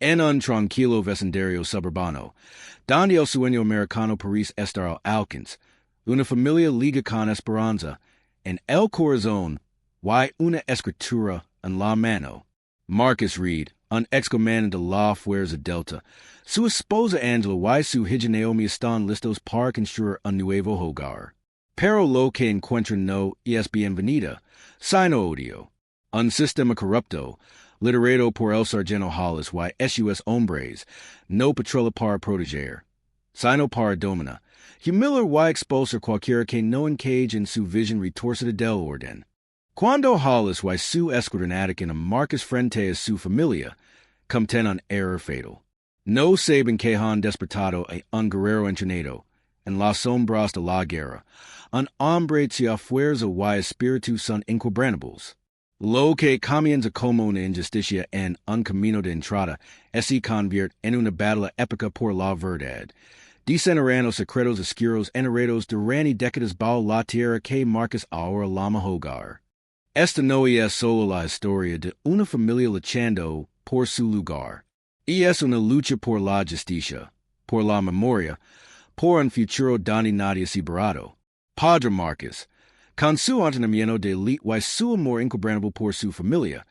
en un tranquilo vecindario suburbano, donde el sueño americano parece estar al alcance, una familia liga con esperanza, en el corazón, y una escritura en la mano. Marcus Reed, un excomandante de la Fuerza Delta, su esposa Angela y su hija Naomi están listos para construir un nuevo hogar. Pero lo que encuentran no es bienvenida, sino odio. Un sistema corrupto, liderado por el sargento Hollis y sus hombres, no patrulla para proteger, sino para dominar, humillar y expulsar cualquiera que no encaje en su visión retorcida del orden. Cuando Hollis y su escuadrón atacan a Marcus frente a su familia, cometen un error fatal. No saben que han despertado a un guerrero entrenado en las sombras de la guerra, un hombre cuya fuerza y espíritu son inquebrantables. Lo que comienza como una injusticia en un camino de entrada se convierte en una batalla épica por la verdad, desenterrando secretos oscuros enredados durante décadas bajo la tierra que Marcus ahora llama hogar. Esta no es solo la historia de una familia luchando por su lugar. Es una lucha por la justicia, por la memoria, por un futuro donde nadie se liberado. Padre Marcus, con su entrenamiento de élite y su amor inquebrantable por su familia,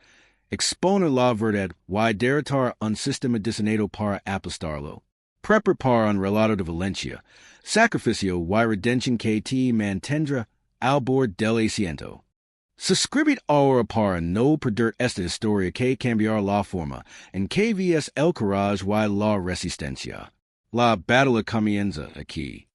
expone la verdad y derrotar un sistema diseñado para aplastarlo. Prepara un relato de violencia, sacrificio y redención que te mantendrá al borde del asiento. Suscribid ahora para no perder esta historia que cambiará la forma en que ves el coraje y la resistencia. La batalla comienza aquí.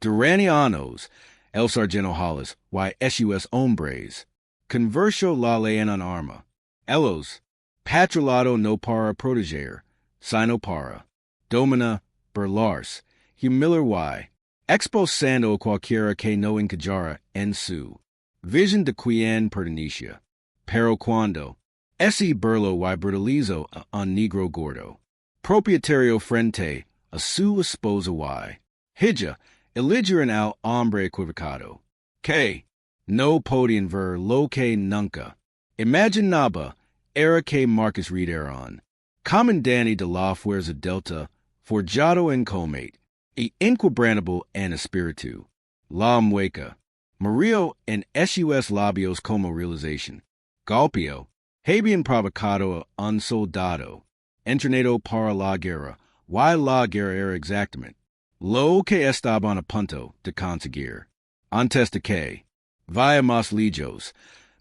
Durante años, el sargento Hollis y sus hombres convirtió la ley en un arma. Ellos, patrullado no para proteger, sino para dominar, burlarse, humillar y expulsando a cualquiera que no encajara en su vision de quien pertenecía. Pero cuando ese burlo y brutalizo a un negro gordo, propietario frente a su esposa y hija, eligieron al hombre equivocado, que no podían ver lo que nunca imaginaba era que Marcus Reed era un comandante de la Fuerza Delta, forjado en combate y inquebrantable en espíritu. La mueca murió en sus labios como realización. Golpeo, habían provocado a un soldado, entrenado para la guerra, y la guerra era exactamente lo que estaban a punto de conseguir. Antes de que vaya más lejos,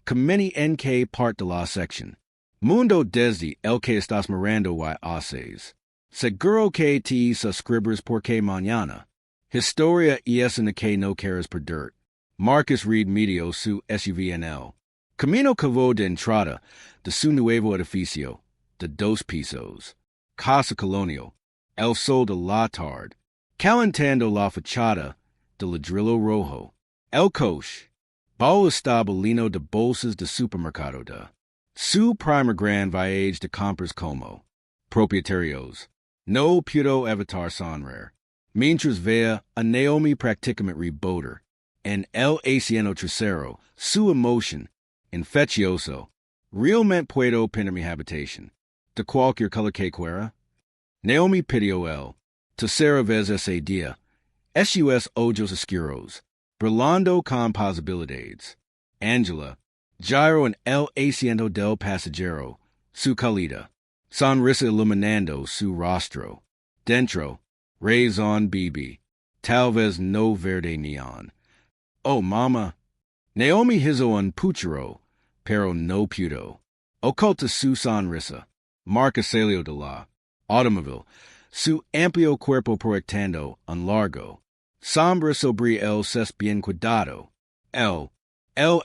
camine en que parte de la sección. Mundo desde el que estás mirando y haces. Seguro que te suscribes porque mañana. Historia es una que no quieres perder. Marcus Reed midió su SUV en el camino que va de entrada de su nuevo edificio de 2 pisos. Casa Colonial, el sol de la tarde, calentando la fachada de ladrillo rojo. El coche, bajo establino de bolsas de supermercado de su primer gran viaje de compras como propietarios. No pudo evitar sonreír, mientras vea a Naomi prácticamente rebotar en el asiento trasero, su emoción infeccioso. Realmente puedo pintar mi habitación de cualquier color que quiera. Naomi pidió el tercera vez ese día, sus ojos oscuros, brillando con posibilidades. Angela, gyro en el asiento del pasajero, su calida sonrisa iluminando su rostro. Dentro, razón BB, tal vez no verde neón. Oh, mama. Naomi hizo un puchero, pero no pudo. Oculta su sonrisa. Marca salió de la automóvil, su amplio cuerpo proyectando un largo sombra sobre el ses bien cuidado. El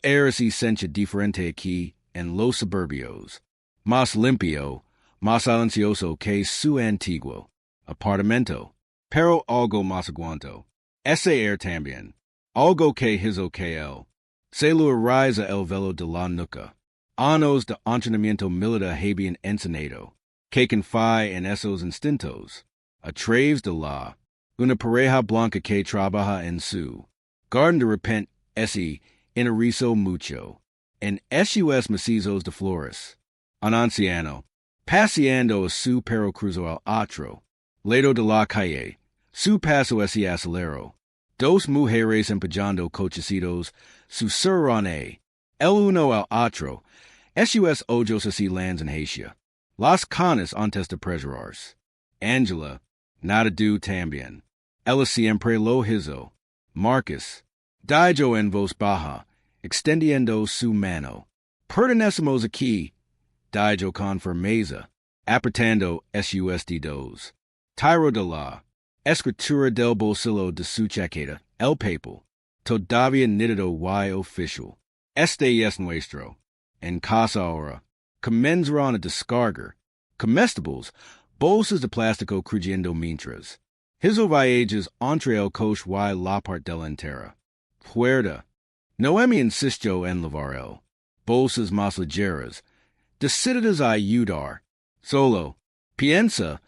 era se sencha diferente aquí en los suburbios. Más limpio, más silencioso que su antiguo apartamento, pero algo más aguanto. Ese air también, algo que hizo que él se lo riza el velo de la nuca. Años de entrenamiento militar habían enseñado que confía en esos instintos. A través de la una pareja blanca que trabaja en su garden de repente ese enrizo mucho en sus macizos de flores. Un anciano, paseando a su perro cruzo al otro, lado de la calle, su paso ese acelero, dos mujeres empujando cochecitos, susurran el uno al otro, sus ojos así lands en Haitian. Las canas antes de prejurar. Angela, nada do también. Ella siempre lo hizo. Marcus, dijo en voz baja, extendiendo su mano. Pertenecemos aquí, dijo con firmeza, apretando sus dedos. Tiro de la escritura del bolsillo de su chaqueta, el papel, todavía nítido y oficial. Este es nuestro. En casa ahora. Comenzaron a descargar. Comestibles, bolsas de plástico crujendo mientras. Hizo viajes entre el coche y la parte delantera. Puerta. Noemi insistió en lavar el. Bolsas más ligeras. Decididas a ayudar. Solo. Piensa.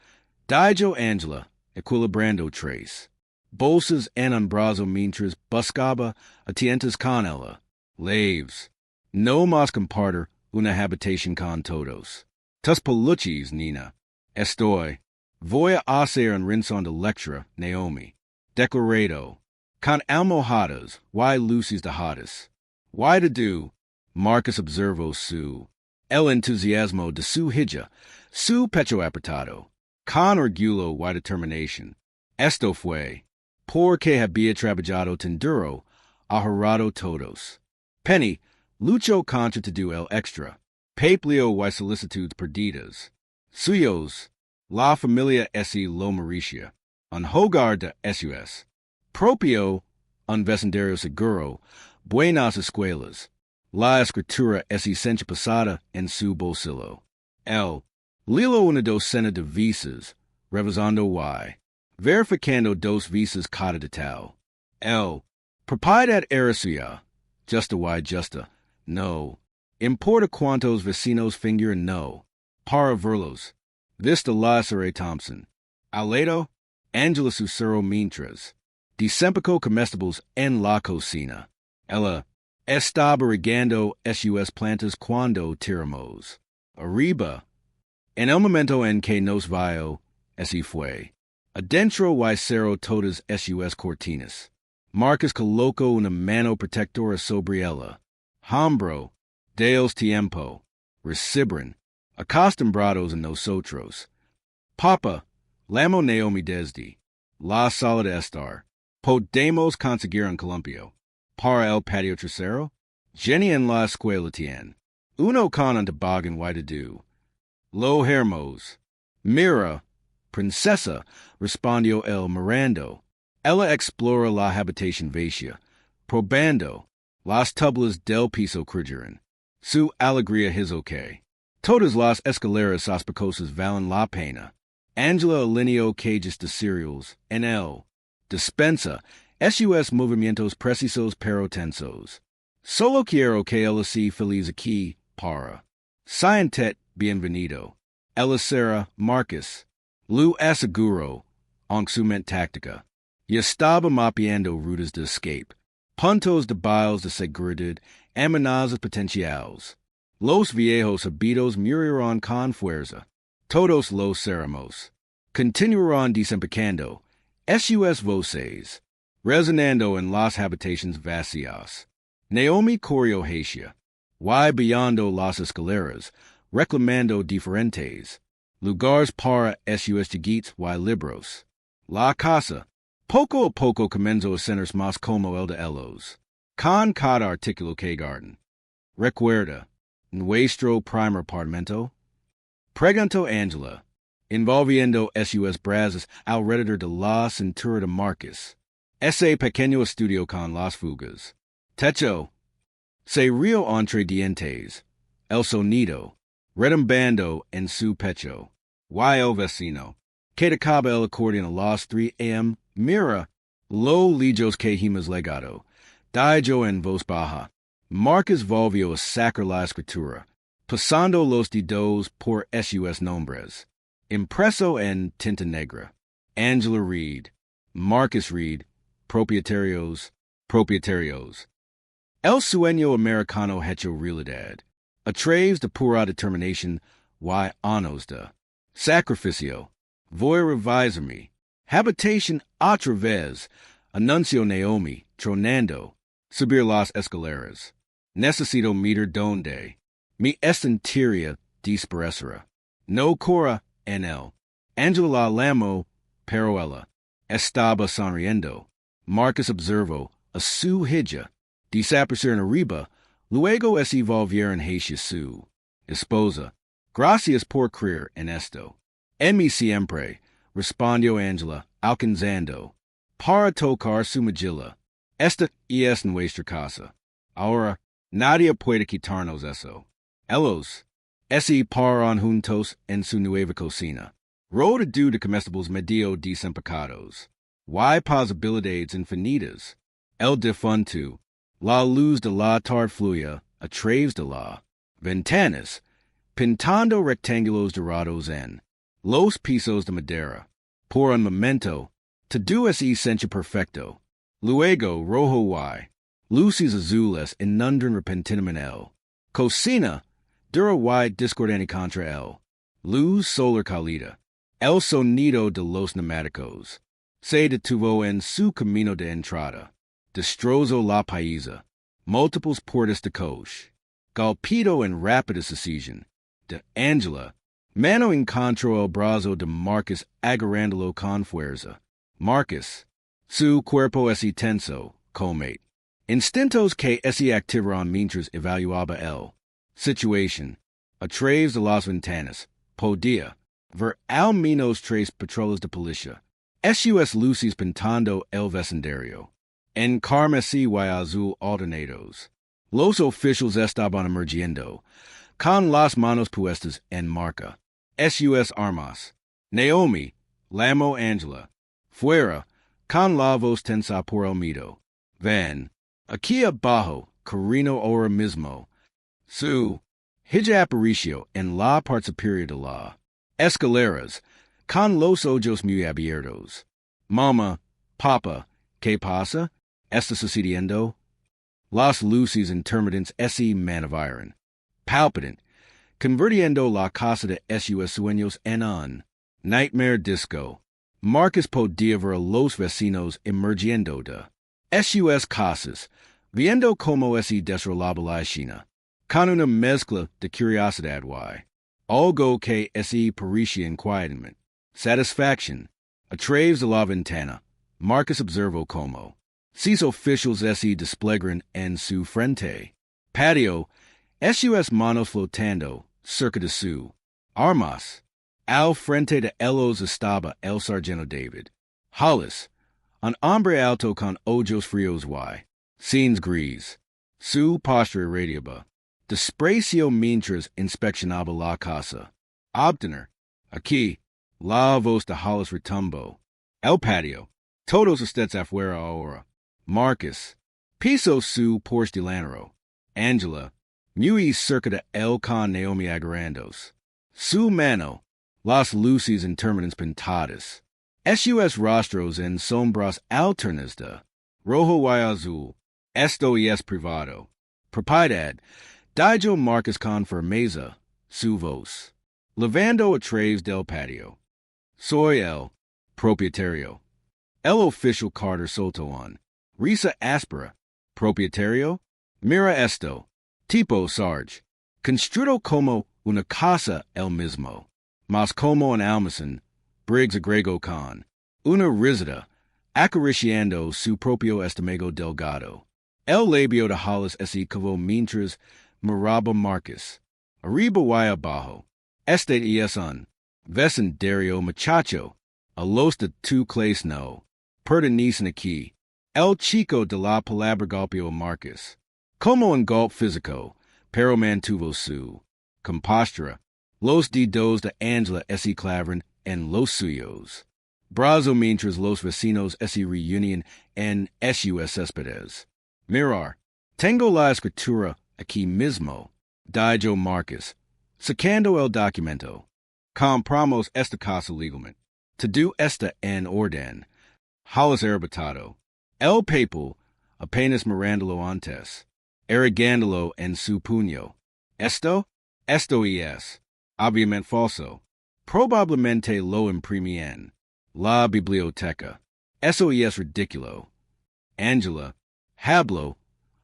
Dijo Angela, equilibrando tres. Bolsas en un brazo mientras buscaba a tientas con ella. Laves. No más compartir una habitación con todos. Tus peluches, Nina. Estoy. Voy a hacer un rincón de lectura, Naomi. Decorado. Con almohadas, y luces de hadas. Why to do? Marcus observó el entusiasmo de su hija, su pecho apretado. Con orgullo y determinación. Esto fue. Porque había trabajado tan duro, ahorrado todos. Penny, luchó contra todo el extra. Papeleo y solicitudes perdidas. Suyos, la familia ese lo Mauricia. Un hogar de sus. Propio, un vecindario seguro, buenas escuelas. La escritura ese sencha pasada en su bolsillo. El, lilo una docena de visas, revisando y. Verificando dos visas cada detalle. El, propiedad era suya. Justa y justa. No. Importa cuantos vecinos figuran no. Para verlos. Vista Lazare Thompson. Aledo, Angela susurró mientras. Desempeco comestibles en la cocina. Ella estaba regando sus plantas cuando tiramos. Arriba. En el momento en que nos vio, así fue. Adentro y cerró todas sus cortinas. Marcus colocó una mano protectora sobre ella. Hombro, Deos tiempo, recibren, acostumbrados a nosotros. Papa, lamo Naomi desde, la sala de estar, podemos conseguir un columpio. Para el patio trasero, Jenny en la escuela tiene. Uno con un tobogán y to do. Lo hermos. Mira, princesa, respondió el mirando. Ella explora la habitación vacía, probando las tablas del piso crujieren. Su alegría hizo que. Todas las escaleras sospechosas valen la pena. Angela alineó cajas de cereals en el. Dispensa sus movimientos precisos pero tensos. Solo quiero que ella sea feliz aquí, para. Scientet bienvenido. Ella será Marcus. Lu aseguro, en su mente táctica. Y estaba mapeando rutas de escape. Puntos de biles de seguridad, amenazas potenciales. Los viejos habitos morirán con fuerza. Todos los seremos. Continuarán desempacando. Sus voces. Resonando en las habitaciones vacías. Naomi corrió hacia. Y bajando las escaleras, reclamando diferentes. Lugares para sus chiquitos y libros. La casa. Poco a poco comenzó a sentirse más como el de ellos. Con cada artículo que garden. Recuerda, nuestro primer apartamento. Preguntó Angela, envolviendo sus brazos alrededor de la cintura de Marcus. Ese pequeño estudio con las fugas. Techo. Se rió entre dientes. El sonido. Retumbando en su pecho. Y el vecino. Que tocaba el acordeón a las 3 a.m. Mira, lo lejos que hemos legado. Dijo en voz baja. Marcus volvió a sacar la escritura, pasando los dedos por sus nombres. Impreso en tinta negra. Angela Reed. Marcus Reed. Propietarios. El sueño americano hecho realidad. A través de pura determinación, y anos de. Sacrificio, voi revisarmi. Habitation a través, annuncio Naomi, tronando, subir las escaleras. Necesito meter donde. Mi estanteria dispersera. No cora NL. Angela Lamo, Peroella. Estaba sonriendo. Marcus observo, a su hija. Desaparecer en arriba, luego es volver en hacia su. Esposa. Gracias por creer en esto. En mi siempre, respondió Angela, alcanzando. Para tocar su mejilla. Esta es nuestra casa. Ahora, nadie puede quitarnos eso. Ellos, ese paran juntos en su nueva cocina. Roda de comestibles medio desempacados. Y posibilidades infinitas. El defunto. La luz de la tarde fluya a través de la ventanas, pintando rectángulos dorados en los pisos de madera. Por un momento, todo es esencia perfecto. Luego rojo y luces azules inundan repentinamente el cocina, dura y discordante contra el luz solar cálida. El sonido de los neumáticos se detuvo en su camino de entrada. Destrozó la paisa. Múltiples puertas de coche. Golpeado en rápida sucesión. De Angela. Mano encontró el brazo de Marcus agarrándolo con fuerza. Marcus. Su cuerpo es tenso, colmate. Instintos que se activaron mientras evaluaba el situation. A través de las ventanas. Podía ver al menos tres patrolas de policía. Sus luces pintando el vecindario. En carmesí y azul alternados. Los oficiales estaban emergiendo, con las manos puestas en marca. Sus armas. Naomi, Lamo Angela. Fuera, con la voz tensa por el miedo. Ven, aquí abajo, Carino ahora mismo. Su hija aparicio en la parte superior de la escaleras, con los ojos muy abiertos. Mama, papa, ¿qué pasa? ¿Está sucediendo? Las luces intermitentes se maniviran. Palpitant, convirtiendo la casa de sus sueños en un nightmare disco. Marcus podía ver a los vecinos emergiendo de sus casas, viendo cómo se desrolaba la escena, con una mezcla de curiosidad y algo que se parecía inquietamiento. Satisfaction. A través de la ventana, Marcus observó cómo sus oficiales se desplegaron en su frente. Patio, sus manos flotando cerca de su armas. Al frente de ellos estaba el sargento David. Hollis, un hombre alto con ojos fríos y scenes gris. Su postura irradiaba. Desprecio mientras inspeccionaba la casa. Obtener. Aquí, la voz de Hollis retumbó. El patio. Todos ustedes afuera ahora. Marcus. Piso su Porsche delantero. Angela. Muy cerca de él con Naomi agarrandos. Su mano. Las luces intermitentes pintadas. Sus rostros en sombras alternas de rojo y azul. Esto es privado. Propiedad. Dijo Marcus con firmeza. Su voz. Levando a través del patio. Soy el propietario. El oficial Carter Sotoan. Risa áspera. Propietario. Mira esto. Tipo Sarge. Construido como una casa el mismo. Mas como un almacén. Briggs agregó con una risita. Acariciando su propio estómago delgado. El labio de Hollis se cavó mientras miraba Marcus. Arriba y abajo. Este es un vecindario muchacho. A los de tu clase no pertenecen aquí. El chico de la palabra golpeó a Marcus. Como un golpe físico, pero mantuvo su compostura. Los dedos de Angela se clavaron en los suyos. Brazo mientras los vecinos se reúnen en sus céspedes. Mirar. Tengo la escritura aquí mismo. Dijo Marcus. Sacando el documento. Compramos esta casa legalmente. Todo está en orden. Hollis arrebatado. El papel, apenas mirándolo antes. Ergándolo en su puño. Esto es. obviamente falso. Probablemente lo imprimien. La biblioteca. SOES ridiculo. Angela. Hablo.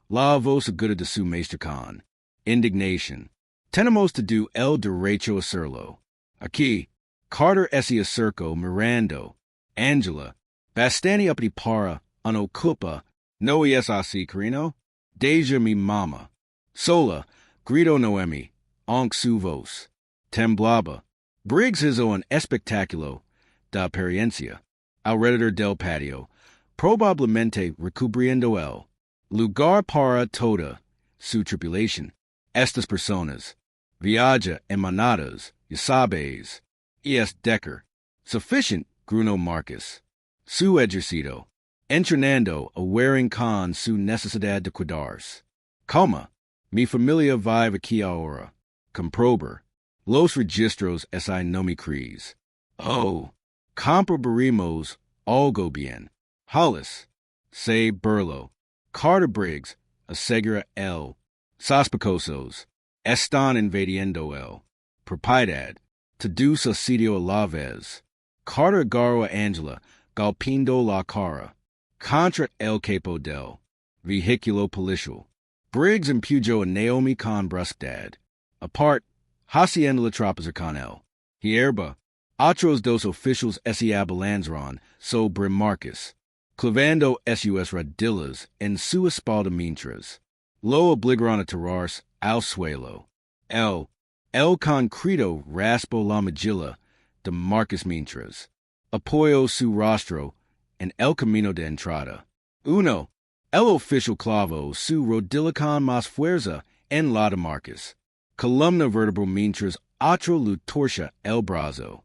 La voz aguda de su maestricon. Indignation. Tenemos to do el derecho a hacerlo. Aquí. Carter esse acerco mirando. Angela. Bastani uppity para. Ano culpa. No es así, carino. Deja mi mama. Sola. Grito Noemi. Onc su voz. Temblaba. Briggs hizo un espectáculo da apariencia. Alrededor del patio. Probablemente recubriendo el lugar para toda su tripulación. Estas personas. Viaja en manadas, ya sabes. Es Decker. Sufficient, Gruno Marcus. Su ejercito. Entrenando a wearing con su necesidad de cuidarse. Calma. Mi familia vive aquí ahora. Comprobar. Los registros si no me crees. Oh. Comprobaremos algo bien. Hollis. Se Burlo. Carter Briggs. Asegura el. Sospechosos. Están invadiendo el. Propiedad. Tedusa sitio a la vez. Carter Garo a Angela. Galpindo la cara. Contra el capo del. Vehiculo policial. Briggs impujo a Naomi con brusquedad. Apart. Hacienda la tropas con el. Hierba. Otros dos oficials ese abalanzron sobre Marcus. Clavando sus rodillas en su espalda mientras. Lo obligaron a tirarse al suelo. El concreto raspó la mejilla de Marcus mientras. Apoyó su rostro en el camino de entrada. Uno. El oficial clavó su rodilla con más fuerza en la de Marcus. Columna vertebral mientras otro le torcia el brazo.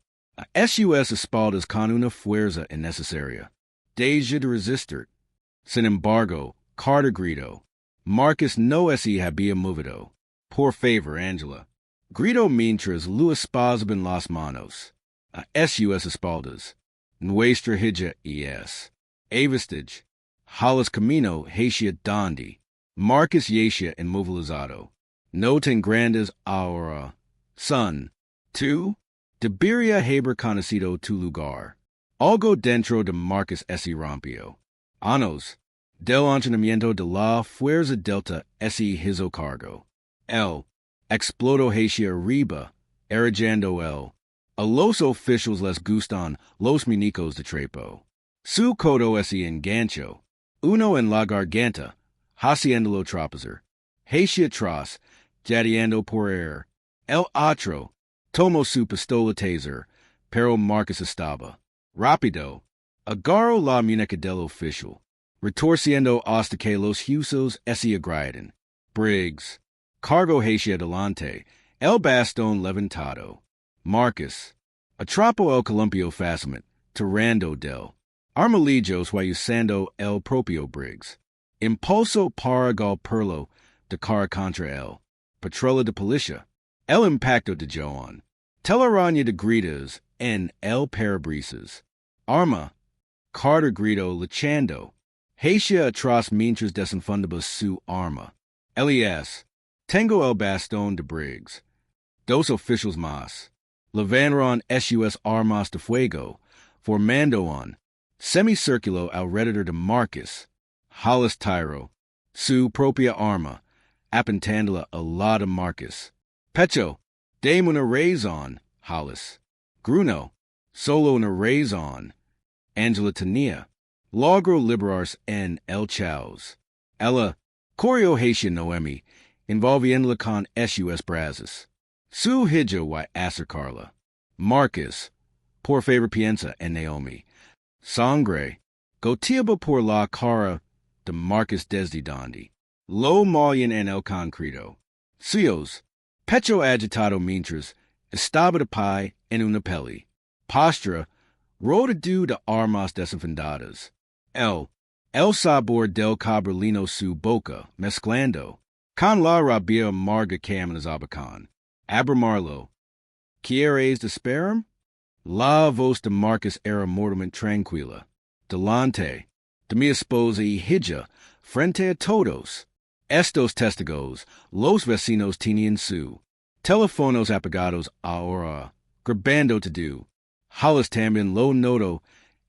A sus espaldas con una fuerza innecesaria. Deja de resistir. Sin embargo, Carter gritó. Marcus no se había movido. Por favor, Angela. Gritó mientras lo espasaba en las manos. A sus espaldas. Nuestra hija es. Avestage. Hollis camino hacia donde. Marcus yacia inmovilizado. No tan grandes ahora. Son. Two. Debería haber conocido tu lugar. Algo dentro de Marcus ese rompio. Anos. Del entrenamiento de la Fuerza Delta ese hizo cargo. El. Explodó hacia arriba. Erigendo el. A los oficials les gustan los muñecos de trapo. Su codo ese engancho. Uno en la garganta. Haciéndolo tropezar. Hacia atrás. Jadeando por air. El otro. Tomó su pistola taser. Pero Marcus estaba. Rápido. Agarró la muñeca del oficial. Retorciendo hasta que los huesos se agrietan. Briggs. Cargo hacia adelante. El bastón levantado. Marcus. Atrapó el columpio fácilmente. Tirando del. Armalillos usando el propio Briggs. Impulso para golpearlo de cara contra él. Patrola de policía. El impacto de Joan. Telaraña de gritas en el parabrisas. Arma. Carter gritó luchando. Hacia atrás mientras desenfundaba su arma. Elias. Tengo el bastón de Briggs. Dos oficials más. Levantaron sus armas de fuego. Formando un semicírculo alrededor de Marcus. Hollis tiró. Su propia arma. Apuntándola a la de Marcus. Pecho. Dame una razón, Hollis. Gruno. Solo una razón. Angela tenía. Logró liberarse en el chaos. Ella. Corrió hacia Noemi. Envolviéndola con sus brazos. Su hija acercarla. Marcus. Por favor piensa en Naomi. Sangre. Goteaba por la cara de Marcus desde donde. Lo mollen en el concreto. Cios. Pecho agitado mientras estaba de pie en una peli. Postura. Rodadu de armas desenfundadas. El sabor del cabrolino su boca, mezclando. Con la rabia amarga que amenazaba con. Abramarlo. ¿Quieres desperar? La voz de Marcus era mortalmente tranquila. Delante. De mi esposa y hija, frente a todos. Estos testigos, los vecinos tenían su Telefonos apagados ahora, grabando to do. Halas también lo noto,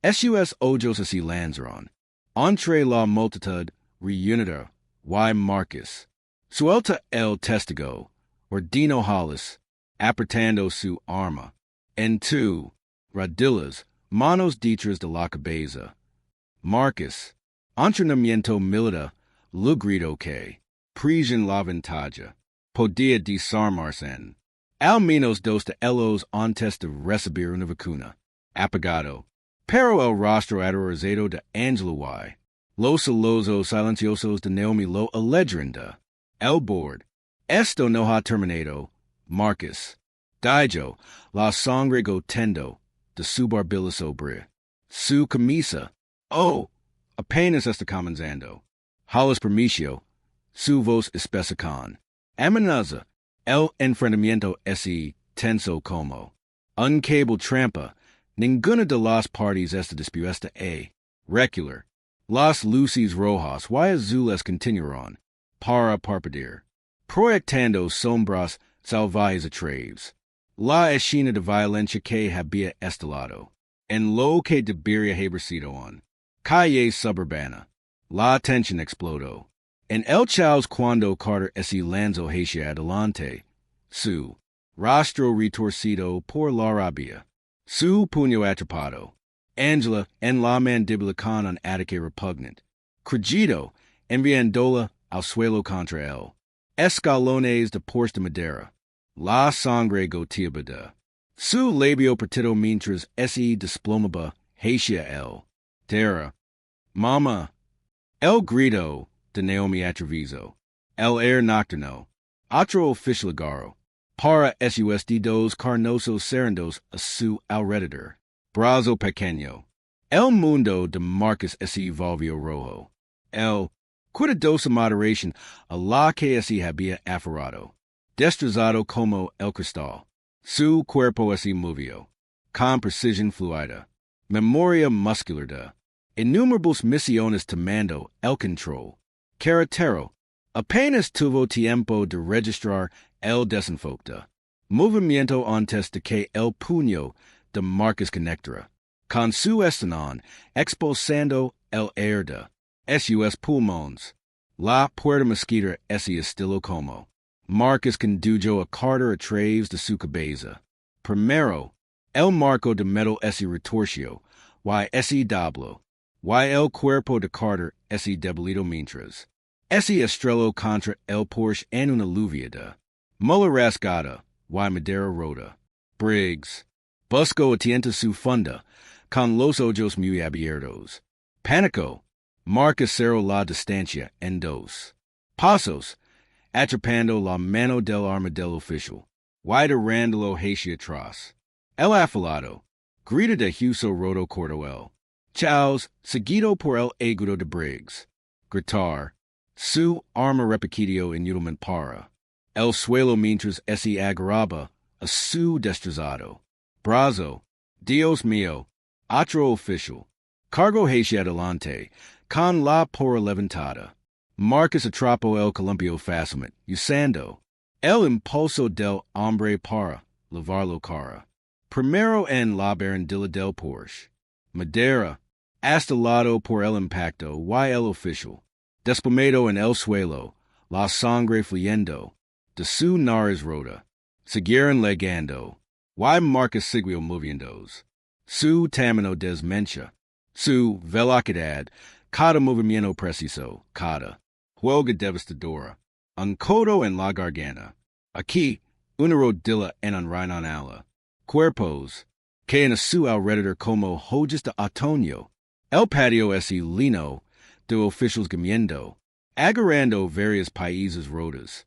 sus ojos así lanzaron. Entre la multitud, reunida, y Marcus. Suelta el testigo, ordino halas, apretando su arma. En tu, rodillas, manos detrás de la cabeza. Marcus, entrenamiento militar, lo grito que, prisión la ventaja, podía desarmarse. Al menos dos de ellos antes de recibir una vacuna. Apagado. Pero el rostro aterrorizado de Angela Y. Los celosos silenciosos de Naomi lo alegrinda. El board. Esto no ha terminado. Marcus. Dijo, la sangre goteando de su barbilla sobre su camisa. Oh, apenas está comenzando. Halas permiso. Su voz espesa con amenaza. El enfrentamiento es tenso como un cable trampa. Ninguna de las partes está dispuesta a recular. Las luces rojas y azules continuaron para parpadear, proyectando sombras salvajes atrás. La escena de violencia que había estalado en lo que debería haber sido en calle suburbana. La tensión explotó. En el caos cuando Carter se lanzó hacia adelante, su rostro retorcido por la rabia, su puño atrapado, Angela en la mandíbula con un ataque repugnant, Crigito enviándola al suelo contra él, escalones de Porsche de madera, la sangre goteaba, su labio partido mientras se desplomaba hacia él, terra, mama, el grito de Naomi atravesó el air nocturno, otro oficial garo, para sus dedos carnosos serendos a su alrededor, brazo pequeño. El mundo de Marcus se volvió rojo. El cuidadosa moderación a la que se había aferrado, destrozado como el cristal. Su cuerpo se movió, con precisión fluida, memoria muscular de innumerables misiones tomando el control. Carretero, apenas tuvo tiempo de registrar el desenfoque. Movimiento antes de que el puño de Marcus conectara, con su esternón expulsando el aire de sus pulmones. La puerta mosquita ese estilo como Marcus condujo a Carter a través de su cabeza. Primero, el marco de metal ese retorció, y ese dobló, y el cuerpo de Carter ese debilitó mientras ese estrelló contra el Porsche en una lluvia de mula rasgada y madera rota. Briggs buscó atienta su funda con los ojos muy abiertos. Pánico. Marcus cerró la distancia en dos pasos, atrapando la mano del arma del oficial, y derrándolo hacia atrás. El afilado grita de Huso roto corto el Chaos, seguido por el agudo de Briggs. Gritar. Su arma repetido inútilmente para el suelo mientras se agarraba a su destrozado brazo. Dios mío, otro oficial. Cargo hacia adelante, con la porra levantada. Marcus atrapó el columpio fácilmente, usando el impulso del hombre para levarlo cara. Primero en la barandilla del Porsche. Madera, astilado por el impacto, y el oficial. Desplomado en el suelo, la sangre fluyendo de su nariz rota. Siguieron legando, y Marcus siguió moviéndose. Su tamaño desmentia, su velocidad, cada movimiento preciso, cada juego devastadora, un codo en la garganta. Aquí, una rodilla en un riñón ala. Cuerpos, que en su alrededor como hojas de otoño. El patio es lino de oficials gimiendo, agarrando varios países rotas.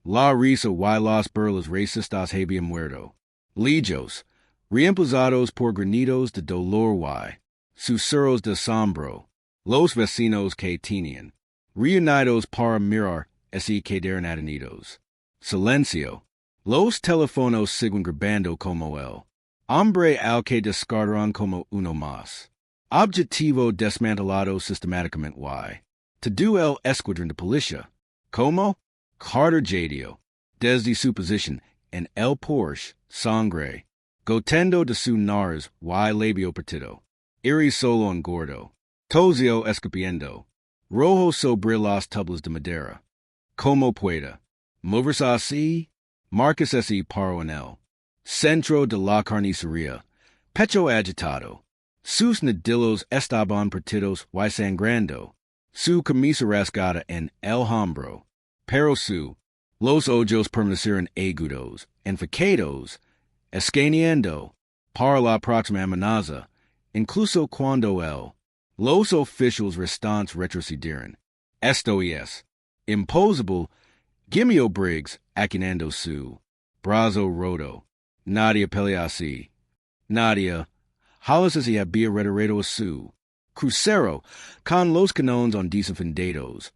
La risa y las burlas racistas habían muerto. Legos, reemplazados por granitos de dolor y susurros de asombro. Los vecinos que tenían, reunidos para mirar se quedaron atenidos. Silencio. Los teléfonos siguen grabando como el hombre al que descartaron como uno más. Objetivo desmantelado sistemáticamente y to do el escuadrón de policía. Como? Carter Jadio. desde su posición en el Porsche, sangre, gotendo de su nariz y labio partido, iri solo engordo, tozio escupiendo, rojo sobre las tablas de madera, como pueda, moverse así, Marcus S. paro en el centro de la carnicería, pecho agitado, sus nudillos estaban partidos y sangrando, su camisa rasgada en el hombro, pero los ojos permanecieron agudos, enfocados, escaneando, para la próxima amenaza, incluso cuando los oficiales restantes retrocedieron. Esto es imposible. Gimio Briggs, achinando su brazo roto. Nadia peleasi. Nadia, halas si había retirado a su crucero con los canones on desenfundados,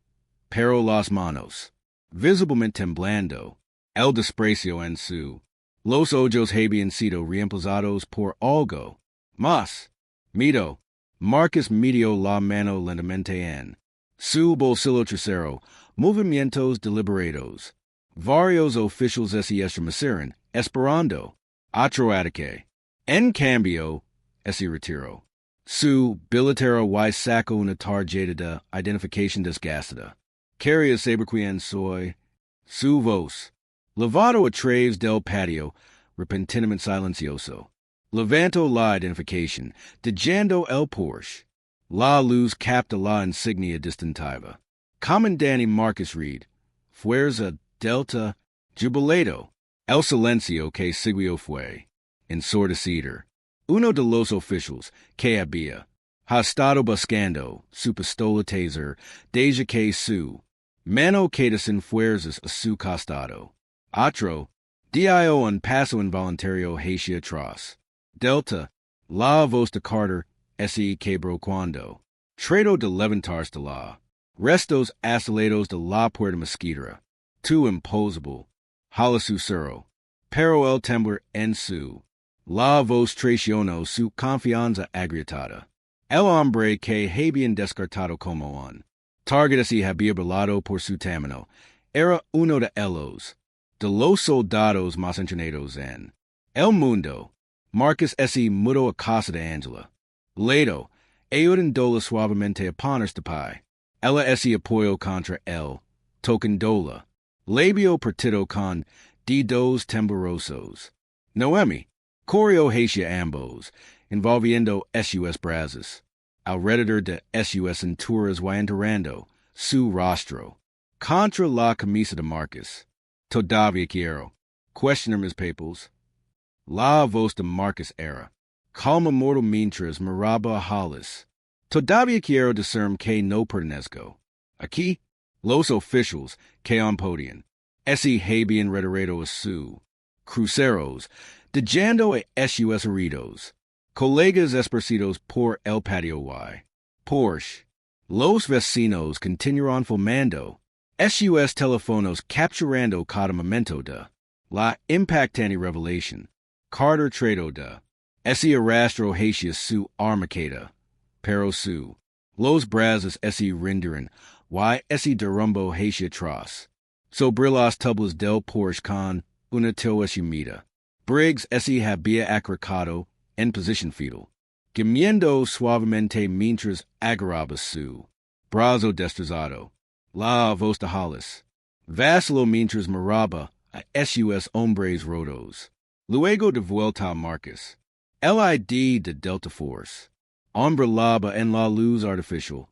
pero las manos, visiblemente temblando, el desprecio en su, los ojos habían sido reemplazados por algo más. Mito, Marcus metió la mano lentamente en su bolsillo trasero, movimientos deliberados. Varios oficiales se estremecieron, esperando. Otro ataque. En cambio, se retiró. Su billetera y sacó una tarjeta de identificación desgastada. Quería saber quién soy. Su voz. Levado a través del patio, repentinamente silencioso. Levanto la identificación, dejando el Porsche. La luz capta la insignia distintiva. Comandante Marcus Reed, Fuerza Delta, jubilado. El silencio que siguió fue ensordecido. Uno de los oficiales que había estado buscando su pistola taser desde que su mano quedó sin fuerzas a su costado. Otro dio un paso involuntario hacia atrás. Delta, la voz de Carter se quebró cuando trató de levantarse de la restos acelerados de la puerta mosquitera. Too imposible. Hala su cerro. Pero el temblor en su. La voz traicionó su confianza agrietada. El hombre que habían descartado como un target se había volado por su tamaño. Era uno de los soldados más entrenados en el mundo. Marcus S. mudó a casa de Angela. Ledo, ayudándola suavemente a ponerse de pie. Ella se apoyó contra él, tocándola. Labio partido con dedos temblorosos. Noemi, corrió hacia ambos, envolviendo sus brazos. Alrededor de sus cinturas y enterrando su rostro contra la camisa de Marcus. Todavía quiero questionar mis papers. La voz de Marcus era calma mortal mientras miraba a Hollis. Todavía quiero discern que no pertenezco. Aquí, los oficiales que podían se habían retirado a su cruceros, dejando a sus heridos, colegas esparcidos por el patio y Porsche. Los vecinos continuaron filmando sus teléfonos capturando cada momento de la impactante revelación. Carter trató de se arrastró hacia su armacada, pero los brazos se rindieron y se derrumbó hacia atrás. Sobre las tablas del Porsche con una sumida. Briggs se había acercado en posición fetal, gimiendo suavemente mientras agarraba su brazo destrozado. La voz de Hollis vaciló mientras miraba a sus hombres rotos. Luego de vuelta a Marcus. El ID de Delta Force. Hombre laba en la luz artificial.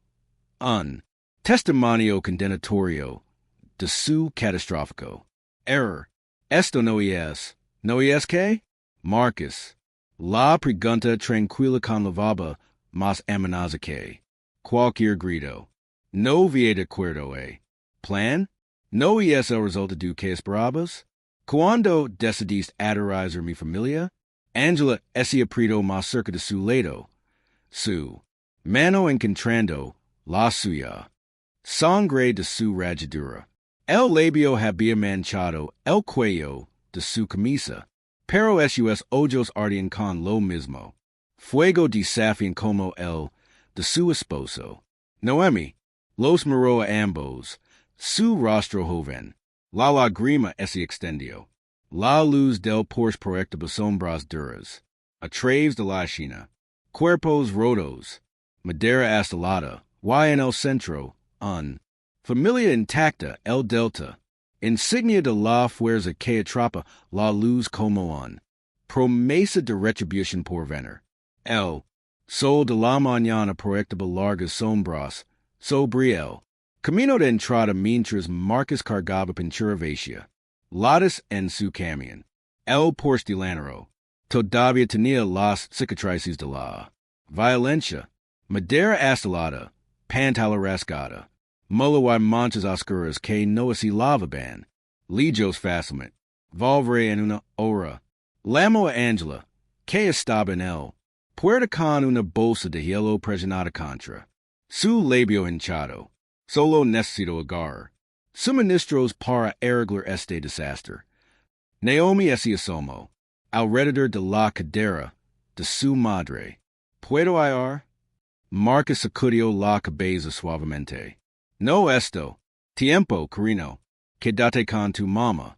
Un testimonio condenatorio de su catastrófico error. Esto no es que? Marcus. La pregunta tranquila con la baba más amenaza que cualquier grito. No había de acuerdo plan? No es el resultado de que esperabas? Cuando decidiste aterrizar mi familia, Angela se apretó más cerca de su lado. Su mano encontrando la suya. Sangre de su rajadura. El labio había manchado el cuello de su camisa, pero sus ojos ardían con lo mismo. Fuego desafiante como el de su esposo. Noemi los miró a ambos, su rostro joven, La lagrima esse extendio. La luz del Porsche proyectaba sombras duras. Atraves de la China. Cuerpos rotos. Madera astelada. Y en el centro, un. Familia intacta, el Delta. Insignia de la fuerza que atrapa la luz como un. Promesa de retribución por venir. El. Sol de la mañana proyectaba largas sombras. Sobriel. Camino de entrada mientras Marcus cargaba pintura vacía. Latas en su camión. El Porsche delantero. Todavía tenía las cicatrices de la violencia. Madera astelada. Pantala rasgada. Mulla y manchas oscuras que no se lavaban. Lijos fácilmente. Volveré en una hora. Lamo a Angela. Que estaba en él. Puerta con una bolsa de hielo presionada contra. Su labio hinchado. Solo necesito agarrar. Suministros para arreglar este desastre. Naomi se asomó. Alrededor de la cadera de su madre. ¿Puedo hallar? Marcus sacudió la cabeza suavemente. No esto. Tiempo, carino. Quédate con tu mamá.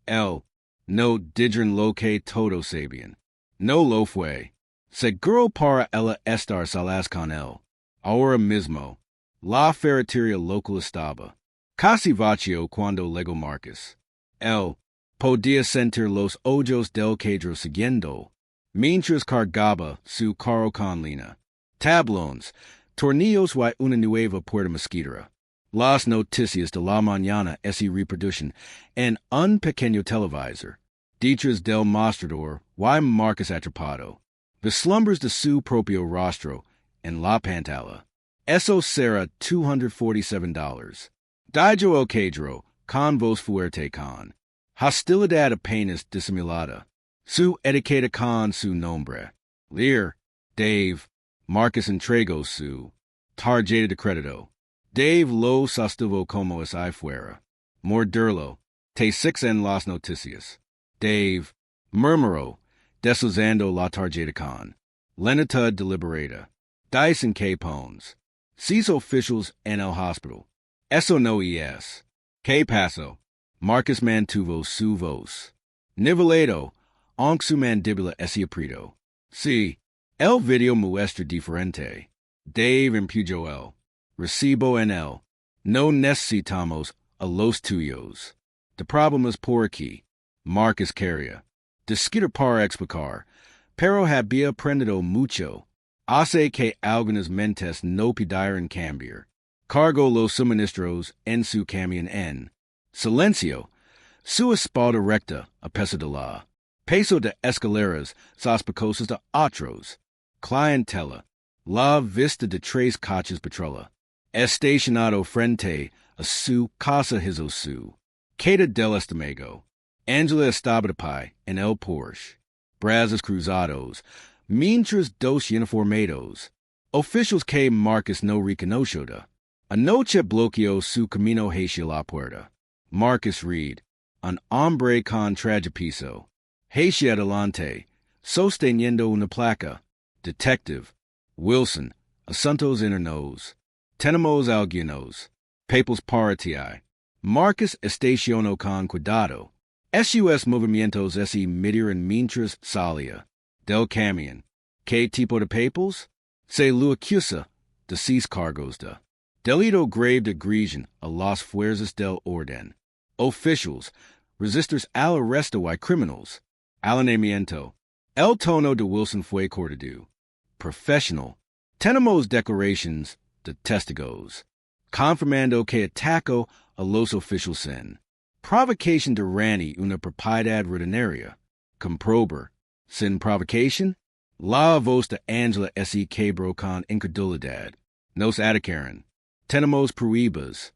Él. No dijeron lo que todos sabían. No lo fue. Seguro para ella estar solas con él. Ahora mismo. La ferretería local estaba casi vacío cuando llegó Marcus. Él podía sentir los ojos del cadro siguiendo, mientras cargaba su carro con lina, tablones, tornillos y una nueva puerta mosquitera. Las noticias de la mañana se reproducen en un pequeño televisor, detrás del mostrador y Marcus atrapado, vislumbres de su propio rostro en la pantalla. Eso será $247. Dijo el cadro, con voz fuerte con hostilidad apenas disimulada. Su etiqueta con su nombre. Lear, Dave. Marcus entregó su tarjeta de crédito. Dave lo sostuvo como es ahí fuera. Morderlo. Te six en las noticias. Dave murmuró, deslizando la tarjeta con lentitud deliberada. Dice en capones. Seis officials en el hospital. Eso no es. ¿Qué pasó? Marcus mantuvo su voz. Nivelado, aunque su mandíbula se apretó. Sí, el video muestra diferente. Dave empujó él. Recibo en él. No necesitamos a los tuyos. The problem es por aquí. Marcus quería discutir para explicar, pero había aprendido mucho. Hace que algunas mentes no pidieran cambiar. Cargó los suministros en su camión en silencio. Su espalda recta, a pesar de la peso de escaleras sospechosas de otros. Clientela. La vista de tres coches patrola. Estacionado frente a su casa hizo su Queda del Estómago. Angela estaba de pie en el Porsche. Brazos cruzados. Mientras dos uniformados. Officials que Marcus no reconoció. Anoche bloqueó su camino hacia la puerta. Marcus Reed, un hombre con trajepiso. Hacia adelante, sosteniendo una placa. Detective. Wilson, asuntos internos. Tenemos algunos. Papers para ti. Marcus estacionó con cuidado. Sus movimientos se midieron mientras salía del camión. ¿Qué tipo de papers? Se lo acusa de seis cargos de delito grave de agresión a las fuerzas del orden. Officials, resistors al arresto y criminals. Alineamiento. El tono de Wilson fue cordial. Professional. Tenemos declarations de testigos. Confirmando que atacó a los officials sin provocation de Rani una propiedad rutinaria. Comprobar. Sin provocation. La voz de Angela se quebró con incredulidad. Nos atacaron. Tenemos pruebas.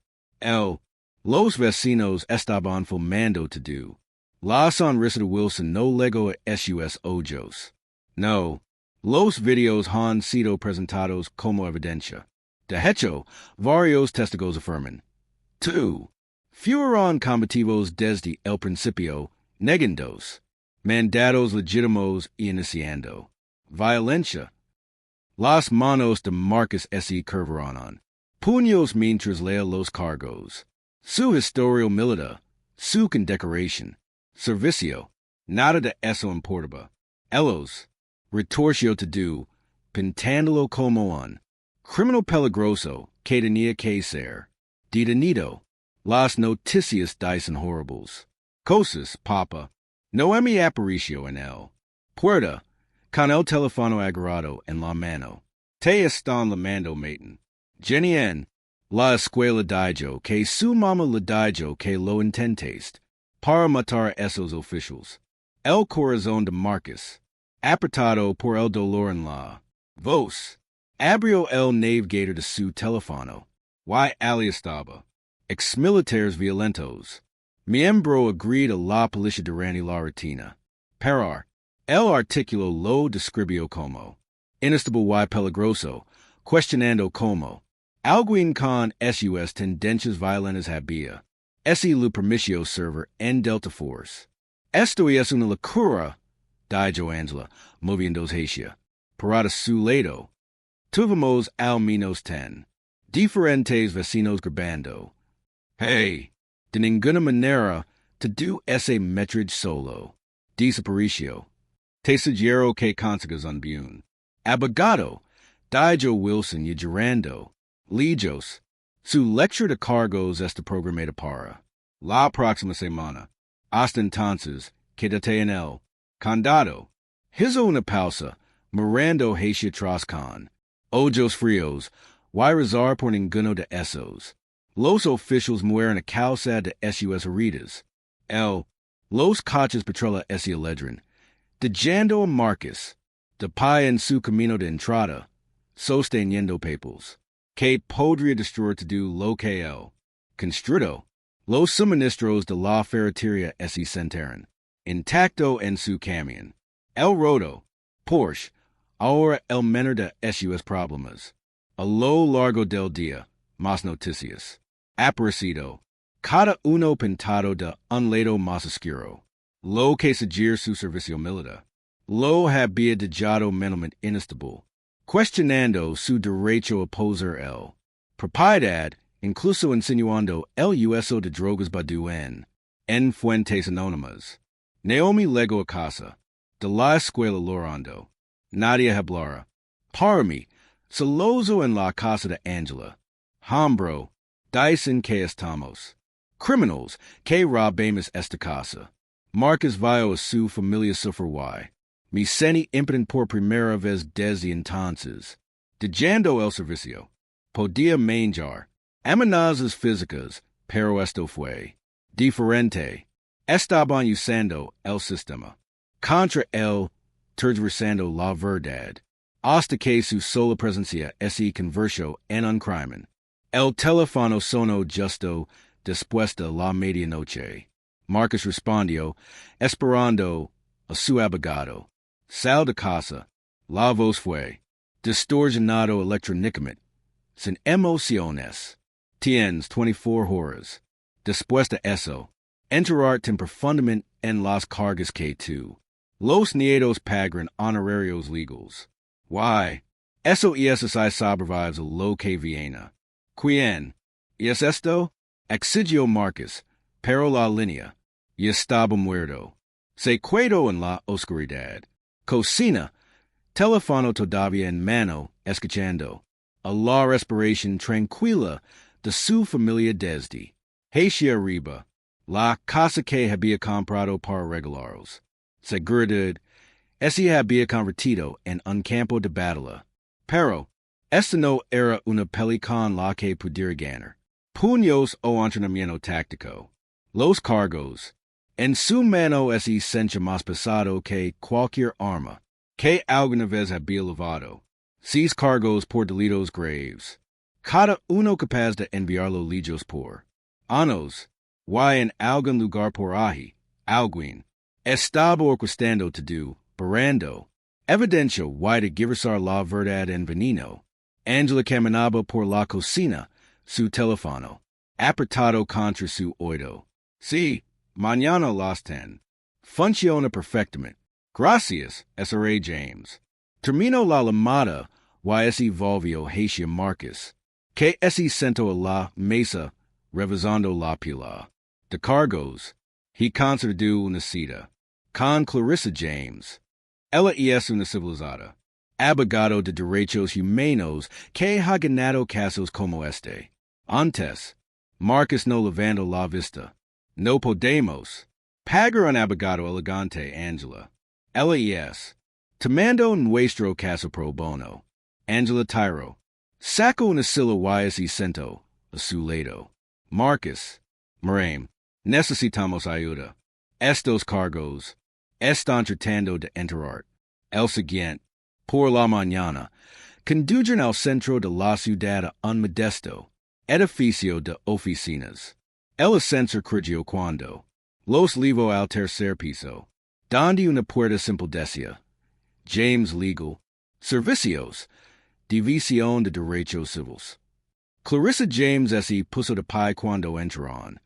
Los vecinos estaban filmando todo. La sonrisa de Wilson no llegó a sus ojos. No. Los videos han sido presentados como evidencia. De hecho, varios testigos afirman. 2. Fueron combativos desde el principio, negandos. Mandatos legítimos iniciando. Violencia. Las manos de Marcus se curvaron. Puños mientras lea los cargos. Su historial militar. su con decoration, servicio, nada de eso importaba, elos, retorcio to do, pentándolo como un, criminal peligroso, que tenía que ser, detenido, las noticias dicen horribles, cosas, papa, no mi aparicio en él, puerta, con el teléfono agarrado en la mano, te están llamando maten, Jenny la escuela dijo que su mamá le dijo que lo intentes, para matar a esos oficials, el corazón de Marcus, apretado por el dolor en la voz, abrió el navigator de su teléfono, y ali estaba, ex-militares violentos, miembro agreed a la policía durante la rutina, parar, el artículo lo describió como, inestable y peligroso, cuestionando como, alguien con sus tendencias violentas había, ese lo permitió server en Delta Force. Esto es una locura, dijo Angela, moviéndose hacia, para su lado. Tuvimos al menos 10 diferentes vecinos gritando, hey, de ninguna manera to do ese metrage solo. Desapareció. Te sugiero que consigas un bien. Abogado, dijo Wilson y llorando. Lijos, su lecture de cargos está programada para la próxima semana. Hasta entonces, quédate en el condado. Hizo una pausa, mirando hacia atrás con ojos fríos, y rezar por ninguno de esos. Los oficials mueren a causa de sus heridas. Los coches patrola ese ledron. Dejando a Marcus, de pie en su camino de entrada, sosteniendo papers. Que podría destruir todo lo que él construyó. Los suministros de la ferretería se sentaron intacto en su camión. El rodo, Porsche, ahora el menor de sus problemas. A lo largo del día, más noticias. Aparecido, cada uno pintado de un lado más oscuro. Lo que seguir su servicio militar. Lo había dejado mentalmente inestable. Cuestionando su derecho a poseer el propiedad, incluso insinuando el uso de drogas en fuentes anónimas. Naomi llegó a casa, de la escuela llorando. Nadia hablara. Para mí, celoso en la casa de Angela. Hombro, dicen que estamos. Criminals, que robamos esta casa. Marcus vio a su familia sufrir. Me sentí impotent por primera vez desde entonces. Dejando el servicio. Podía manjar. Amenazas físicas, pero esto fue diferente. Estaban usando el sistema. Contra él, tergiversando la verdad. Hasta que su sola presencia se convirtió en un crimen. El teléfono sonó justo después de la medianoche. Marcus respondió, esperando a su abogado. Sal de casa. La voz fue distorsionado electrónicamente, sin emociones. Tienes 24 horas. Después de eso, enterarte profundamente en las cargas que tú. Los nietos pagan honorarios legals. Why? Eso es si sobrevives a lo que viene. ¿Quién? ¿Es esto? Exigió Marcus, pero la línea. Y estaba muerto. Se quedó en la oscuridad. Cocina. Teléfono todavía en mano, escuchando. A la respiración tranquila de su familia desde. Hacia arriba. La casa que había comprado para regalarlos. Seguridad. Ese había convertido en un campo de batalla. Pero, esta no era una peli con la que pudiera ganar. Puños o entrenamiento táctico. Los cargos. En su mano se sencha más pesado que cualquier arma que alguna vez había levado. 6 cargos por delitos graves. Cada uno capaz de enviarlo lejos por años. Y en algún lugar por ahí, alguien estaba orquestando todo, barando. Evidencio y de giversar la verdad en veneno. Angela caminaba por la cocina, su teléfono, apretado contra su oído. Sí, mañana las 10. Funciona perfectamente. Gracias, S.R.A. James. Terminó la llamada y se volvió hacia Marcus, que se sentó a la mesa revisando la pila. De cargos, he concerdu una cita, con Clarissa James, ella es una civilizada, abogado de derechos humanos que ha ganado casos como este. Antes, Marcus no levando la vista. No podemos pagar un abogado elegante, Angela. Ella es tomando nuestro caso pro bono. Angela Tyro. Saco una silla y cento a su lado. Marcus. Marame. Necesitamos ayuda. Estos cargos están tratando de enterrar. El siguiente. Por la mañana. Conduyen al centro de la ciudad a un modesto edificio de oficinas. El ascensor creyó cuando los levo al tercer piso, donde una puerta simple decía, James Legal, Servicios, División de Derechos Civiles. Clarissa James se puso de pie cuando entraron.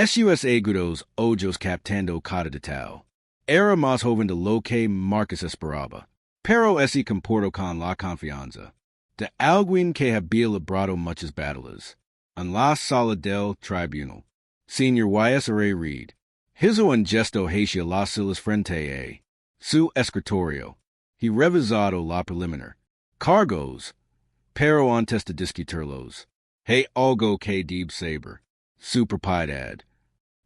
Sus agudos ojos captando cada detalle. Era más joven de lo que Marcus esperaba, pero se comportó con la confianza de alguien que había librado muchas batallas. En la sala del tribunal, Señor Y.S.R.A. Reed hizo un gesto hacia las sillas frente a su escritorio. He revisado la preliminar. Cargos, pero antes de discutirlos, hay algo que debe saber. Su propiedad.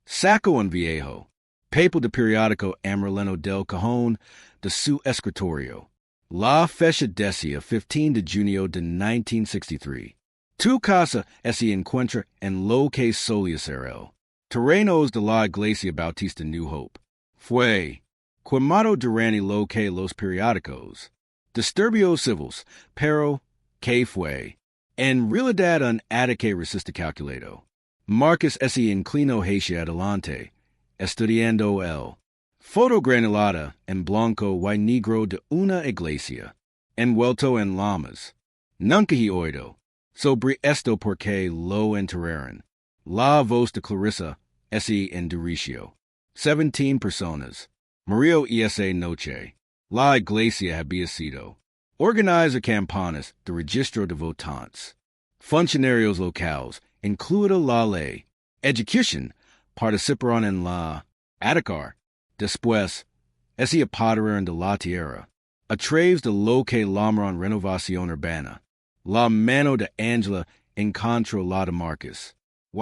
Saco un viejo papel de periódico amarillento del cajón de su escritorio. La fecha decía 15 de junio de 1963. Tu casa se encuentra en lo que solía ser el terrenos de la Iglesia Bautista New Hope. Fue quemado durante lo que los periódicos disturbios civiles, pero que fue en realidad un ataque racista calculado. Marcus se inclinó hacia adelante, estudiando el fotogranulada en blanco y negro de una iglesia, envuelto en lamas. Nunca he oído sobre esto porque lo enterraron. La voz de Clarissa se endureció. 17 personas. Murió esa noche. La iglesia había sido. Organiza campanas de registro de votantes. Funcionarios locales, incluida la ley. Education, participaron en la atacar. Después, se apoderaron de la tierra. A través de lo que llamaron renovación urbana. La mano de Angela encontró la de Marcus. Y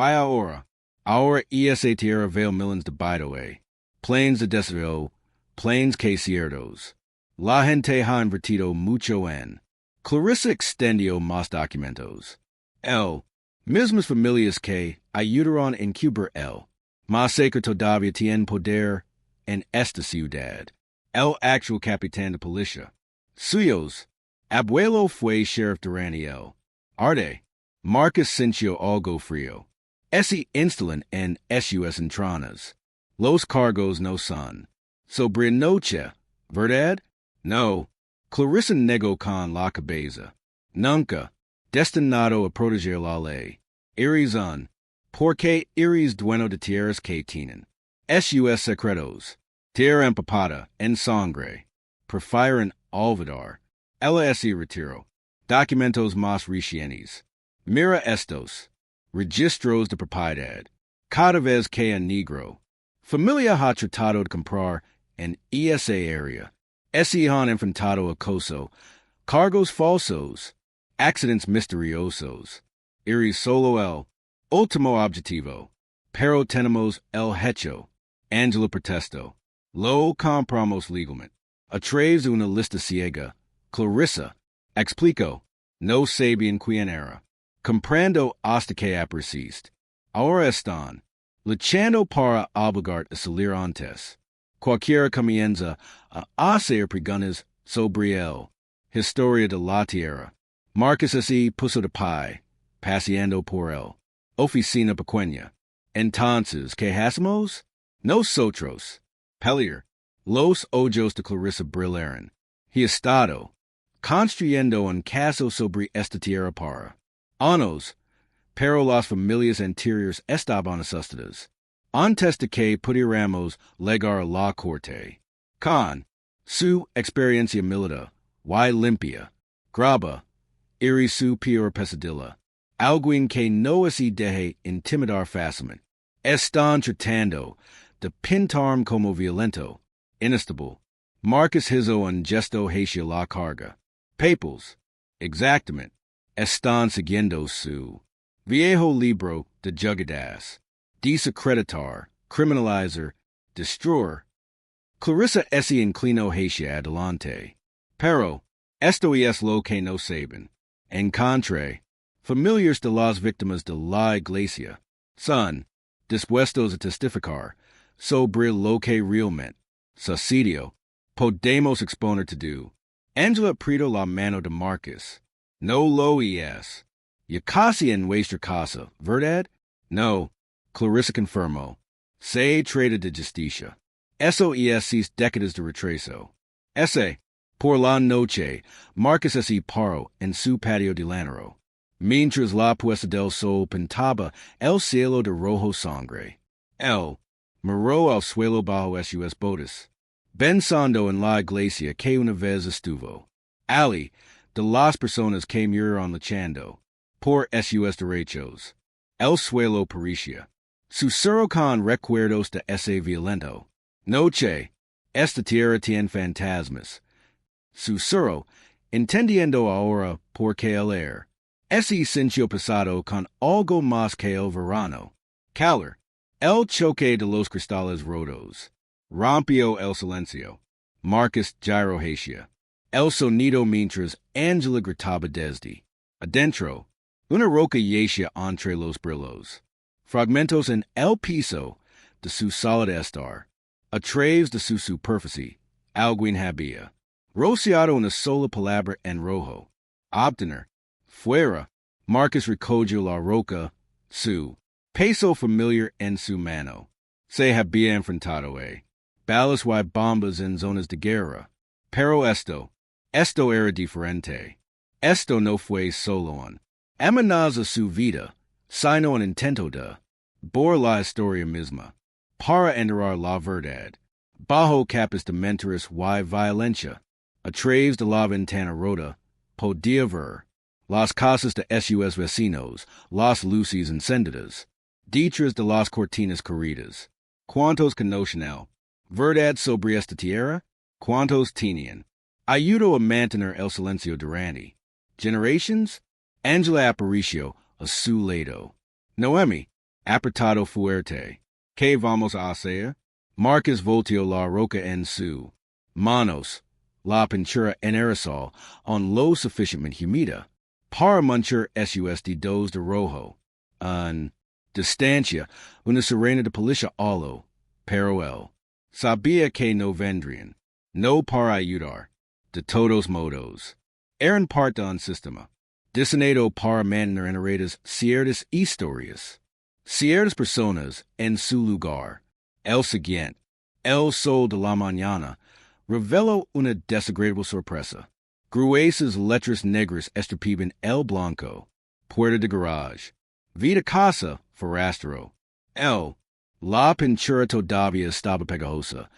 ahora esa tierra vale millions de baidoe. Plains de deseo, plains que ciertos. La gente ha invertido mucho en. Clarissa extendió más documentos. El mismas familias que ayudaron en cubrir el masacre todavía tienen poder en esta ciudad. El actual capitán de policía. Suyos. Abuelo fue sheriff durante el Arde. Marcus sintió algo frío. Se instalan en sus entranas. Los cargos no son sobre noche, ¿verdad? No. Clarissa negó con la cabeza. Nunca. Destinado a proteger la ley. Irizon. Porque eres dueño de tierras que tienen sus secretos. Tierra empapada en sangre. Prefieren olvidar. Ella se retiró. Documentos más recientes. Mira estos. Registros de propiedad. Cada vez que un negro. Familia ha tratado de comprar en esa área. Se han enfrentado acoso. Cargos falsos. Accidents misteriosos. Iris solo el último objetivo. Pero tenemos el hecho. Angela protesto. Lo compramos legalmente. A través de una lista ciega. Clarissa. Explico. No sabían quién era. Comprando hasta que apareciste. Ahora están luchando para obligar a salir antes. Cualquiera comienza a hacer preguntas sobre el historia de la tierra. Marcus se puso de pie, paseando por el oficina pequeña. Entonces, ¿qué hacemos? Nosotros. Pelear. Los ojos de Clarissa brillaron. He estado construyendo un caso sobre esta tierra para años, pero las familias anteriores estaban asustadas. Antes de que pudiéramos llegar a la corte. Con su experiencia militar, y limpia, graba, y su peor pesadilla, alguien que no se deje intimidar fácilmente. Están tratando de pintarme como violento, inestable. Marcus hizo un gesto hacia la carga. Papals, exactamente, están siguiendo su viejo libro de jugadas. Desacreditar, criminalizer, destroyer. Clarissa se inclinó hacia adelante. Pero, esto es lo que no saben. En contra, familiars de las víctimas de la iglesia son dispuestos a testificar sobre lo que realmente sucedió. Podemos exponer todo. Angela apretó la mano de Marcus. No lo es. Ya casi en vuestra casa, ¿verdad? No, Clarissa confirmó. Se trata de justicia. Eso es sis décadas de retraso. Ese, por la noche, Marcus se paró en su patio delantero. Mientras la puesta del sol pintaba el cielo de rojo sangre. Él miró al suelo bajo sus botas, pensando en la iglesia que una vez estuvo. Ali, de las personas que miraron luchando por sus derechos. El suelo parecía. Susurro con recuerdos de ese violento. Noche, esta tierra tiene fantasmas. Susurro, entendiendo ahora por qué el air. Ese sintió pasado con algo más que el verano. Calor, el choque de los cristales rotos. Rompió el silencio. Marcus gyro hacia. El sonido mientras Angela gritaba desde adentro. Una roca yacía entre los brillos. Fragmentos en el piso de su solid estar. A través de su superficie, alguien había rociado una sola palabra en rojo. Obtener. Fuera. Marcus recogió la roca, su peso familiar en su mano. Se había enfrentado a balas y bombas en zonas de guerra. Pero esto era diferente. Esto no fue solo un amenaza su vida, sino un intento de por la historia misma. Para enterar la verdad, bajo capas de mentiras y violencia, a través de la ventana rota, podía ver las casas de sus vecinos, las luces encendidas, detrás de las cortinas corridas. ¿Cuántos conocen el verdad sobre esta tierra? ¿Cuántos tenían? Ayudó a mantener el silencio durante generations. Angela aparició a su lado. Noemi, apretado fuerte. ¿Qué vamos a hacer? Marcus volteó la roca en su manos, la pintura en aerosol on lo suficientemente humida para manchar sus dedos de rojo. En distancia, una sirena de policía aló, pero él sabía que no vendrían, no para ayudar, de todos modos. Eran parte de un sistema, diseñado para mantener enredadas ciertas historias. Ciertas personas en su lugar. El siguiente, el sol de la mañana, reveló una desagradable sorpresa. Gruesas letras negras estripaban el blanco. Puerta de garage. Vida casa, forastero. La pintura todavía estaba pegajosa.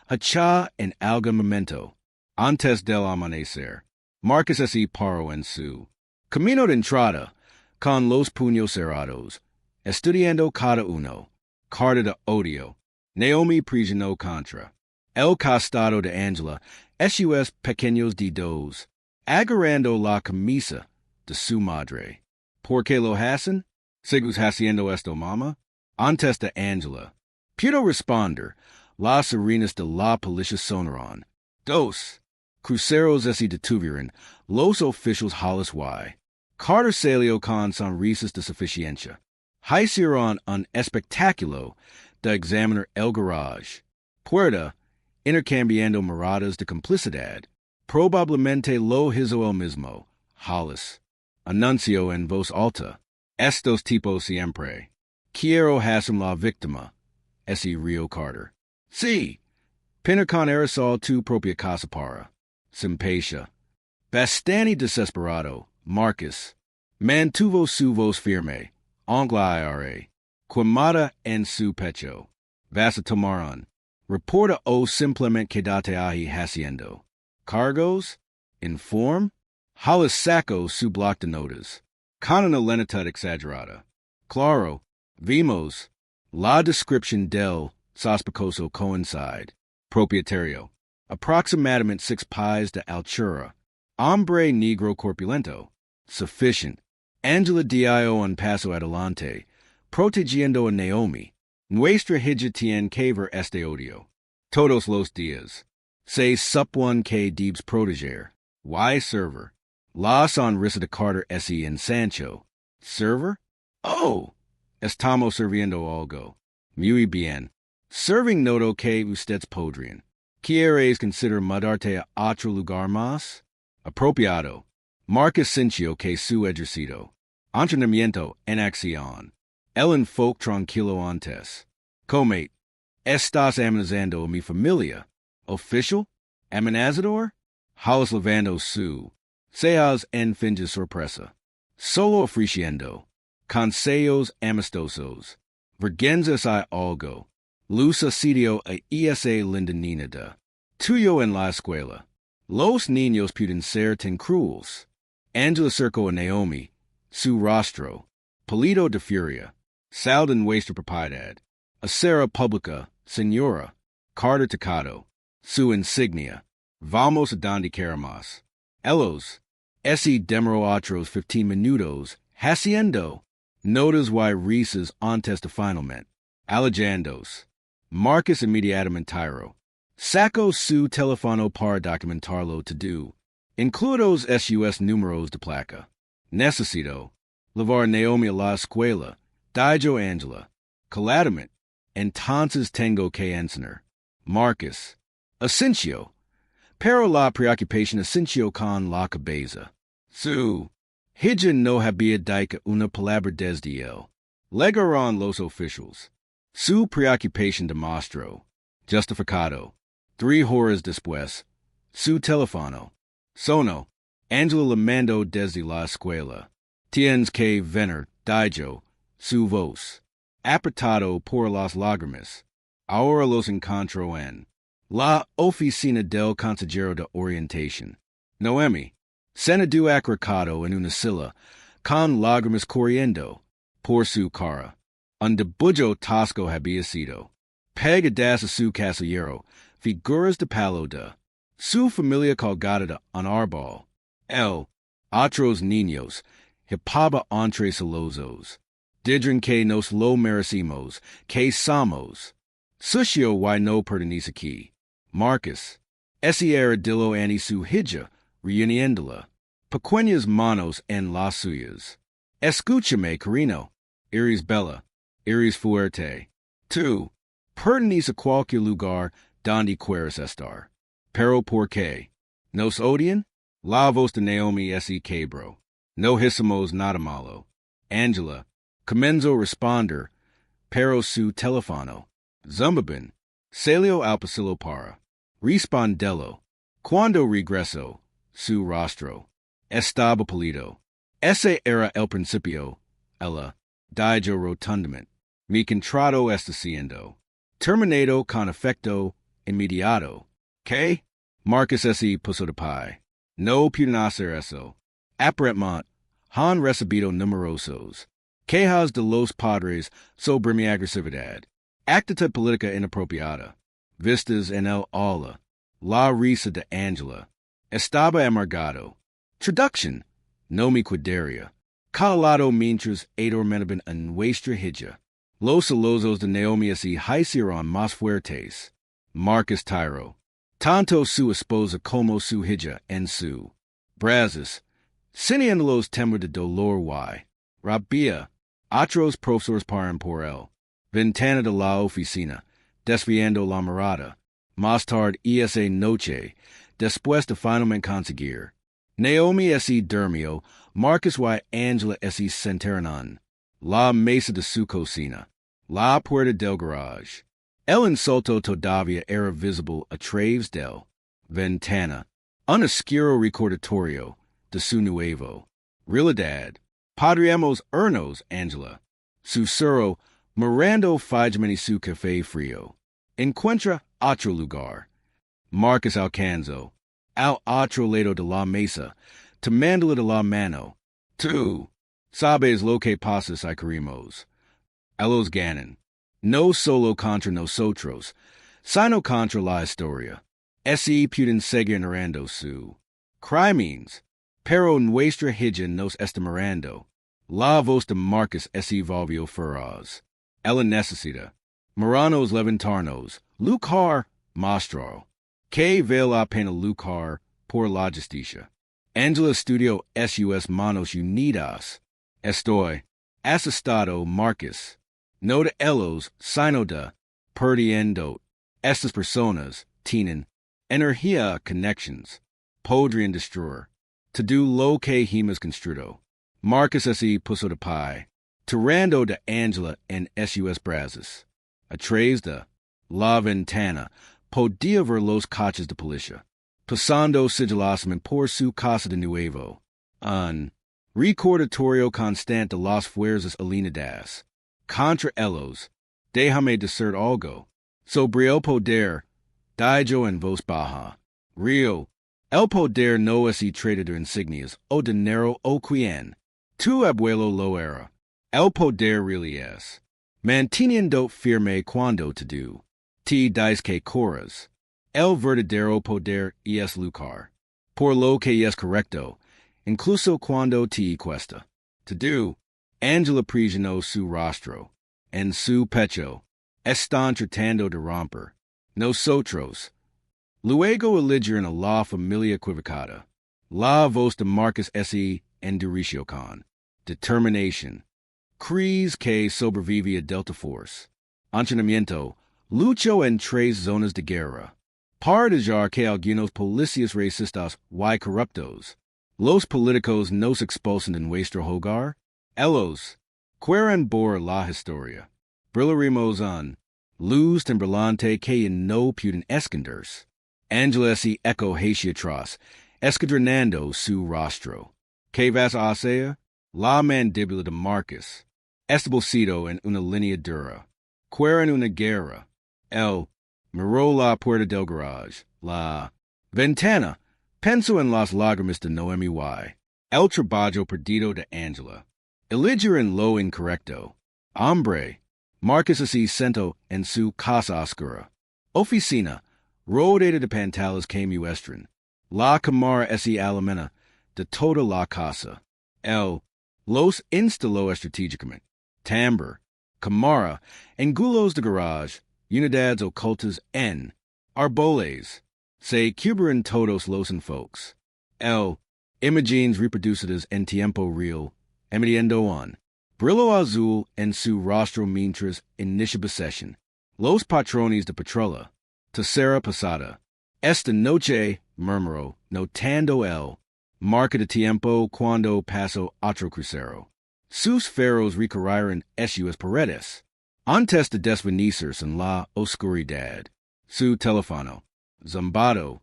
Hecha en algún momento. Antes del amanecer. Marcus se paró en su camino de entrada, con los puños cerrados, estudiando cada uno. Carta de odio. Naomi presionó contra el costado de Angela sus pequeños dedos, agarrando la camisa de su madre. ¿Por qué lo hacen? ¿Sigues haciendo esto, mamá? Antes de Angela pudo responder, las sirenas de la policía sonaron. Dos cruceros se detuvieron, los oficiales halas y Carter salió con sonrisas de suficiencia. Hicieron un espectáculo de examinar el garage. Puerta, intercambiando miradas de complicidad. Probablemente lo hizo el mismo. Hollis anunció en voz alta. Estos tipos siempre. Quiero hacer la víctima. Ese Rio Carter. Sí. Pinner con aerosol tu propia casa para. Simpatia. Bastante desesperado. Marcus mantuvo su voz firme. Angla quemada en su pecho. Vas a tomar un reporta o simplemente quédate ahí haciendo cargos. Inform. Hollis sacó su bloc de notas. Con una lentitud exagerada. Claro. Vimos. La description del sospechoso coincide. Propietario. Approximadamente 6 pies de altura. Hombre negro corpulento. Sufficient. Angela dio un paso adelante. Protegiendo a Naomi. Nuestra hija tiene que ver este odio. Todos los días. Se supone que debes proteger. Why server? La sonrisa de Carter S.E. en Sancho. Server? Oh! Estamos sirviendo algo. Muy bien. Serving noto que ustedes podrían. ¿Quieres consider mudarte a otro lugar más? Apropiado. Marcus Cincio que su ejercito. Entrenamiento en acción. El enfoque tranquilo antes. Comate. Estás amenazando a mi familia. Official? Amenazador? Haus lavando su. Seas en fin de sorpresa. Solo ofreciendo. Consejos amistosos. Vergüenzas y algo. Luz sitio a esa linda niña de. Tuyo en la escuela. Los niños pueden ser tan crueles. Angela cercó a Naomi. Su rostro. Palito de furia. Sal de nuestra propiedad. Acera pública, señora. Carter Tocado. Su insignia. Vamos a donde queramos. Elos. Ese demoró otros 15 minutos. Haciendo. Notas y risas antes de finalmente. Alejandos. Marcus inmediatamente tiró. Sacó su teléfono para documentarlo todo. Incluidos sus números de placa. Necesito. Llevar Naomi a la escuela. Dijo Angela. Claramente. Entonces tengo que enseñar. Marcus. Asencio. Pero la preocupación Asencio con la cabeza. Su. Hija no había dicho una palabra desde él. Llegaron los oficiales. Su preocupación demostró. Justificado. 3 horas después. Su teléfono. Sonó. Angela le mandó desde la escuela. Tienes que venir, dijo. Su voz. Apretado por las lágrimas. Ahora los encontró en la oficina del consejero de orientación. Noemi. Senador acrocado en una silla, con lágrimas corriendo por su cara. Un dibujo tosco había sido. Pegadas a su casillero, figuras de palo de su familia colgada de un árbol. El, otros niños, hipaba entre celosos. Didren que nos lo merecimos, que somos. Sucio y no pertenece aquí. Marcus. Ese era dillo ani su hija, reuniéndola. Pequeñas manos en las suyas. Escúchame, Carino. Eres bella. Eres fuerte. Tú. Pertenece a cualquier lugar donde quieras estar. Pero ¿por qué? ¿Nos odian? La voz de Naomi ese quebró. No hicimos nada malo. Angela. Comenzó a responder. Pero su teléfono. Zumbabin. Salió al pasillo para. Respondello. Cuando regresó. Su rostro. Estaba pálido. Ese era el principio. Ella. Dijo rotundamente. Mi contrato está siendo terminado con efecto inmediato. ¿Qué? Marcus ese puso de pie. No pueden hacer eso. Aparentemente, han recibido numerosos quejas de los padres sobre mi agresividad. Actitud política inapropiada. Vistas en el aula. La risa de Angela. Estaba amargado. Traduction. No me cuidaría. Calado mientras adormentaban a nuestra hija. Los celosos de Naomi así hicieron más fuertes. Marcus tiró. Tanto su esposa como su hija en su brazos. Sintiendo los temor de dolor y rabia. Otros profesores paran por él. Ventana de la oficina. Desviando la mirada. Más tarde esa noche. Después de finalmente conseguir. Naomi ese durmió. Marcus y Angela ese sentaron. La mesa de su cocina. La puerta del garage. El insulto todavía era visible a través del ventana. Un oscuro recordatorio de su nuevo realidad. Podríamos irnos, Angela. Susurro, mirando fijamente su café frío. Encuentra otro lugar. Marcus alcanzó. Al otro lado de la mesa, tomándole de la mano. Tú sabes lo que pasa si queremos. Ellos ganan. No solo contra nosotros, sino contra la historia. Ese pueden seguir narrando su crimes, pero nuestra hija nos está mirando. La voz de Marcus ese volvió feroz. Ella necesita Moranos levantarnos, luchar, mostrar. Que vale la pena luchar por la justicia. Angela estudió sus manos unidas. Estoy asustado, Marcus. No de ellos, sino de perdiendo. Estas personas tienen energía connections. Podrían destruir. To do lo que hemos construido. Marcus ese puso de pie. Tirando de Angela en sus brazos. Atrás de la ventana podía ver los coches de policía. Pasando sigilosamente por su casa de nuevo. Un recordatorio constante de las fuerzas alineadas. Contra ellos, déjame decir algo. Sobre el poder, dijo en voz baja. Rio, el poder no es y trata de insignias o dinero o quien. Tu abuelo lo era. El poder really es. Manteniendo firme cuando te do. Te dice que corras. El verdadero poder es luchar. Por lo que es correcto, incluso cuando te cuesta. To do. Angela presionó su rostro. En su pecho. Están tratando de romper. Nosotros. Luego eligieron a la familia equivocada. La voz de Marcus ese endurició con determination. Crees que sobrevive a Delta Force. Entrenamiento. Luchó en 3 zonas de guerra. Para dejar que algunos policías racistas y corruptos. Los políticos nos expulsan de nuestro hogar. Ellos. Quieren borrar la historia. Brillaremos un luz temblante que no pueden esconderse. Angela se eco hacia atrás, escadronando su rostro. ¿Qué vas a hacer? La mandíbula de Marcus. Establecido en una línea dura. Quieren una guerra. Él miró la puerta del garage. La ventana. Pensó en las lágrimas de Noemi Y. El trabajo perdido de Angela. Eligieron lo incorrecto. Hombre. Marcus se sentó en su casa oscura. Oficina. Rodeada de pantallas que muestran. La cámara ese alamena de toda la casa. Él los instaló estratégicamente. Timbre. Cámara. Angulos de garage. Unidades ocultas en arboles. Se cubren todos los enfoques. El imágenes reproducidas en tiempo real, emitiendo un brillo azul en su rostro mientras inicia sesión. Los patrones de patrulla. Tercera pasada. Esta noche, murmuró, notando el marca de tiempo cuando pasó otro crucero. Sus faros recorrieron sus paredes. Antes de desvanecerse en la oscuridad. Su teléfono. Zumbado.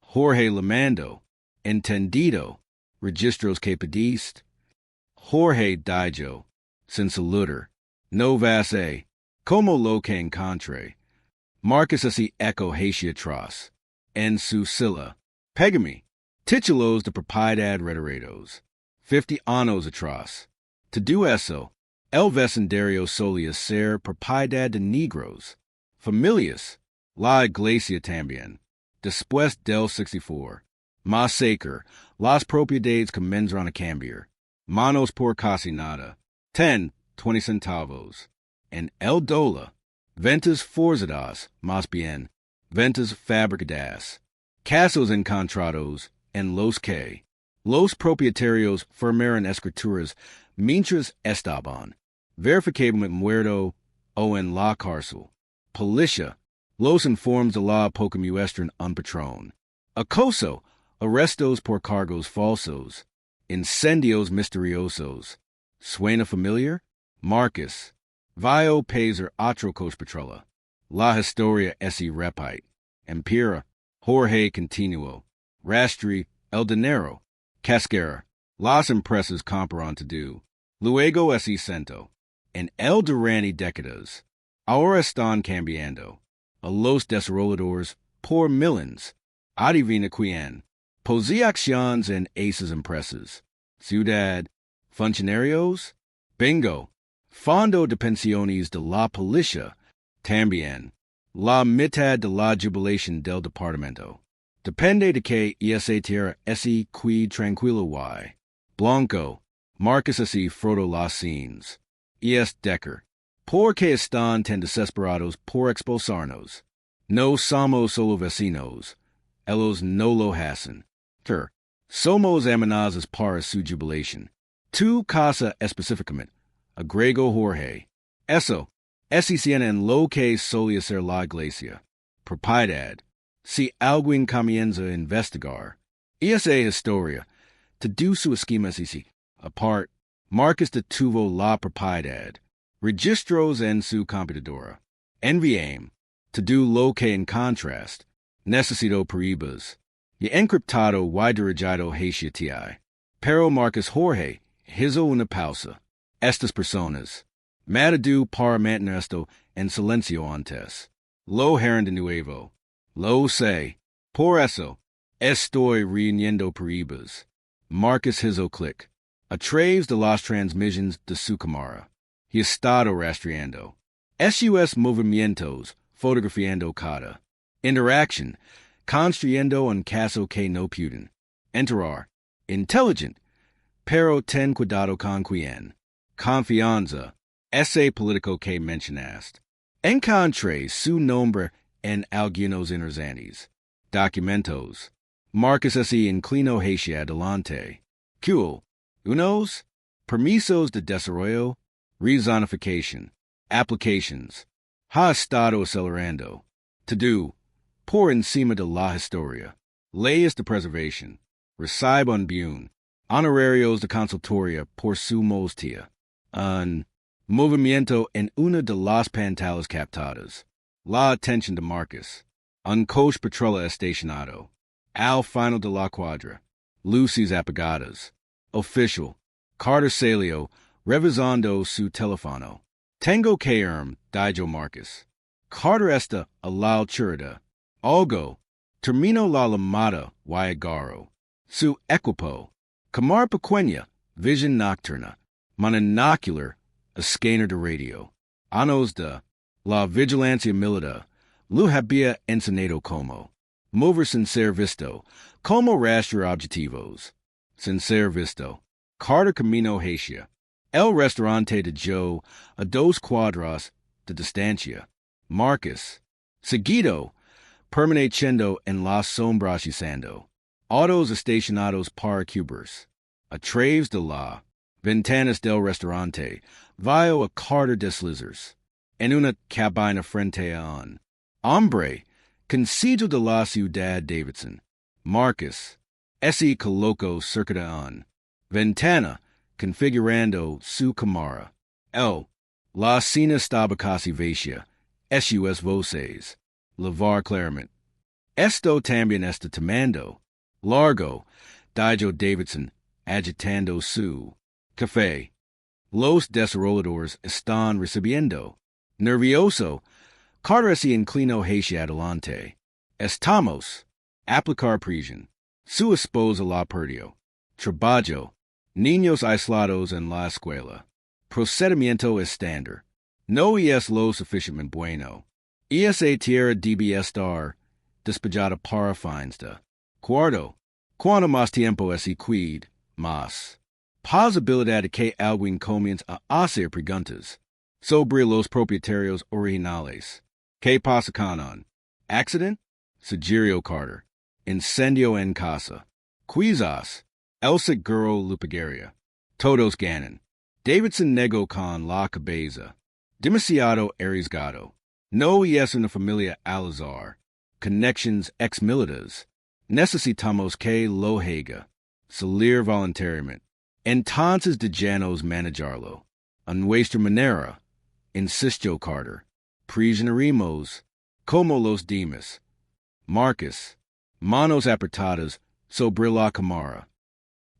Jorge llamando. Entendido. Registros que pediste. Jorge dijo. Sin saludar. No vas a. Como lo que encontré. Marcus ese eco hacia atrás. En su silla. Pégame. Títulos de propiedad retirados. 50 años atrás. To do eso. El vecindario solía ser propiedad de negros. Familias. La iglesia también. Después del 64. Más sacar. Las propiedades comenzaron a cambiar. Manos por casi nada. 10, 20 centavos. En el dólar. Ventas forzadas, más bien. Ventas fabricadas. Casos encontrados en los que los propietarios firmaron escrituras mientras estaban verificablemente muerto o en la cárcel. Policía. Los informes de la poca muestran un patrón. Acoso. Arrestos por cargos falsos. Incendios misteriosos. ¿Suena familiar? Marcus. Vio Pazer otro coach patrola. La historia ese repite. Empira. Jorge continuo. Rastri. El dinero. Cascara. Las empresas compran to do. Luego ese cento. En el Durani décadas. Ahora están cambiando. A los desarrolladores por millions. Adivina quién. Posee acciones en esas empresas. Ciudad. Funcionarios. Bingo. Fondo de pensiones de la policía, también. La mitad de la jubilación del departamento. Depende de que esa tierra ese quid tranquilo y. Blanco. Marcus así frodo las scenes. Es Decker. Porque están tan desesperados por expulsarnos. No somos solo vecinos. Ellos no lo hacen. Somos amenazas para su jubilación. Tu casa específicamente. Agrego Jorge. Eso. Escena en lo que solía ser la iglesia. Propiedad. Si alguien comienza a investigar. Esa historia. To do su esquema así. Apart. Marcus detuvo la propiedad. Registros en su computadora. Enviame. To do lo que en contrast. Necesito peribas. Y encriptado y dirigido hacia ti. Pero Marcus Jorge. Hizo una pausa. Estas personas. Matadu para mantener esto en silencio antes. Lo harán de nuevo. Lo sé. Por eso. Estoy reuniendo peribas. Marcus hizo clic. A través de las transmisiones de su cámara. He estado rastreando. Sus movimientos, fotografiando cada interaction, construyendo un caso que no pueden enterar. Intelligent, pero ten cuidado con quien. Confianza, ese político que mencionaste. Encontré su nombre en algunos interesantes documentos. Marcus así inclino hacia adelante. Cool. Unos. Permisos de desarrollo. Rezonification. Applications. Ha estado acelerando. To do. Por encima de la historia. Leyes de preservación. Recibe un bien. Honorarios de consultoria por su molestia. Un movimiento en una de las pantallas captadas. La atención de Marcus. Un coche patrola estacionado. Al final de la cuadra. Luces apagadas. Official. Carter Salio. Revisando su teléfono. Tengo que irme, dijo Marcus. Carter está a la altura. Algo. Termino la llamada y agarro. Su equipo. Cámara pequeña. Vision nocturna. Monocular. Scanner de radio. Anos de. La vigilancia militar. Lo había enseñado como. Mover sin ser visto. Como rastrear objetivos. Sin ser visto. Carter camino hacia. El restaurante de Joe a 2 cuadras de distancia. Marcus. Seguido. Permaneciendo en las sombras usando. Autos estacionados para cubers. A través de la. Ventanas del restaurante. Vio a Carter deslizers. En una cabina frente a un. Hombre. Concilio de la Ciudad Davidson. Marcus. Ese coloco cerca de un. Ventana. Configurando su cámara. La cena estaba casi vacía. Sus voces. Lavar claramente. Esto también está tomando. Largo. Dijo Davidson. Agitando su café. Los desarrolladores están recibiendo. Nervioso. Carter se inclinó hacia adelante. Estamos. Aplicar prisión. Su esposa la perdió. Trabajo. Niños aislados en la escuela. Procedimiento estándar. No es lo suficientemente bueno. Esa tierra debe estar despejada para fines de. Cuarto. Cuanto más tiempo ese quid, más. Posibilidad de que alguien comience a hacer preguntas sobre los propietarios originales. ¿Qué pasa con un accident? Sugierió Carter. Incendio en casa. Quizás. El seguro lupigaria. Todos ganan. Davidson negó con la cabeza. Demasiado arriesgado. No es una familia al azar. Connections ex-militares. Necesitamos que lo haga. Salir voluntariamente. Entonces de llanos manejarlo. En nuestra manera. Insistió Carter. Prisionerimos. Como los demás. Marcus. Manos apretadas sobre la cámara.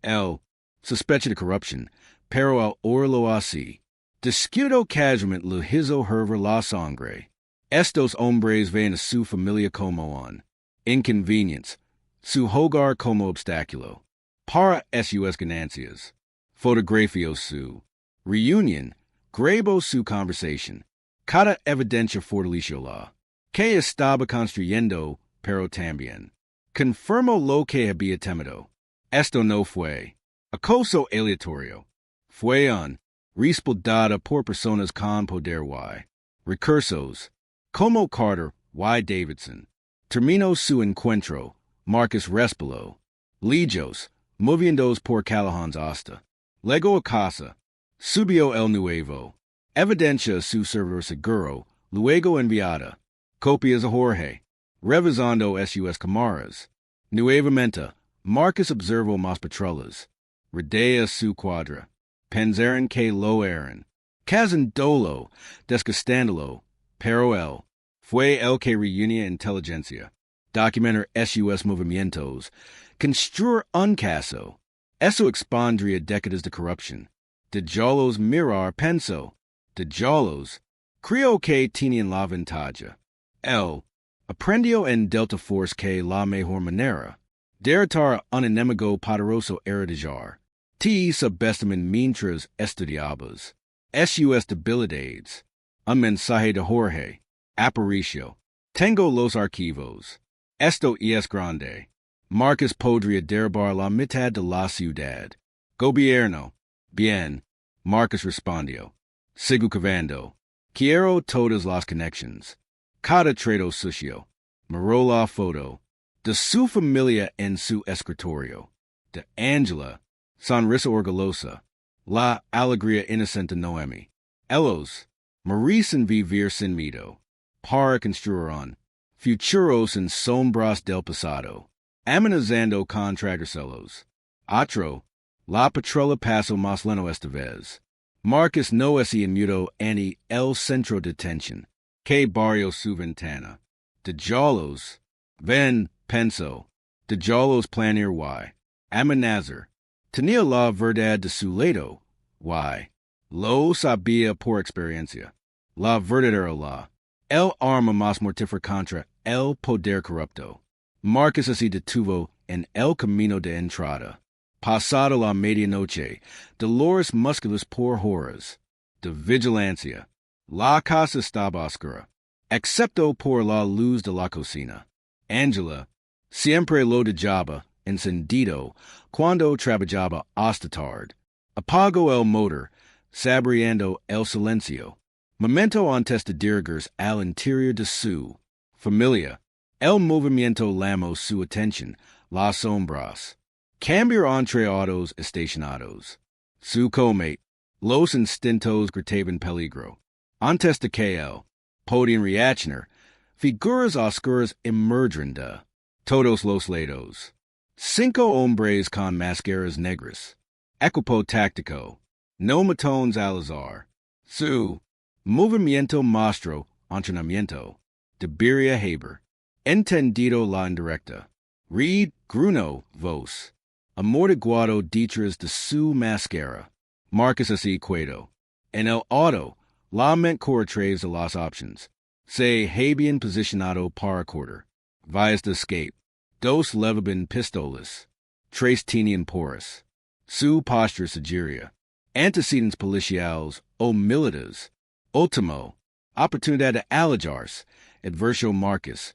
El sospecha de corrupción, pero al orlo así. Discutió casualmente lo hizo hervir la sangre. Estos hombres ven a su familia como un inconvenience, su hogar como obstáculo. Para sus ganancias. Fotografió su reunión Grabo su conversation. Cada evidencia fortalicio la. Que estaba construyendo, pero también. Confirmo lo que había temido. Esto no fue. Acoso aleatorio. Fue un. Respaldada por personas con poder y. Recursos. Como Carter, Y. Davidson. Terminó su encuentro. Marcus Respalo. Legios. Moviendos por Callahan's hasta. Lego a casa. Subió el nuevo. Evidencia su servidor seguro. Luego enviada. Copias a Jorge. Revisando sus camaras. Nuevamente. Marcus observó más patrolas. Redea su cuadra. Pensaron que lo eran. Cazandolo. Descastándolo. Pero él. Fue el que reunía inteligencia. Documentar sus movimientos. Construir un caso. Eso expondría décadas de corrupción. De Jolos mirar penso. De Jolos. Creo que tenían la ventaja. Él. Aprendió en Delta Force que la mejor manera. Derrotar un enemigo poderoso era dejar. Te subestiman mientras estudiabas. Sus debilidades. Un mensaje de Jorge. Aparicio. Tengo los archivos. Esto es grande. Marcus podría derribar la mitad de la ciudad. Gobierno. Bien. Marcus respondió. Sigo cavando. Quiero todas las conexiones. Cada trato sucio. Miró la foto. De su familia en su escritorio. De Angela. Sonrisa orgullosa. La alegría inocente Noemi. Elos. Maurice en vivir sin miedo. Para construir futuros en sombras del pasado. Amenazando contragreselos. Otro. La patrola paso más lento esta vez. Marcus no es inmuto ani el centro de detención. Que barrio su ventana. De Jolos. Ven, penso. De Jolos planir y. Amenazar. Tenía la verdad de su lado. Y. Lo sabía por experiencia. La verdadera la. El arma más mortífera contra el poder corrupto. Marcus así detuvo en el camino de entrada. Pasado la medianoche, dolores musculas por horas. De vigilancia. La casa estaba oscura. Excepto por la luz de la cocina. Angela. Siempre lo dejaba encendido cuando trabajaba hasta tarde. Apagó el motor, saboreando el silencio. Momento antes de dirigirse al interior de su familia. El movimiento llamó su atención, las sombras. Cambiar entre autos estacionados. Su comate, los instintos gritaban peligro. Antes de que él podían reaccionar, figuras oscuras emergieron de todos los lados. 5 hombres con máscaras negras. Equipo táctico. No matones al azar. Su movimiento mostró entrenamiento. De Beria Haber. Entendido la indirecta. Reed Gruno vos. Amortiguado detrás de su máscara. Marcus así cuedo. En el auto, la mente corre tras de las options. Se habían posicionado para correr. Vías de escape. Dos levaban pistolas. Tres tenían porras. Su postura sugería. Antecedentes policiales o militares. Último. Oportunidad de alejarse. Adverso Marcus.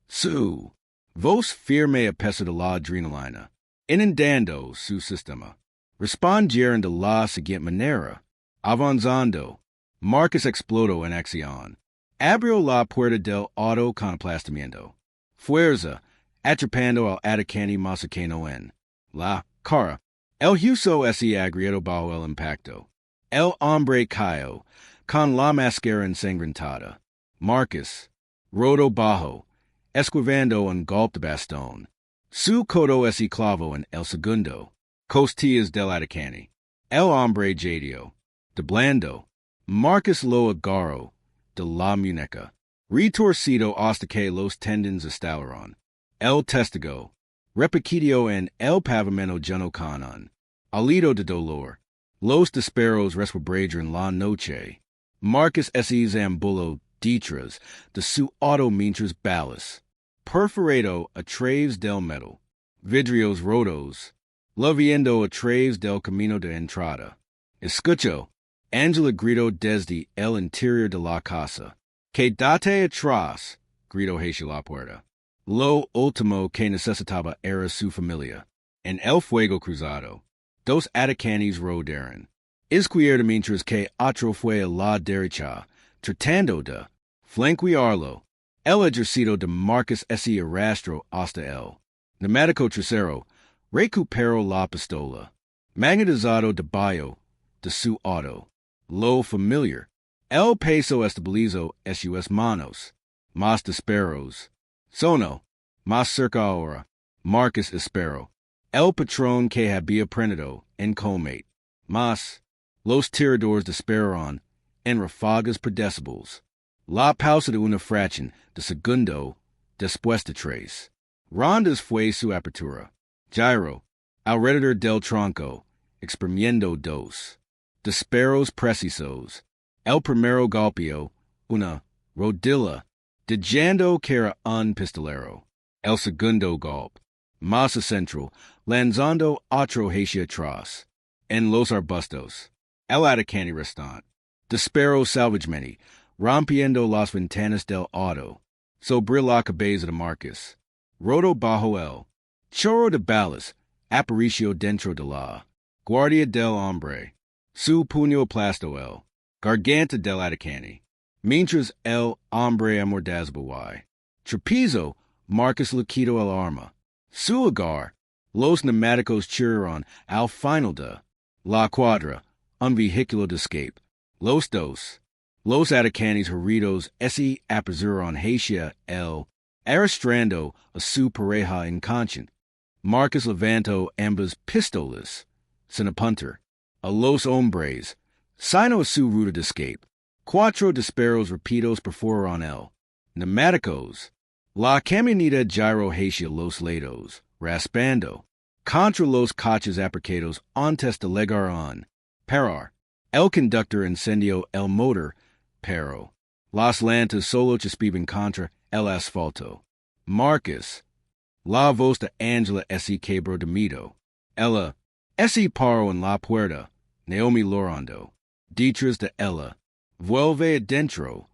Su. Vos firme a pesar de la adrenalina. Inundando su sistema. Respondieron de la siguiente manera. Avanzando. Marcus explodó en acción. Abrió la puerta del auto con aplastamiento. Fuerza. Atrapando al atacante más cercano en la cara. El huso ese agriado bajo el impacto. El hombre cayó, con la máscara ensangrentada. Marcus. Rodo bajo. Esquivando un golpe de bastón. Su codo ese clavo en el segundo. Costillas del atacante. El hombre jadio. De blando. Marcus lo agarró. De la muñeca. Retorcido hasta que los tendons estallaron. El testigo. Repetido en el pavimento lleno con un alido de dolor. Los disparos resquebraron la noche. Marcus ese zambullo detrás de su auto mientras balas. Perforado a través del metal. Vidrios rotos. Loviendo a través del camino de entrada. Escucho. Angela grito desde el interior de la casa. Que date atrás, grito hacia la puerta. Lo último que necesitaba era su familia. En el fuego cruzado, dos atacanes rodearon. Izquierda mientras que otro fue a la derecha, tratando de flanquearlo. El ejercicio de Marcus ese arrastró hasta el neumático trasero, recuperó la pistola. Magnetizado de bayo de su auto. Lo familiar. El peso estabilizó sus manos. Más disparos. Sono. Más cerca ahora. Marcus espero. El patrón que había prendido en colmate. Más. Los tiradores dispararon en ráfagas predecibles. La pausa de una fracción de segundo después de tres. Rondas fue su apertura. Gyro. Alrededor del tronco. Exprimiendo dos. Disparos precisos. El primero golpeó una rodilla. Dejando que era un pistolero. El segundo golpe. Masa central. Lanzando otro hacia atrás. En los arbustos. El atacante restante. Disparó salvagemente, rompiendo las ventanas del auto. Sobre la cabeza de Marcus. Rodo bajo el chorro de balas. Aparicio dentro de la guardia del hombre. Su puño aplastó el garganta del atacante. Mientras el hombre amordazaba. Trapezo, Marcus le quitó el arma. Su lugar. Los neumáticos chirraron al final de la cuadra. Un vehículo de escape. Los dos. Los atacantes heridos ese apresuraron hacia el arrastrando a su pareja inconscient. Marcus levantó ambas pistolas, sin apuntar, a los hombres, sino a su ruta de escape. Cuatro disparos rápidos perforaron el neumáticos. La camioneta giró hacia los lados, raspando contra los coches aparcados antes de llegar a parar. El conductor encendió el motor, pero las lantas solo chispiban contra el asfalto. Marcus. La voz de Angela ese quebró de miedo. Ella. Ese paró en la puerta. Naomi Lorando. Detrás de ella. Vuelve adentro.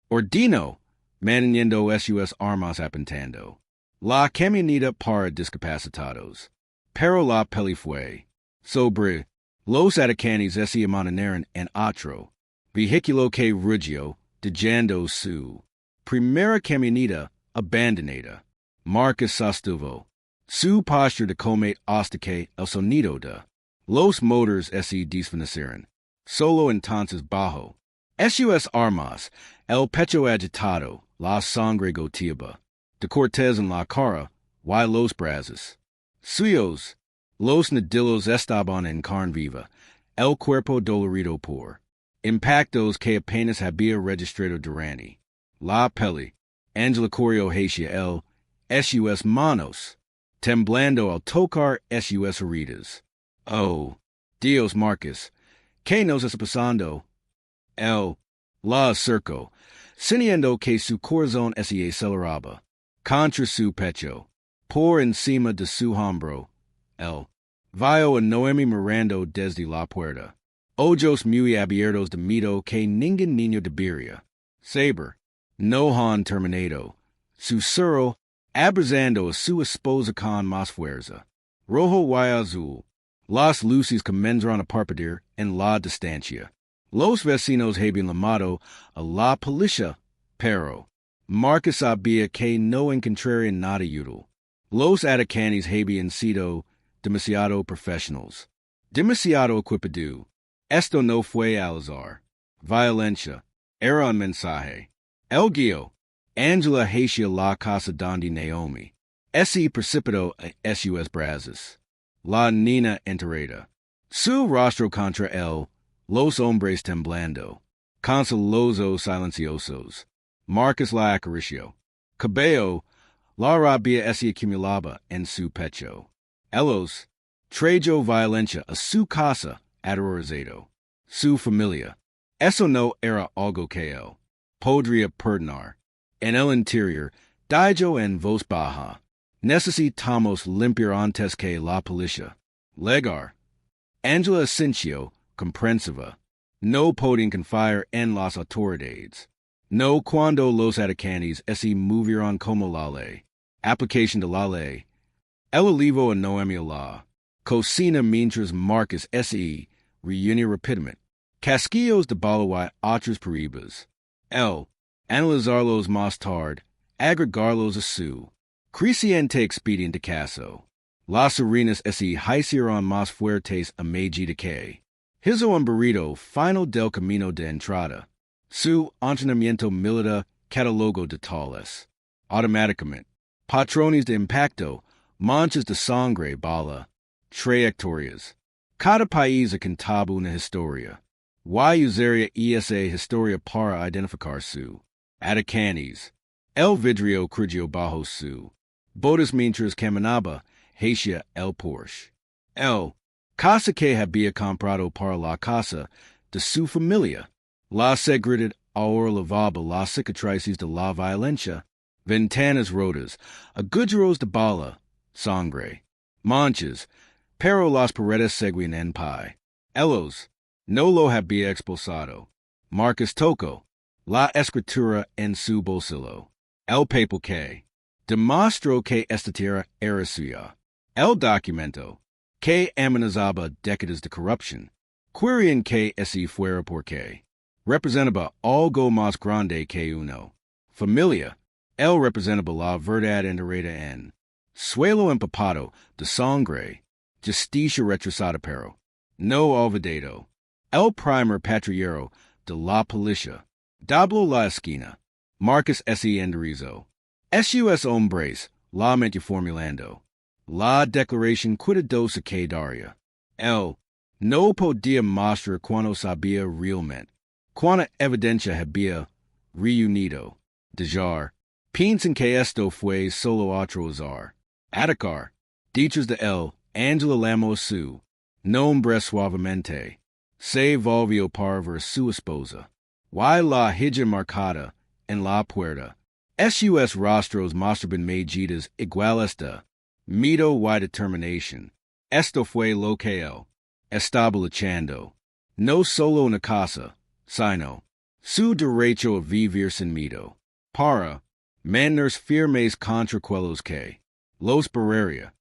Ordino. Manteniendo sus armas apuntando. La camioneta para discapacitados. Pero la peli fue sobre los atacantes ese amontonaron en otro vehículo que rugió, dejando su primera camioneta abandonada. Marcus sostuvo su postura de colmate hasta que el sonido de los motores se desvanecieron. Solo entonces bajo sus armas, el pecho agitado, la sangre goteaba de Cortés en la cara, y los brazos suyos. Los nudillos estaban en carne viva, el cuerpo dolorido por impactos que apenas había registrado durante la peli. Angela corrió hacia sus manos, temblando al tocar sus heridas. Oh, Dios, Marcus, ¿qué nos está pasando? La acercó, sintiendo que su corazón se aceleraba contra su pecho, por encima de su hombro. Vio a Noemi mirando desde la puerta. Ojos muy abiertos de miedo que ningún niño debería. Saber. No han terminado. Susurro, abrazando a su esposa con más fuerza. Rojo y azul. Las luces comenzaron a parpadear en la distancia. Los vecinos habían llamado a la policía, pero Marcus sabía que no encontrarían nada útil. Los atacantes habían sido demasiado profesionales. Demasiado equipados. Esto no fue al azar. Violencia. Era un mensaje. El guió. Angela hacia la casa donde Naomi. Ese precipitó a sus brazos. La niña enterrada. Su rostro contra él. Los hombres temblando. Consolos silenciosos. Marcus la acarició. Cabello. La rabia se acumulaba en su pecho. Ellos. Trajo violencia a su casa, aterrorizado. Su familia. Eso no era algo que él podría perdonar. En el interior, dijo en voz baja. Necesitamos limpiar antes que la policía. Llegar. Angela asintió, comprensiva. No poding confire en las autoridades. No cuando los atacantes se movieron como la ley. Application de la ley. El olivo a noemio la. Cocina mientras Marcus se reúne rapidamente. Casquillos de bala y otras peribas. El. Analizarlos más tarde. Agregarlos a su. Creciente expediente caso. Las arenas se hicieron más fuertes a medida que. Hizo un burrito final del camino de entrada. Su entrenamiento militar catalogo de tales. Automáticamente. Patrones de impacto. Manchas de sangre bala. Trayectorias. Cada país contaba una historia. Y usaría esa historia para identificar su. Atacantes. El vidrio crujio bajo su. Botas mientras caminaba hacia el Porsche. El. Casa que había comprado para la casa de su familia. La seguridad ahora lavaba las cicatrices de la violencia. Ventanas rotas. Agujeros de bala. Sangre. Manchas. Pero las paredes seguían en pie. Elos. No lo había expulsado. Marcus tocó. La escritura en su bolsillo. El papel que. Demostró que esta tierra era suya. El documento. Que amenazaba décadas de corrupción. Querían que ese fuera porque. Representaba algo más grande que uno. Familia. El representaba la verdad enterrada en. Suelo empapado de sangre. Justicia retrasada pero. No olvidado. El primer patrullero de la policía. Dobló la esquina. Marcus se enderezó. Sus hombres, la mente formulando. La declaración cuidadosa que daría. Él no podía mostrar cuando sabía realmente. Cuánta evidencia había reunido. Dejar. Piensan que esto fue solo otro azar. Atacar. Dichos de él, Angela llamó su. Nombre suavemente. Se volvió para ver su esposa. Y la hija marcada en la puerta. Sus rostros mostraban medidas iguales de miedo y determinación. Esto fue lo que él estaba luchando. No solo una casa, sino su derecho a vivir sin miedo. Para mantenerse firmes contra quellos que los barrería.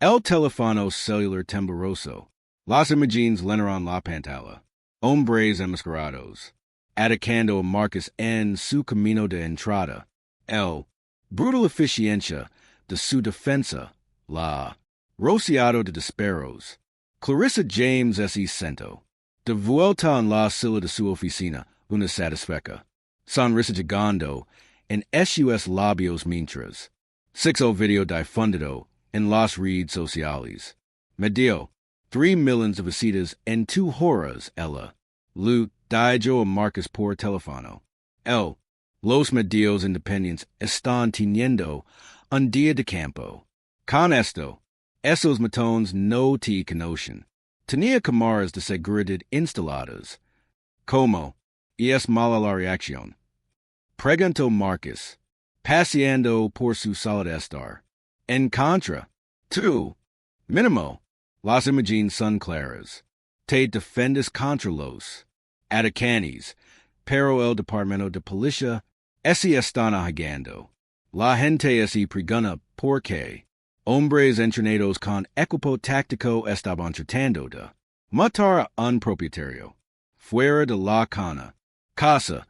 El teléfono celular tembloroso. Las imágenes llenaron la pantalla. Hombres enmascarados. Atacando a Marcus en su camino de entrada. El brutal eficiencia de su defensa. La rociado de disparos. Clarissa James se sentó. De vuelta en la silla de su oficina, una satisfecha. Sonrisa llegando en sus labios mientras. Sixo video difundido en las redes sociales. Medio 3 millions de visitas en 2 horas, ella. Lu dijo a Marcus por teléfono. El. Los medios independientes están teniendo un día de campo. Con esto, esos matones no te conocen. Tenía cámaras de seguridad instaladas. ¿Cómo? Y es mala la reacción. Preguntó Marcus, paseando por su sala de estar. En contra. Tú. Mínimo. Las imágenes son claras. Te defendes contra los atacantes, pero el departamento de policía se están agando. La gente se preguna porque hombres entrenados con equipo táctico estaban tratando de matar a un propietario. Fuera de la casa,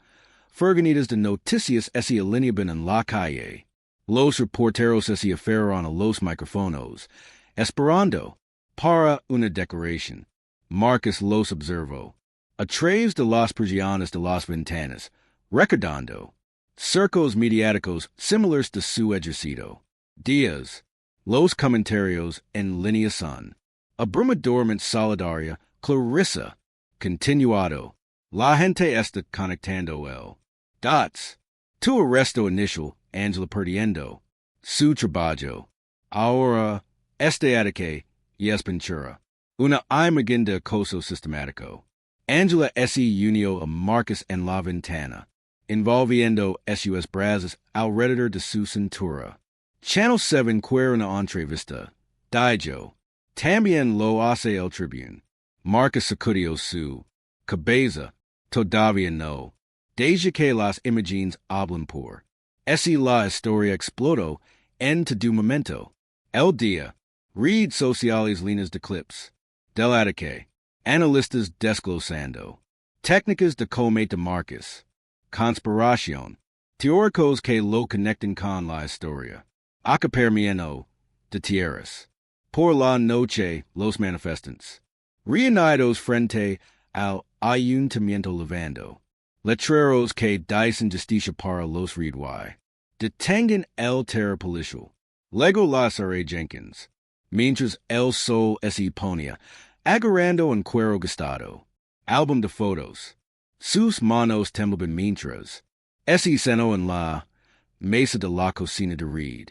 furgonitas de noticias se alineaban en la calle. Los reporteros se aferraron a los micrófonos, esperando para una declaración. Marcus los observó. A través de las persianas de las ventanas, recordando cercos mediáticos similares de su ejercicio. Días. Los comentarios en línea son abrumadoramente solidaria Clarissa. Continuado. La gente está conectando el. Dots. Tu arresto inicial, Angela perdiendo. Su trabajo. Ahora, este ataque y es pintura. Una imagen de acoso sistemático. Angela se unió a Marcus en la ventana, envolviendo sus brazos alrededor de su cintura. Channel 7 queer una entrevista. Dijo. También lo hace el Tribune. Marcus sacudió su cabeza, todavía no. Desde que las imágenes hablan por. Si la historia explotó en tu momento. El día. Read sociales líneas de clips. Del ataque. Analistas desglosando. Técnicas de come de Marcus. Conspiración. Teóricos que lo conectan con la historia. Acaparamiento de tierras. Por la noche, los manifestantes. Reunidos frente al ayuntamiento levando. Letreros que dicen justicia para los reedway. Detengan el terror policial. Lego Lazare Jenkins. Mientras el sol se ponía, agarrando en cuero gastado. Álbum de fotos. Sus manos temblaban mientras. Ese cenó en la mesa de la cocina de Reed.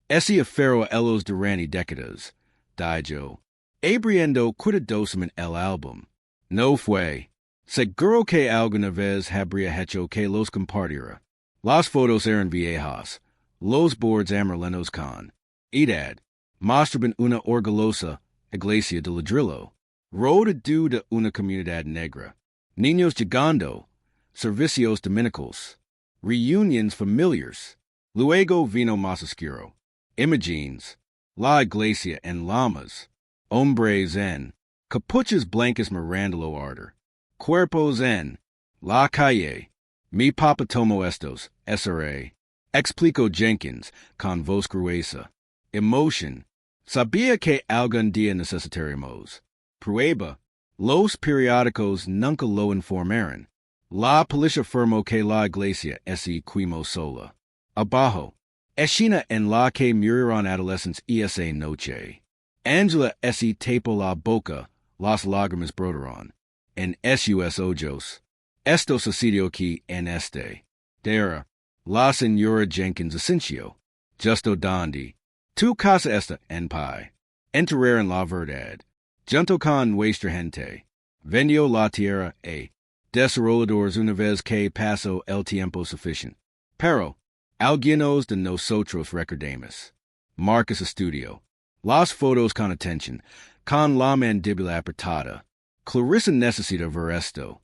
Ese afero elos durante décadas. Dijo. Abriendo cuidadoso en el álbum. No fue. Seguro que alguna vez habría hecho que los compartiera. Las fotos eran viejas. Los boards amarlenos con. Edad. Mostraban una orgullosa iglesia de ladrillo. Road de una comunidad negra. Niños llegando. Servicios dominicals. Reunions familiars. Luego vino más oscuro. Imágenes. La iglesia en llamas. Hombres en. Capuchas blancas mirándolo arder. Cuerpos en. La calle. Mi papa tomo estos. SRA. Explico Jenkins, con voz gruesa. Emotion. Sabía que algún día necesitaremos. Prueba. Los periódicos nunca lo informaron. La policía afirmó que la iglesia se quemó sola. Abajo. Escena en la que murieron adolescentes esa noche. Angela se tapó la boca, las lágrimas brotaron. En sus ojos. Esto sucedió aquí en este. Dera. La señora Jenkins asintió. Justo donde. Tu casa está en pie. Enterrar en la verdad. Junto con nuestra gente. Vendió la tierra desarrolladores una vez que pasó el tiempo suficiente. Pero, algunos de nosotros recordemos. Marcus Estudio. Las fotos con atención, con la mandíbula apretada. Clarissa necesita ver esto.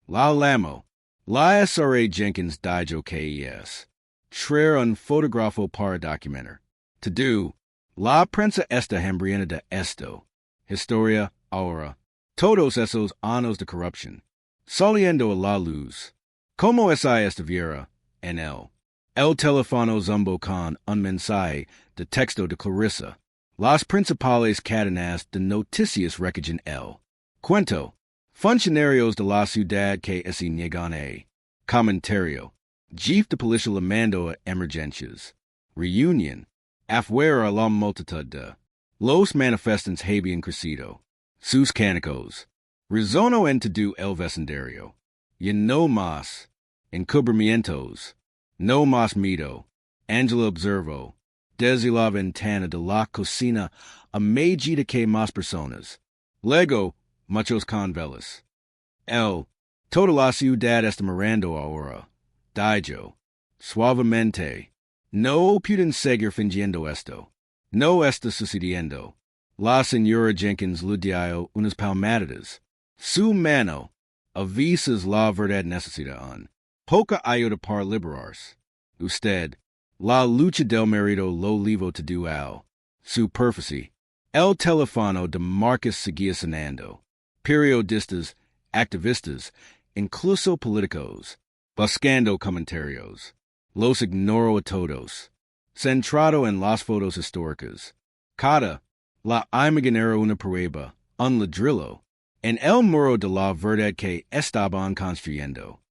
La lamo. La SRA Jenkins dijo que es. Traer un fotógrafo para documentar. To do. La prensa está hambrienta de esto. Historia, ahora. Todos esos años de corrupción. Saliendo a la luz. Como esa estuviera en él. El teléfono zumbo con un mensaje de texto de Clarissa. Las principales cadenas de noticias recogen el cuento. Funcionarios de la ciudad que se niegan a. Comentario. Jefe de policía llamando a emergencias. Reunión. Afuera la multitud de. Los manifestantes habían crecido. Sus cánicos. Rizono en todo el vecindario. Y no más. Encubrimientos. No más miedo. Angela observó. Desde la ventana de la cocina a medida que más personas. Luego, muchos con velas. Toda la ciudad está mirando ahora. Dijo. Suavemente. No pueden seguir fingiendo esto. No está sucediendo. La señora Jenkins le dio unas palmaditas. Su mano. Avisas la verdad necesitan. Poca ayuda para liberarse. Usted. La lucha del marido lo livo to dual. Superficie. El teléfono de Marcus seguía sonando. Periodistas, activistas, incluso políticos. Buscando comentarios. Los ignoro a todos. Centrado en las fotos históricas. Cada. La imagen era una prueba, un ladrillo. En el muro de la verdad que estaban construyendo.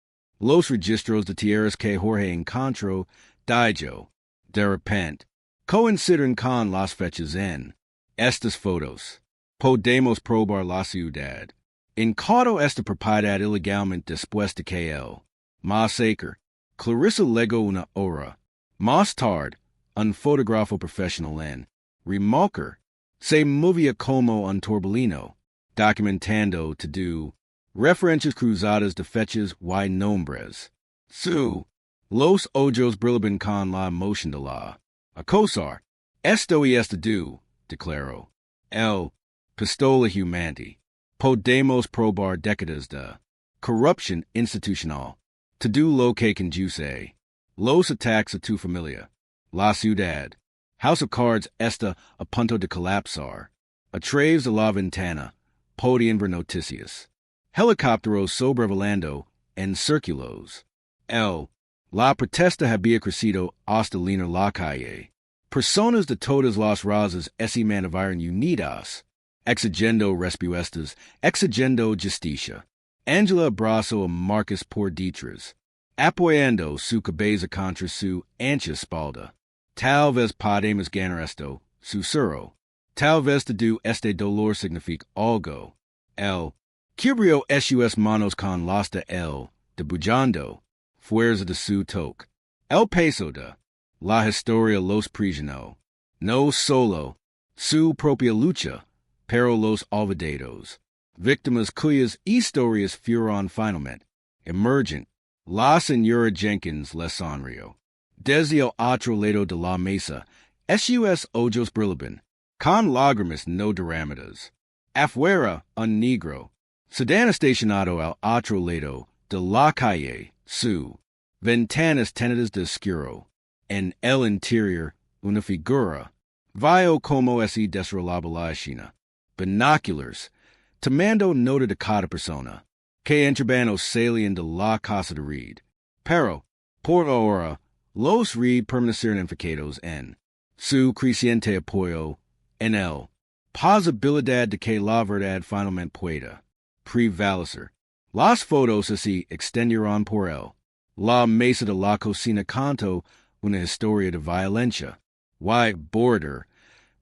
Los registros de tierras que Jorge encontró, dijo. De repente. Coinciden con las fechas en. Estas fotos. Podemos probar la ciudad. Incauto esta propiedad ilegalmente después de que el masacre. Clarissa legó una hora. Más tarde, un fotógrafo profesional en remolker se movía como un torbellino, documentando to do referencias cruzadas de fechas y nombres. Los ojos brillaban con la emoción de la acosar. Esto y esto do, declaró. El pistola humante. Podemos probar décadas de corruption institucional. To do lo que conduce. Los attacks a tu familia. La ciudad. House of Cards está a punto de colapsar. A traves de la ventana. Podium ver noticias. Helicópteros sobrevolando en círculos. La protesta había crecido hasta llenar la calle. Personas de todas las razas se mantienen unidas. Exigiendo respuestas, exigiendo justicia. Angela abrazó a Marcus por detrás, apoyando su cabeza contra su ancha espalda. Tal vez podemos ganar esto, susurró. Tal vez todo este dolor significa algo. Cubrió sus manos con las de él, debujando, fuerza de su toque. El peso de la historia los prisionó. No solo su propia lucha, pero los olvidados. Víctimas cuyas historias fueron finalmente emergent. La señora Jenkins les sonrió. Desde el otro lado de la mesa, sus ojos brillaban, con lágrimas no derramadas. Afuera, un negro, sedan estacionado al otro lado de la calle, su ventanas teñidas de oscuro. En el interior, una figura. Vio como se desrolaba la escena. Binoculars, tomando nota de cada persona, que entraban salían de la casa de Reed. Pero, por ahora, los Reed permanecieron enfocados en su creciente apoyo en el posibilidad de que la verdad finalmente pueda prevalecer. Las fotos se extendieron por él. La mesa de la cocina contó una historia de violencia, border,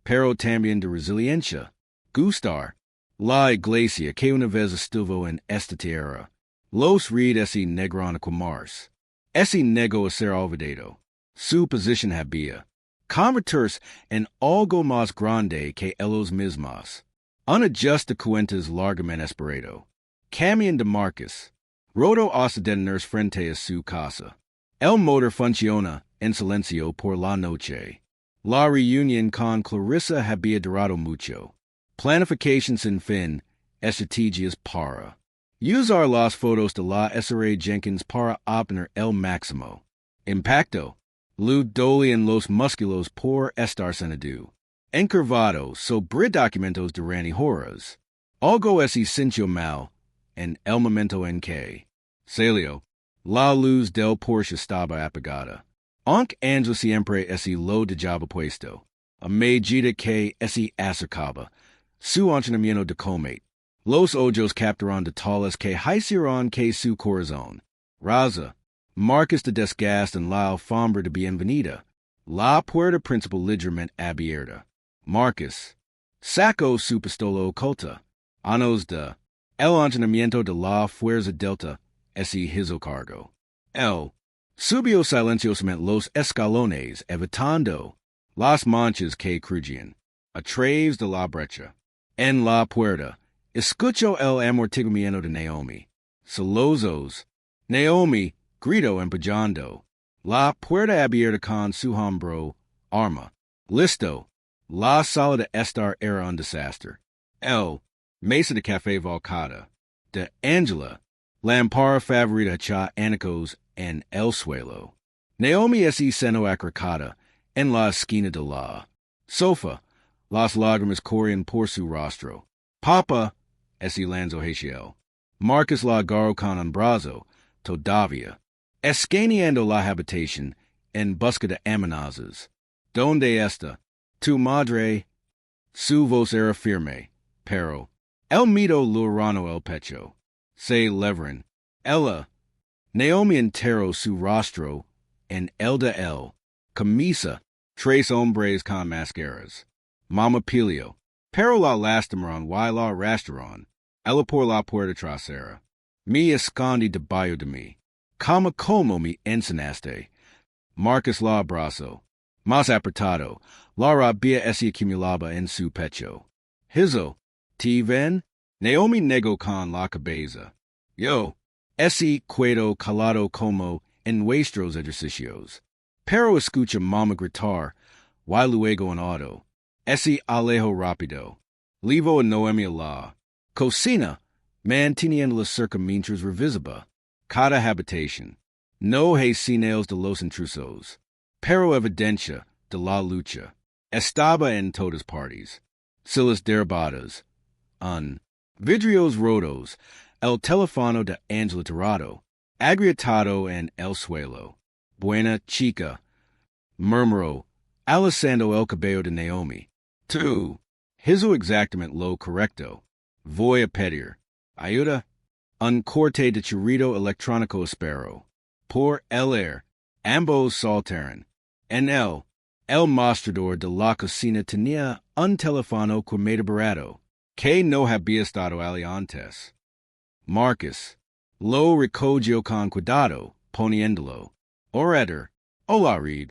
pero también de resiliencia. Gustar. La iglesia que una vez estuvo en esta tierra. Los Reed ese negro a quemarse. Ese negro a ser olvidado. Su posición había convertirse en algo más grande que ellos mismos. Un ajuste de cuentas largamente esperado. Cambian de Marcus. Rodo hasta detenerse frente a su casa. El motor funciona en silencio por la noche. La reunión con Clarissa había durado mucho. Planification sin fin, estrategias para usar las fotos de la SRA Jenkins para obtener el máximo impacto. Lu dolían los músculos por estar sentado encorvado sobre documentos durante horas. Algo se sintió mal en el momento en que salió. La luz del Porsche estaba apagada. Aunque Angela siempre lo dejaba puesto. A medida que se acercaba su entrenamiento de comate. Los ojos captaron detalles que hicieron que su corazón raza. Marcus de desgaste en la alfombra de bienvenida. La puerta principal ligeramente abierta. Marcus sacó su pistola oculta. Anos de el entrenamiento de la Fuerza Delta se hizo cargo. Él subió silenciosamente los escalones evitando las manchas que crujían a través de la brecha. En la puerta, escuchó el amortiguamiento de Naomi. Solozos. Naomi gritó empujando. La puerta abierta con su hombro arma. Listo. La sala de estar era un desastre. El mesa de café volcada. De Angela. Lámpara favorita hecha anicos en el suelo. Naomi se seno acrocada en la esquina de la sofa. Las lágrimas corrían por su rostro. Papa, se lanzó Hachiel. Marcus la agarró con un brazo, todavía. Escaneando la habitación, en busca de amenazas. ¿Dónde está tu madre? Su voz era firme, pero el miedo lurano el pecho. Se levaron. Ella. Naomi enterró su rostro en el de él. Camisa. Tres hombres con máscaras. Mama Pilio. Pero la lastimaron y la arrastraron. Ella por la puerta trasera. Me escondí debajo de mí. Como me enseñaste. Marcus la abrazó. Más apretado. La rabia se acumulaba en su pecho. Hizo. ¿Te ven? Naomi negó con la cabeza. Yo. Ese quedo calado como en nuestros ejercicios. Pero escucha mama gritar. Y luego en auto. Ese alejo rápido. Levo a Noemi la Cocina, manteniendo cerca mientras revisiba. Cada habitation. No hay señales de los intrusos. Pero evidencia de la lucha. Estaba en todas partes. Silas derribadas. Vidrios rotos. El teléfono de Angela Tirado. Agrietado en el suelo. Buena chica. Murmuró, alisando el cabello de Naomi. Tú. Hizo exactamente lo correcto. Voy a pedir. Ayuda. Un corte de churrito electrónico espero. Por el air. Ambos saltaron. En el mostrador de la cocina tenía un teléfono medio barato, que no había estado allí antes. Marcus lo recogió con cuidado, poniéndolo. Orator. Hola, Reed.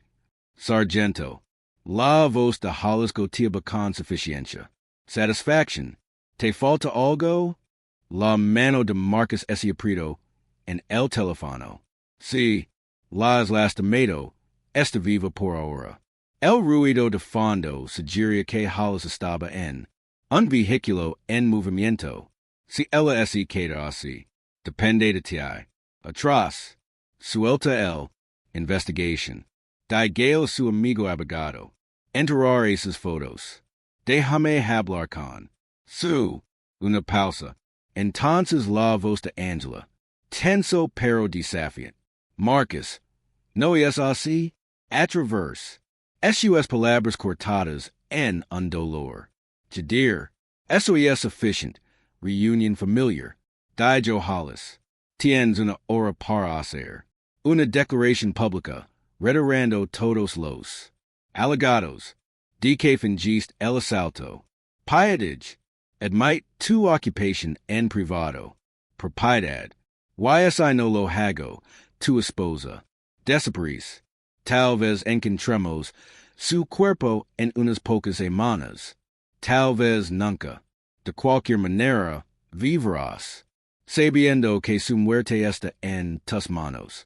Sargento. La voz de Hollis gotiaba con suficiencia. Satisfaction. ¿Te falta algo? La mano de Marcus se apretó en el teléfono. Sí, las lastimado. Está viva por ahora. El ruido de fondo sugería que Hollis estaba en un vehículo en movimiento. Si ella se queda así, depende de ti. Atrás. Suelta el. Investigation. Diga a su amigo abogado. Enterrar esas fotos. Déjame hablar con. Una pausa. Entonces la voz de Angela. Tenso pero desafiante. Marcus. ¿No es así? Atraverse. Sus palabras cortadas en un dolor. Jadir. Eso es sufficient. Reunion familiar. Dijo Hollis. Tienes una hora para hacer. Una declaración pública. Retirando todos los alegados. De que fingiste el asalto. Piedade. Admite tu occupation en privado. Propiedad. Y no lo hago. Tu esposa. Desaparece. Tal vez encontremos su cuerpo en unas pocas semanas. Tal vez nunca. De cualquier manera, vivirás. Sabiendo que su muerte está en tus manos.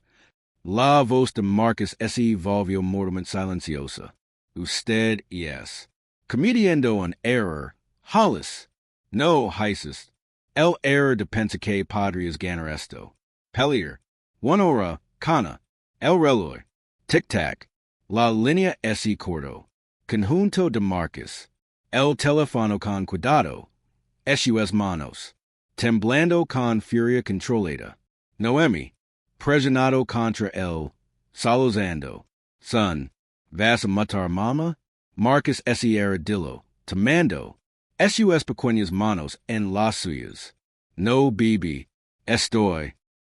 La voz de Marcus se volvió mortalmente silenciosa. Usted es cometiendo un error. Hollis. No, Isis. El error de pensar que podrías ganar esto. Pelear. 1 hora. Cana. El reloj. Tic-tac. La línea se cortó. Conjunto de Marcus. El teléfono con cuidado. Sus manos. Temblando con furia controlada. Noemi. Presionado contra él. Solozando. Son. ¿Vas a matar mama? Marcus se arrodilló. Tomando. Sus pequeñas manos en las suyas. No, Bibi.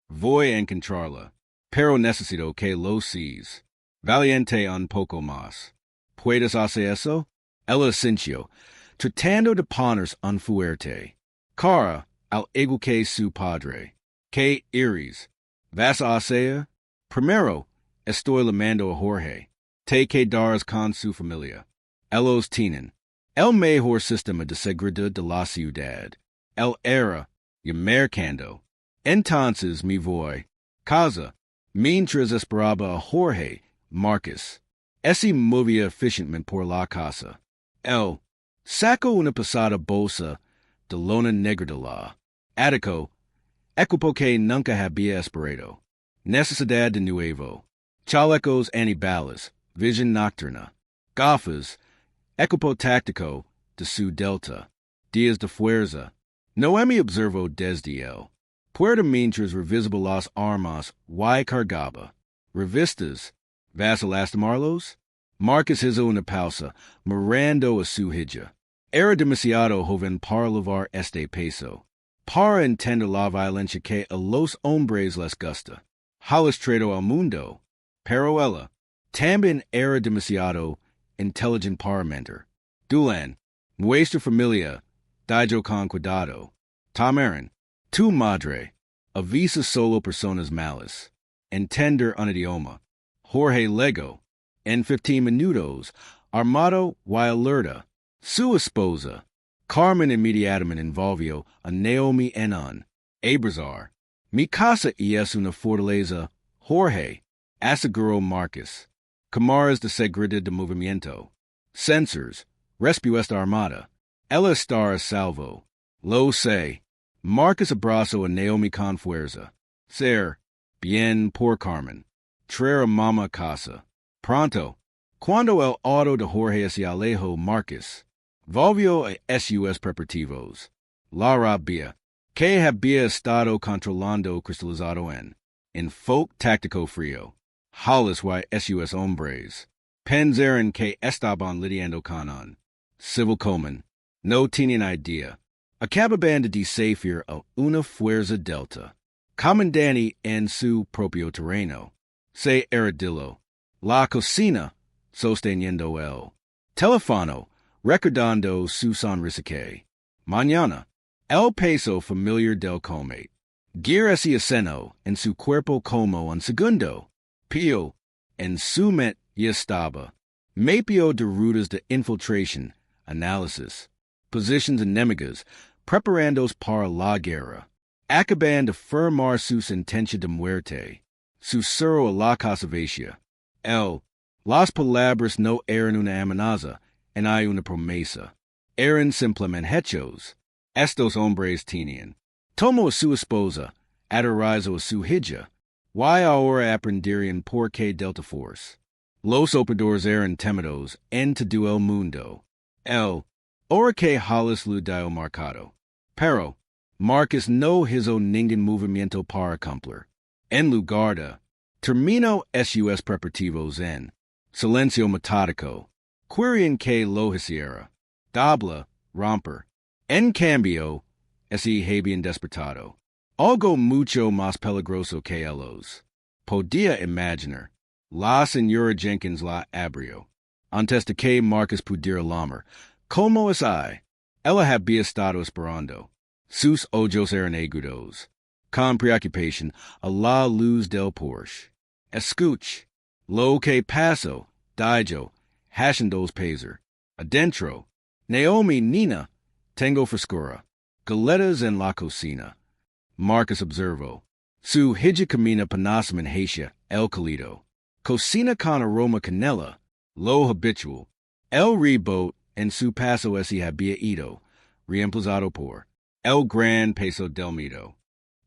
Voy a encontrarla. Pero necesito que lo seas. Valiente un poco más. ¿Puedes hacer eso? El asintió, tratando de ponerse un fuerte. Cara, al igual que su padre. ¿Qué iris? ¿Vas a hacer? Primero, estoy llamando a Jorge. Te quedarás con su familia. Ellos tienen el mejor sistema de seguridad de la ciudad. El era y mercando. Entonces me voy. Casa. Mientras esperaba a Jorge, Marcus. Se movía eficientemente por la casa. Él sacó una pesada bolsa de lona negra de la ático, equipo que nunca había esperado. Necesidad de nuevo. Chalecos antibalas, visión nocturna. Gafas, equipo táctico de su Delta. Días de fuerza. Noemi observó desde él. Puerta mientras revisaba las armas y cargaba. Revistas. ¿Vas a lastimarlos? Marcus hizo una pausa, mirando a su hija. Era demasiado joven para lavar este peso. Para entender la violencia que a los hombres les gusta. Hollis tradó al mundo. Pero ella también era demasiado inteligente para mentir. Dulan, nuestra familia, dijo con cuidado. Tamarin, tu madre, avisa solo personas malas. Entender un idioma. Jorge Lego, en 15 minutos, armado y alerta. Su esposa, Carmen inmediatamente envolvió a Naomi en un abrazar. Mi casa es una fortaleza, Jorge, aseguró Marcus. Cámaras de seguridad de movimiento. Sensors, respuesta armada. Ella está a salvo. Lo sé. Marcus abrazo a Naomi con fuerza. Ser, bien por Carmen. Traer a mama a casa. Pronto. Cuando el auto de Jorge se alejo Marcus. Volvió a sus preparativos. La rabia. Que había estado controlando cristalizado en enfoque táctico frío. Hollis y sus hombres. Pensaron que estaban lidiando con civil common. No tienen idea. Acababan de desafiar a una Fuerza Delta. Comandante en su propio terreno. Se arrodilló. La cocina, sosteniendo el teléfono, recordando su sonrisa que mañana. El peso familiar del comate. Gear hacia seno en su cuerpo como un segundo. Pio, en su mente ya estaba. Mapio de rutas de infiltración, análisis, posiciones enemigas, preparandos para la guerra. Acaban de firmar sus intenciones de muerte. Su cero a la conservación. Las palabras no eran una amenaza, en hay una promesa. Eran simplemente hechos. Estos hombres tenían. Tomo a su esposa, adorizo a su hija. Y ahora aprenderían por qué Delta Force. Los operadores eran temidos en todo el mundo. Ahora que Hollis lo dio marcado. Pero, Marcus no hizo ningún movimiento para cumplir. En lugar de, terminó sus preparativos en silencio metódico. Querían que lo hiciera. Doble, romper. En cambio, ese habían despertado. Algo mucho más peligroso que ellos. Podía imaginar. La señora Jenkins la abrió. Antes de que Marcus pudiera llamar. Como es I? Ella había estado esperando. Sus ojos eran agudos. Con preocupación a la luz del Porsche. Escuch. Lo que pasó. Dijo. Haciendos peser. Adentro. Naomi, Nina. Tengo frescura. Galetas en la cocina. Marcus observó. Su hija camina penosamente hacia el calido. Cocina con aroma canela. Lo habitual. El rebote en su paso ese había ido. Reemplazado por el gran peso del mito.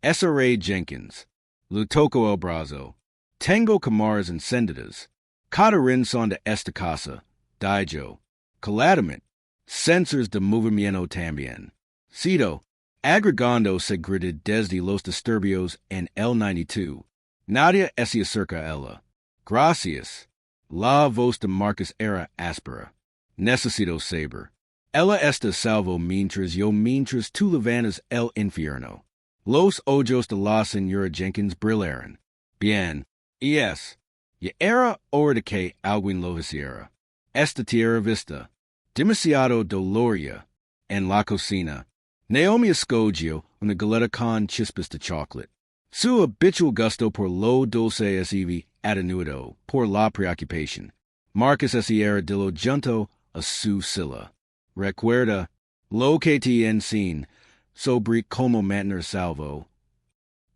S.R.A. Jenkins. Lo toco el brazo. Tengo cámaras encendidas. Cada rincón de esta casa. Dijo. Claramente. Sensors de movimiento también. Cito. Agregando seguridad desde los disturbios en el 92. Nadia se acerca a ella. Gracias. La voz de Marcus era áspera. Necesito saber. Ella está salvo mientras tú levantas el infierno. Los ojos de la señora Jenkins brillaron. Bien. Ya era hora de que alguien lo hiciera. Esta tierra vista. Demasiado doloria. En la cocina. Naomi escogió una galeta con chispas de chocolate. Su habitual gusto por lo dulce es atenuado por la preocupación. Marcus se arrodilló junto a su silla. Recuerda lo que te enseñé sobre cómo mantener salvo.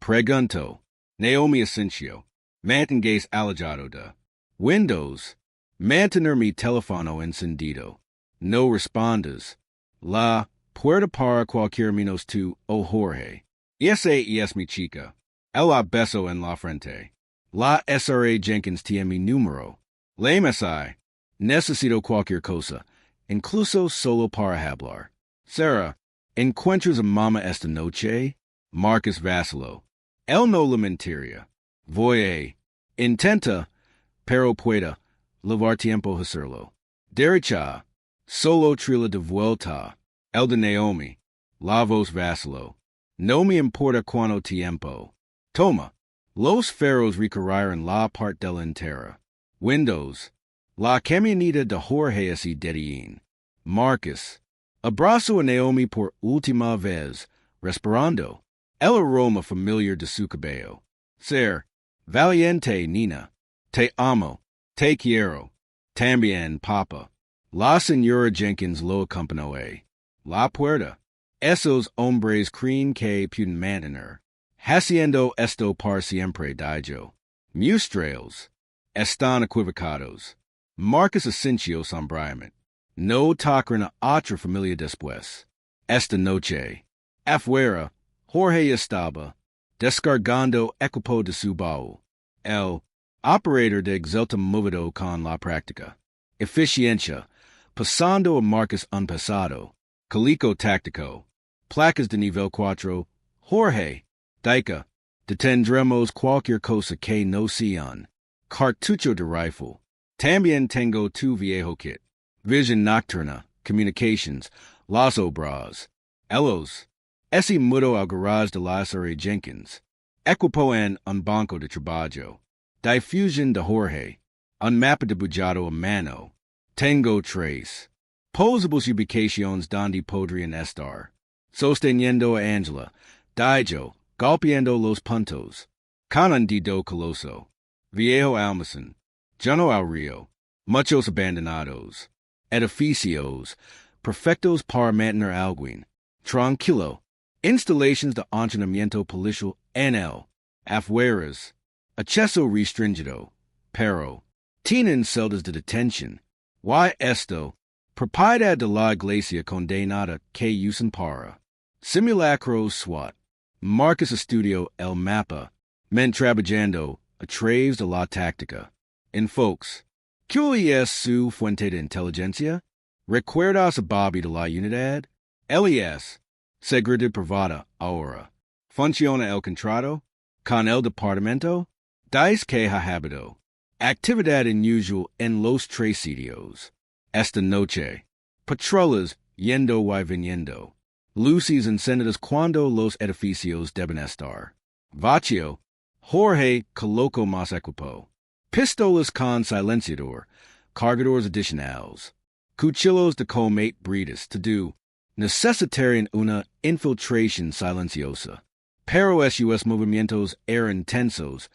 Pregunto. Naomi asintió. Mantengáis alejado de Windows. Mantener mi teléfono encendido. No respondas. La puerta para cualquier menos tú, oh Jorge. Ese es mi chica. El beso en la frente. La S.R.A. Jenkins tiene mi número. Le mesai. Necesito cualquier cosa, incluso solo para hablar. Sarah, ¿encuentras a mamá esta noche? Marcus vaciló. Él no la mentiría. Voy intenta, pero pueda, llevar tiempo hacerlo. Derecha, solo trila de vuelta. El de Naomi. La voz vaciló. No me importa cuánto tiempo. Toma. Los ferros recorrieron la parte delantera. Windows. La camioneta de Jorge y Dedín. Marcus. Abrazo a Naomi por última vez, respirando. El aroma familiar de su cabello. Ser. Valiente, Nina. Te amo. Te quiero. También, Papa. La señora Jenkins lo acompañó. La puerta. Esos hombres creen que pueden mantener. Haciendo esto para siempre, dijo. Mustrails. Están equivocados. Marcus asintió sombriamente. No tocarán a otra familia después. Esta noche. Afuera. Jorge estaba descargando equipo de su baúl. El operator de exalta movido con la práctica. Eficiencia, pasando a marcas un pasado. Calico táctico. Placas de nivel 4. Jorge, Daika, detendremos cualquier cosa que no sean. Cartucho de rifle. También tengo tu viejo kit. Vision nocturna, communications, las obras. Elos. Ese mudo al garage de la S.R.A. Jenkins. Equipo en un banco de trabajo. Diffusion de Jorge. Un mapa de bujado a mano. Tengo tres. Posibles ubicaciones donde podrían estar. Sosteniendo a Angela. Dijo, golpeando los puntos. Canandido coloso. Viejo almacén. Llano al río. Muchos abandonados. Edificios. Perfectos para mantener alguien. Tranquilo. Instalations de entrenamiento policial en el. Afueras. Acceso restringido. Pero. Tienen celdas de detención. Y esto. Propiedad de la iglesia condenada que usan para. Simulacros SWAT. Marcus Estudio el mapa. Men trabajando a través de la táctica. En folks. ¿Cuál es su fuente de inteligencia? ¿Recuerdas a Bobby de la unidad? LES. Seguridad privada ahora. ¿Funciona el contrato? ¿Con el departamento? Dice que ha habido. Actividad inusual en los tres sitios. Esta noche. Patrolas yendo y viniendo. Luces encendidas cuando los edificios deben estar. Vacío. Jorge coloco más equipo. Pistolas con silenciador. Cargadores adicionales. Cuchillos de comate breedis to do. Necesitarían una infiltración silenciosa. Pero esos movimientos eran intensos,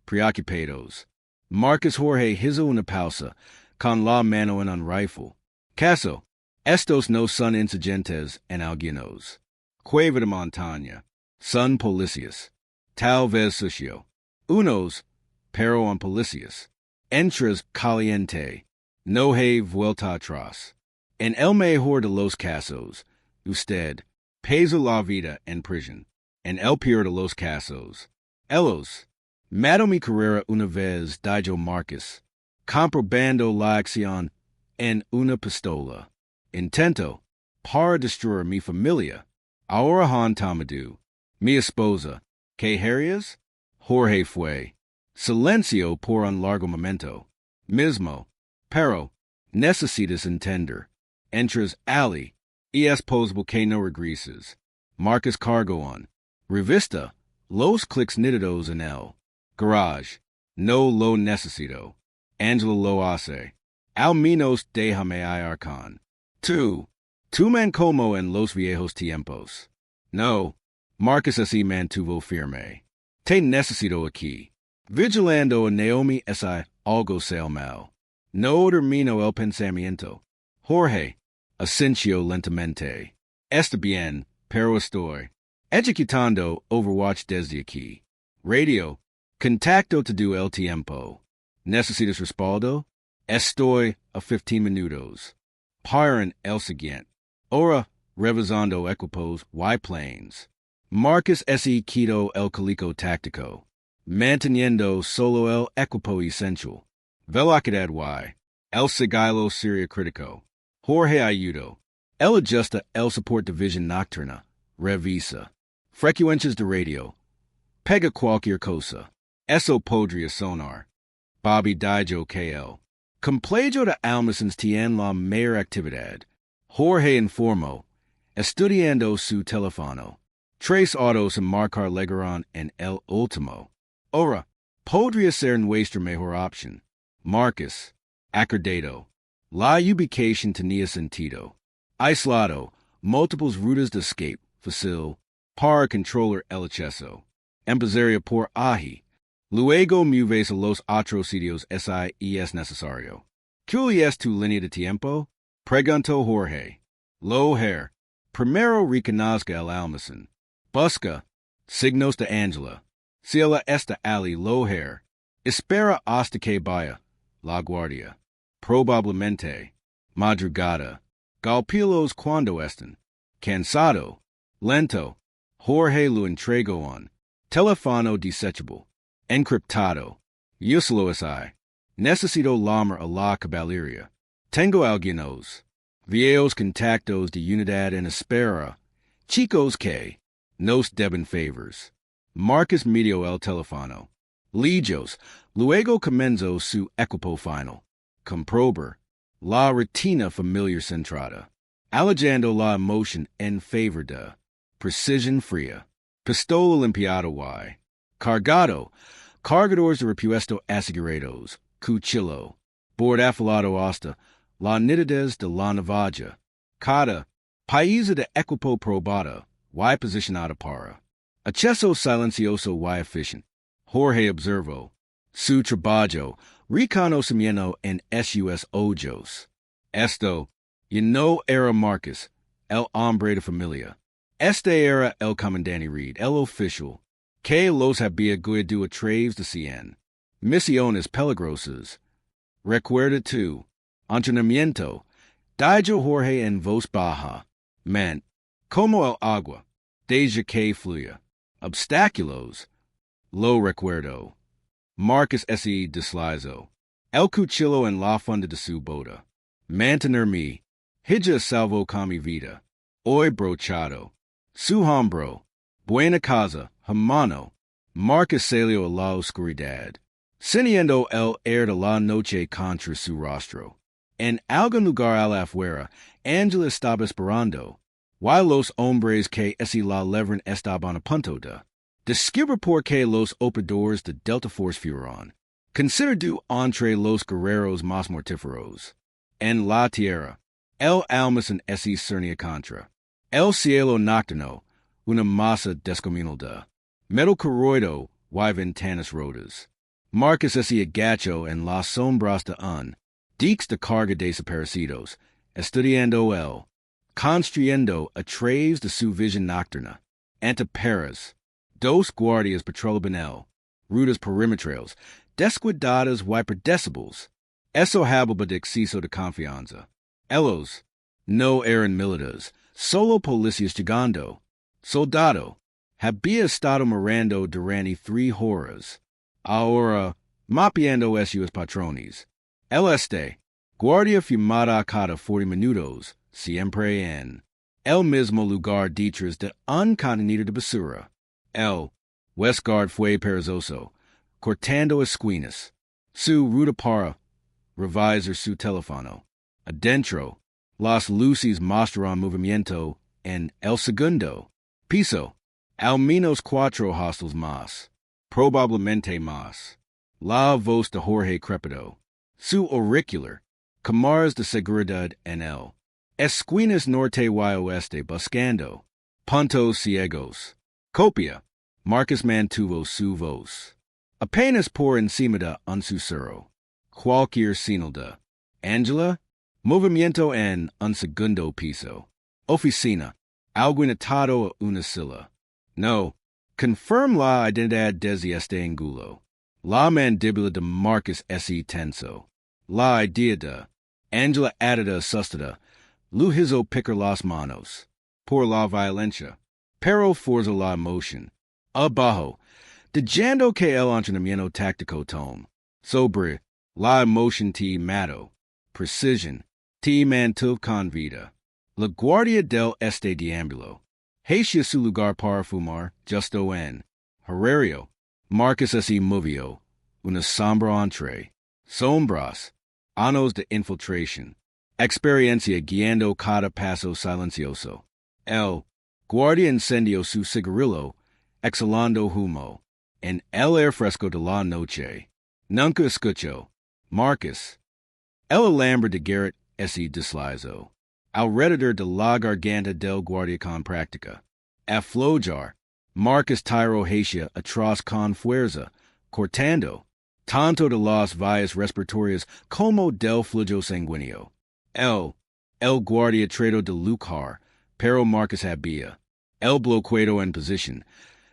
preocupados. Marcus Jorge hizo una pausa, con la mano en un rifle. Caso. Estos no son insurgentes en algunos. Cueva de montaña. Son policías. Tal vez sucio. Unos, pero en policías. Entras caliente. No hay vuelta atrás. En el mejor de los casos, usted pesa la vida en prisión. En el peor de los casos, ellos. Mato mi carrera una vez, dijo Marcus, comprobando la acción en una pistola. Intento, para destruir mi familia. Ahora han tomado, mi esposa. ¿Qué harías? Jorge fue. Silencio por un largo momento. Mismo. Pero, necesitas entender. Entras allí, y es posible que no regreses. Marcus cargo on. Revista, los clics nítidos en el. Garage, no lo necesito. Angela lo hace. Al menos déjame ir con. Tu man como en los viejos tiempos. No, Marcus así mantuvo firme. Te necesito aquí. Vigilando a Naomi esi algo sale mal. No termino el pensamiento. Jorge, asencio lentamente. Está bien, pero estoy ejecutando Overwatch desde aquí. Radio, contacto to do el tiempo. ¿Necesitas respaldo? Estoy a 15 minutos. Paren el siguiente. Ahora, revisando equipos y planes. Marcus ese quito el calico táctico. Manteniendo solo el equipo essential. Velocidad y. El sigilo seria critico. Jorge ayudo. El ajusta el support division nocturna. Revisa. Frecuencias de radio. Pega cualquier cosa. Eso podría sonar. Bobby dijo que el. Complejo de almacenes tiene la mayor actividad. Jorge informó. Estudiando su teléfono. Tres autos en marcar llegaron en el último. Ahora, podría ser nuestra mejor opción. Marcus. Acordado. La ubicación tenía sentido. Aislado. Múltiples rutas de escape. Fácil. Para controlar el acceso. Empezaría por ahi. Luego mueves a los otros sitios si es necesario. ¿Cuál es tu línea de tiempo? Preguntó Jorge. Lo her. Primero reconozca el almacén. Busca. Signos de Angela. Si ella está allí lo her. Espera hasta que vaya. La guardia. Probablemente. Madrugada. Golpealos cuando estén. Cansado. Lento. Jorge lo entrego on teléfono desechable, encriptado, usalo si. Necesito llamar a la caballería. Tengo algunos viejos contactos de unidad en espera. Chicos que nos deben favors. Marcus medio el teléfono. Legos, luego comenzo su equipo final. Comprobar la retina familiar centrada. Allegando la emoción en favor de precision fría. Pistola limpiado y cargado. Cargadores de repuesto asegurados. Cuchillo. Board afilado hasta la nitidez de la navaja. Cada país de equipo probada. Y posicionada para. Acceso silencioso y efficient. Jorge observo. Su trabajo. Reconocimiento en sus ojos. Esto, no era Marcus, el hombre de familia. Este era el comandante Reed, el oficial, que los había guiado a través de 100 misiones peligrosas. Recuerda tu entrenamiento. Dijo Jorge en voz baja. Man, como el agua, desde que fluya. Obstáculos. Lo recuerdo. Marcus se deslizó. El cuchillo en la funda de su bota. Mantener mi hija salvo con mi vida. Hoy brochado. Su hombro. Buena casa, hermano. Marcus salió a la oscuridad. Ciñendo el air de la noche contra su rostro. En algún lugar a la afuera, Angela estaba esperando. Y los hombres que se la levran estaban a punto de descubrir por qué los operadores de Delta Force fueron considered entre los guerreros más mortíferos en la tierra. El almacén se cernía contra el cielo nocturno, una masa descomunal de metal corroído y ventanas rotas. Marcus se agachó en las sombras de un dix de carga desaparecidos, estudiando el construyendo a través de su visión nocturna. Ante Paris, dos guardias patrolaban el rutas perimetrales, descuidadas y predecibles. Eso habla de exceso de confianza. Ellos no eran militares, solo policías llegando. Soldado había estado mirando durante 3 horas. Ahora, mapeando sus patrones. El guardia firmada cada 40 minutos, siempre en el mismo lugar detrás de un contenedor de basura. El Westguard fue perezoso, cortando esquinas. Su ruta para revisar su teléfono. Adentro, las luces mostraron movimiento en el segundo piso. Al menos 4 hostels más. Probablemente más. La voz de Jorge crepitó. Su auricular. Cámaras de seguridad en el esquinas norte y oeste buscando puntos ciegos. Copia. Marcus mantuvo su voz. Apenas por encima de un susurro. Cualquier señal de Angela. Movimiento en un segundo piso. Oficina. Algo anotado a una silla. No. Confirm la identidad desde este ángulo. La mandíbula de Marcus se tenso. La idea de Angela added asustada. Lo hizo picar las manos. Por la violencia. Pero forza la emoción. Abajo. Dejando que el entrenamiento táctico tome. Sobre. La emoción te mató. Precision. Te mantuvo con vida. La guardia del este deambulo. Hacia su lugar para fumar, justo en Horario. Marcus se movió. Una sombra entre. Sombras. Años de infiltración. Experiencia guiando cada paso silencioso. El guardia encendió su cigarrillo, exhalando humo. En el aire fresco de la noche. Nunca escuchó. Marcus. El alambre de Garrett se deslizó. Alrededor de la garganta del guardia con práctica. Aflojar. Marcus tiró hacia atrás con fuerza, cortando tanto de las vías respiratorias como del flujo sanguíneo. El guardia trató de luchar, pero Marcus había el bloqueo en posición,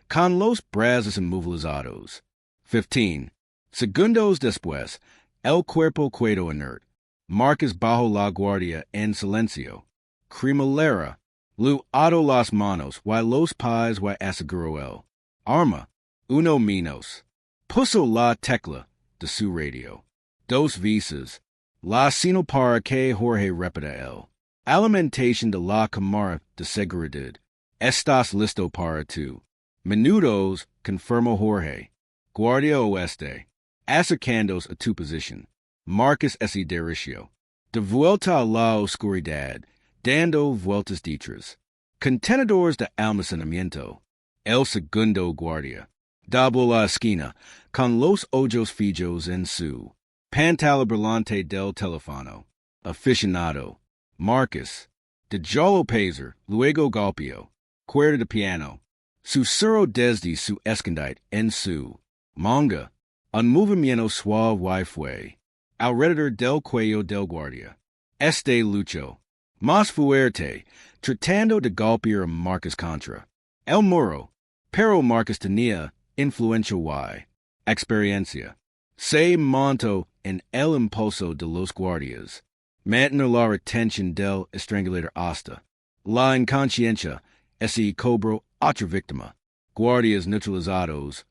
con los brazos inmovilizados. 15 segundos después, el cuerpo quedó inert. Marcus bajo la guardia en silencio. Cremallera. Lu auto las manos, y los pies y aseguro el. Arma, uno menos. Puso la tecla, de su radio. Dos visas. La sino para que Jorge repita el. Alimentación de la cámara de seguridad. Estás listo para tu. Minutos, confirmo Jorge. Guardia oeste. Acercandos a tu posición. Marcus ese diricio. De vuelta a la oscuridad, dando vueltas dichas. Contenedores de almacenamiento. El segundo guardia. Doblo la esquina, con los ojos fijos en su. Pantalla brillante del teléfono. Aficionado. Marcus. De jolo paser, luego golpeo. Cuerda de piano. Susurro desde su escondite en su. Manga. Un movimiento suave y fue. Alrededor del cuello del guardia. Este lucho. Más fuerte, tratando de golpear a Marcus contra. El muro. Pero Marcus tenía influencia y experiencia. Se montó en el impulso de los guardias. Mantener la retención del estrangulador hasta. La inconsciencia, ese cobró otra víctima. Guardias neutralizados.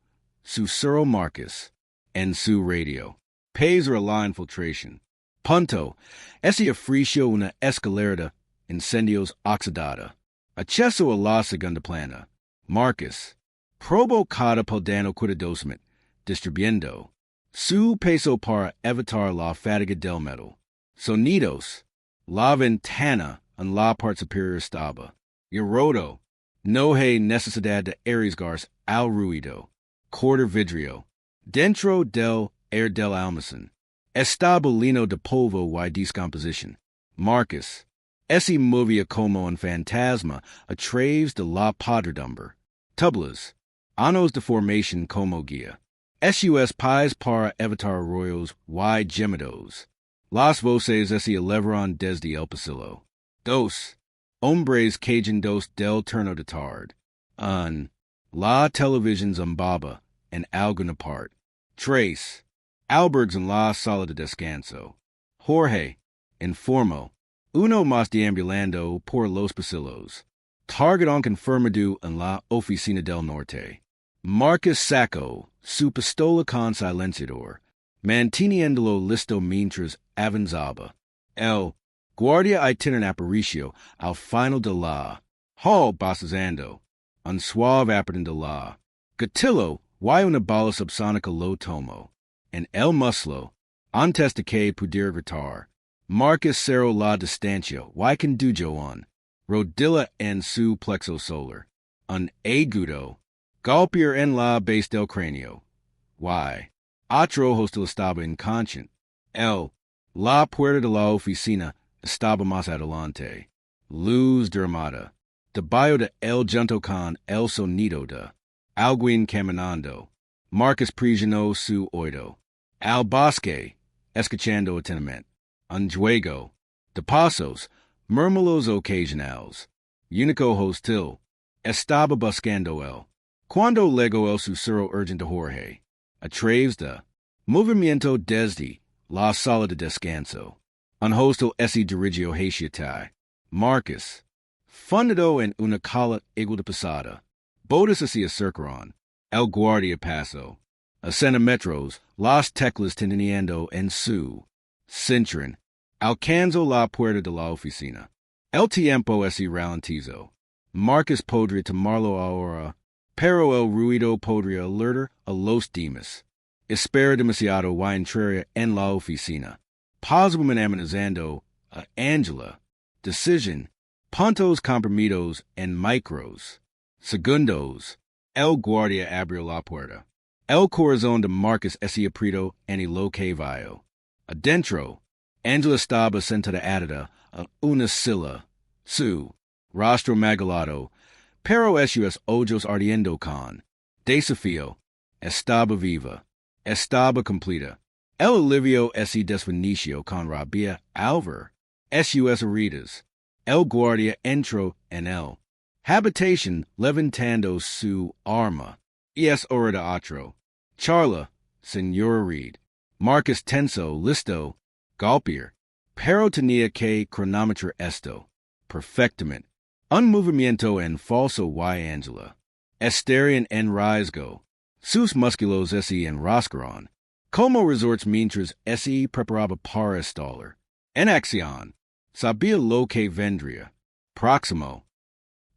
Susurro Marcus. En su radio. Peser la infiltración. Punto. Ese ofreció una escalera incendios oxidada. Acceso a la segunda plana. Marcus. Provocada por dano cuidadosamente. Distribuyendo. Su peso para evitar la fatiga del metal. Sonidos. La ventana en la parte superior estaba. Erodo. No hay necesidad de arriesgarse al ruido. Quarter vidrio. Dentro del air del almacén. Estaba lleno de polvo y descomposición. Marcus. Ese movía como un fantasma a través de la podredumbre. Tublas. Anos de formación como guía. SUS pies para evitar arroyos y gemidos. Las voces se elevaron desde el pasillo. Dos. Hombres Cajun dos del turno de tarde. La television zumbaba en alguna parte. Tres. Albergs en la sala de descanso. Jorge. Informo. Uno más deambulando por los pasillos. Target on confirmado en la oficina del norte. Marcus sacó su pistola con silenciador, manteniéndolo listo mientras avanzaba. El guardia itinerante aparicio al final de la hall bostezando, un suave apretón de la gatillo y una bala subsónica lo tomo. En el muslo, antes de que pudiera gritar, Marcus cerró la distancia y condujo un rodilla en su plexo solar, un agudo golpear en la base del cráneo. Y otro hostil estaba inconsciente. La puerta de la oficina estaba más adelante. Luz derramada. Debajo de el junto con el sonido de alguien caminando. Marcus presionó su oído. Al bosque, escuchando atentamente. Un juego de pasos, murmulos ocasionales. Único hostil. Estaba buscando él. Cuando llegó el susurro urgente de Jorge. A través de movimiento desde la sala de descanso. Un hostil ese dirigió hacia Marcus. Fundado en una cala igual de pasada. Bodas se acercaron. El guardia pasó. A centímetros, las teclas teniendo en su cinturón. Alcanzó la puerta de la oficina. El tiempo ese ralentizo. Marcus podría tomarlo ahora, pero el ruido podría alertar a los demás. Espera demasiado y entraría en la oficina. Posiblemente amenazando a Angela. Decision. Puntos comprimidos en micros. Segundos. El guardia abrió la puerta. El corazón de Marcus ese aprieto en lo que vio. Adentro, Angela estaba sentada atada a una silla. Su rostro magalado, pero sus ojos ardiendo con desafío. Estaba viva. Estaba completa. El alivio ese desfinicio con rabia al ver sus heridas. El guardia entró en el habitation levantando su arma. Y es hora de otro. Charla, Señor Reed. Marcus tenso, listo, golpear. Pero tenía que cronometrar esto. Perfectamente. Un movimiento en falso y Angela. Esterian en riesgo. Sus musculos esse en roscaron. Como resorts mientras esse preparaba para estallar. En acción. Sabía lo que vendría. Proximo.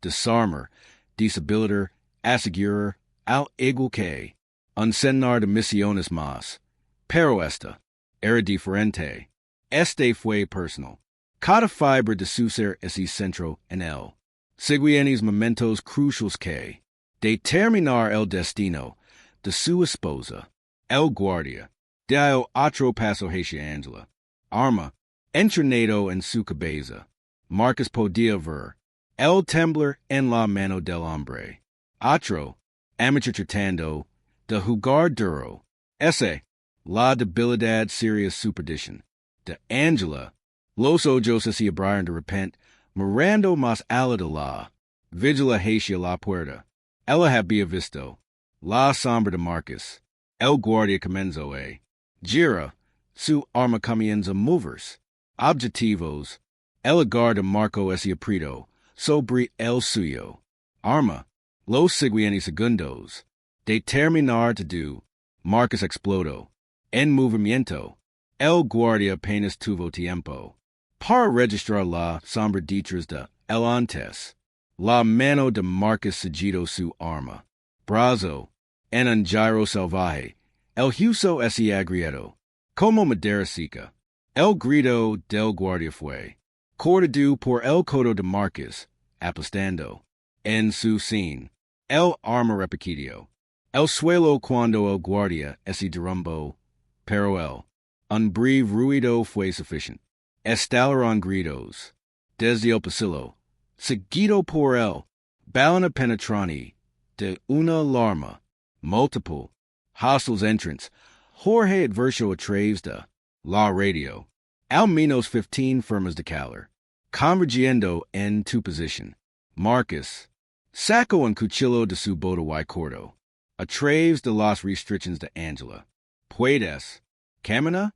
Desarmer. Deshabilitar. Asegurar. Al igual que. Uncenar de misiones más. Pero esta. Era diferente. Este fue personal. Cada fibra de su ser esse centro en él. Seguienes momentos cruciales que. Determinar el destino de su esposa. El guardia. Dio otro paso hacia Angela. Arma. Entrenado en su cabeza. Marcus podía ver. El temblar en la mano del hombre. Otro. Amateur tratando de jugar duro. Ese. La debilidad serious superstition. De Angela. Los ojos se abrieron de repente, mirando más allá de la. Vigila hacia la puerta. Ella había visto. La sombra de Marcus. El guardia comenzó a. Gira. Su arma comienza a moverse. Objetivos. El hogar de Marco ese aprieto. Sobre el suyo. Arma. Los siguientes segundos. Determinar to do. Marcus explodó. En movimiento. El guardia apenas tuvo tiempo. Para registrar la sombra detrás de el antes. La mano de Marcus seguido su arma. Brazo. En un giro salvaje. El huso ese agrieto. Como madera seca. El grito del guardia fue. Cortado por el codo de Marcus. Aplastando. En su scene. El arma repetido. El suelo cuando el guardia ese derrumbó. Pero un breve ruido fue suficiente. Estallaron gritos. Desde el pasillo. Seguido por el. Balona penetrante. De una alarma. Multiple. Hostiles entrance. Jorge adverso a través de. La radio. Al menos 15 firmas de calor. Convergiendo en tu position. Marcus. Saco un cuchillo de su bota y corto. A través de las restrictions de Angela. Puedes. Camina.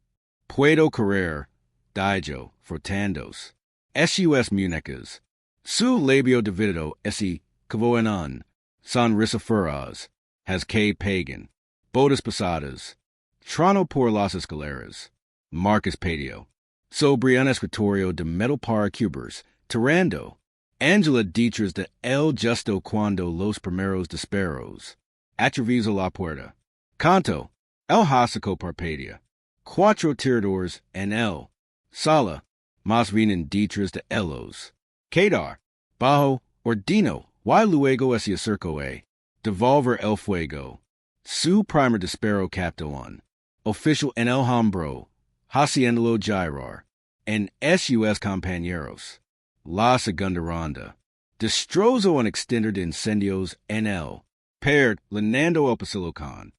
Puedo correr. Dijo. Frotandos. Sus muñecas. Su labio dividido esse cavoenan. Son risiferas. Has que pagan. Botas pasadas. Trono por las escaleras. Marcus patio. Sobre un escritorio de metal para cubers. Tirando. Angela detrás de el justo cuando los primeros disparos. Atravieso la puerta. Canto. El hocico parpadea. Cuatro tiradores en el. Sala. Más bien detrás de ellos. Quedar. Bajo. Ordino. Y luego se acercó a. Devolver el fuego. Su primer disparo captó un. Oficial en el hombro. Haciéndolo girar. En sus compañeros. La segunda ronda. Destrozó un extender de incendios en el. Paired, Lenando el pasillo con.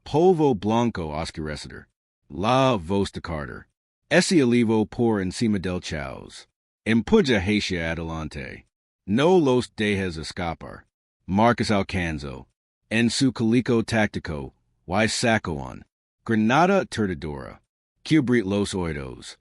Polvo blanco oscurecer. La voz de Carter. Ese alivo por encima del chaos. Empuja hacia adelante. No los dejes escapar. Marcus alcanzó. En su calico táctico. Y sacó un. Granada turdidora. Cubrit los oídos.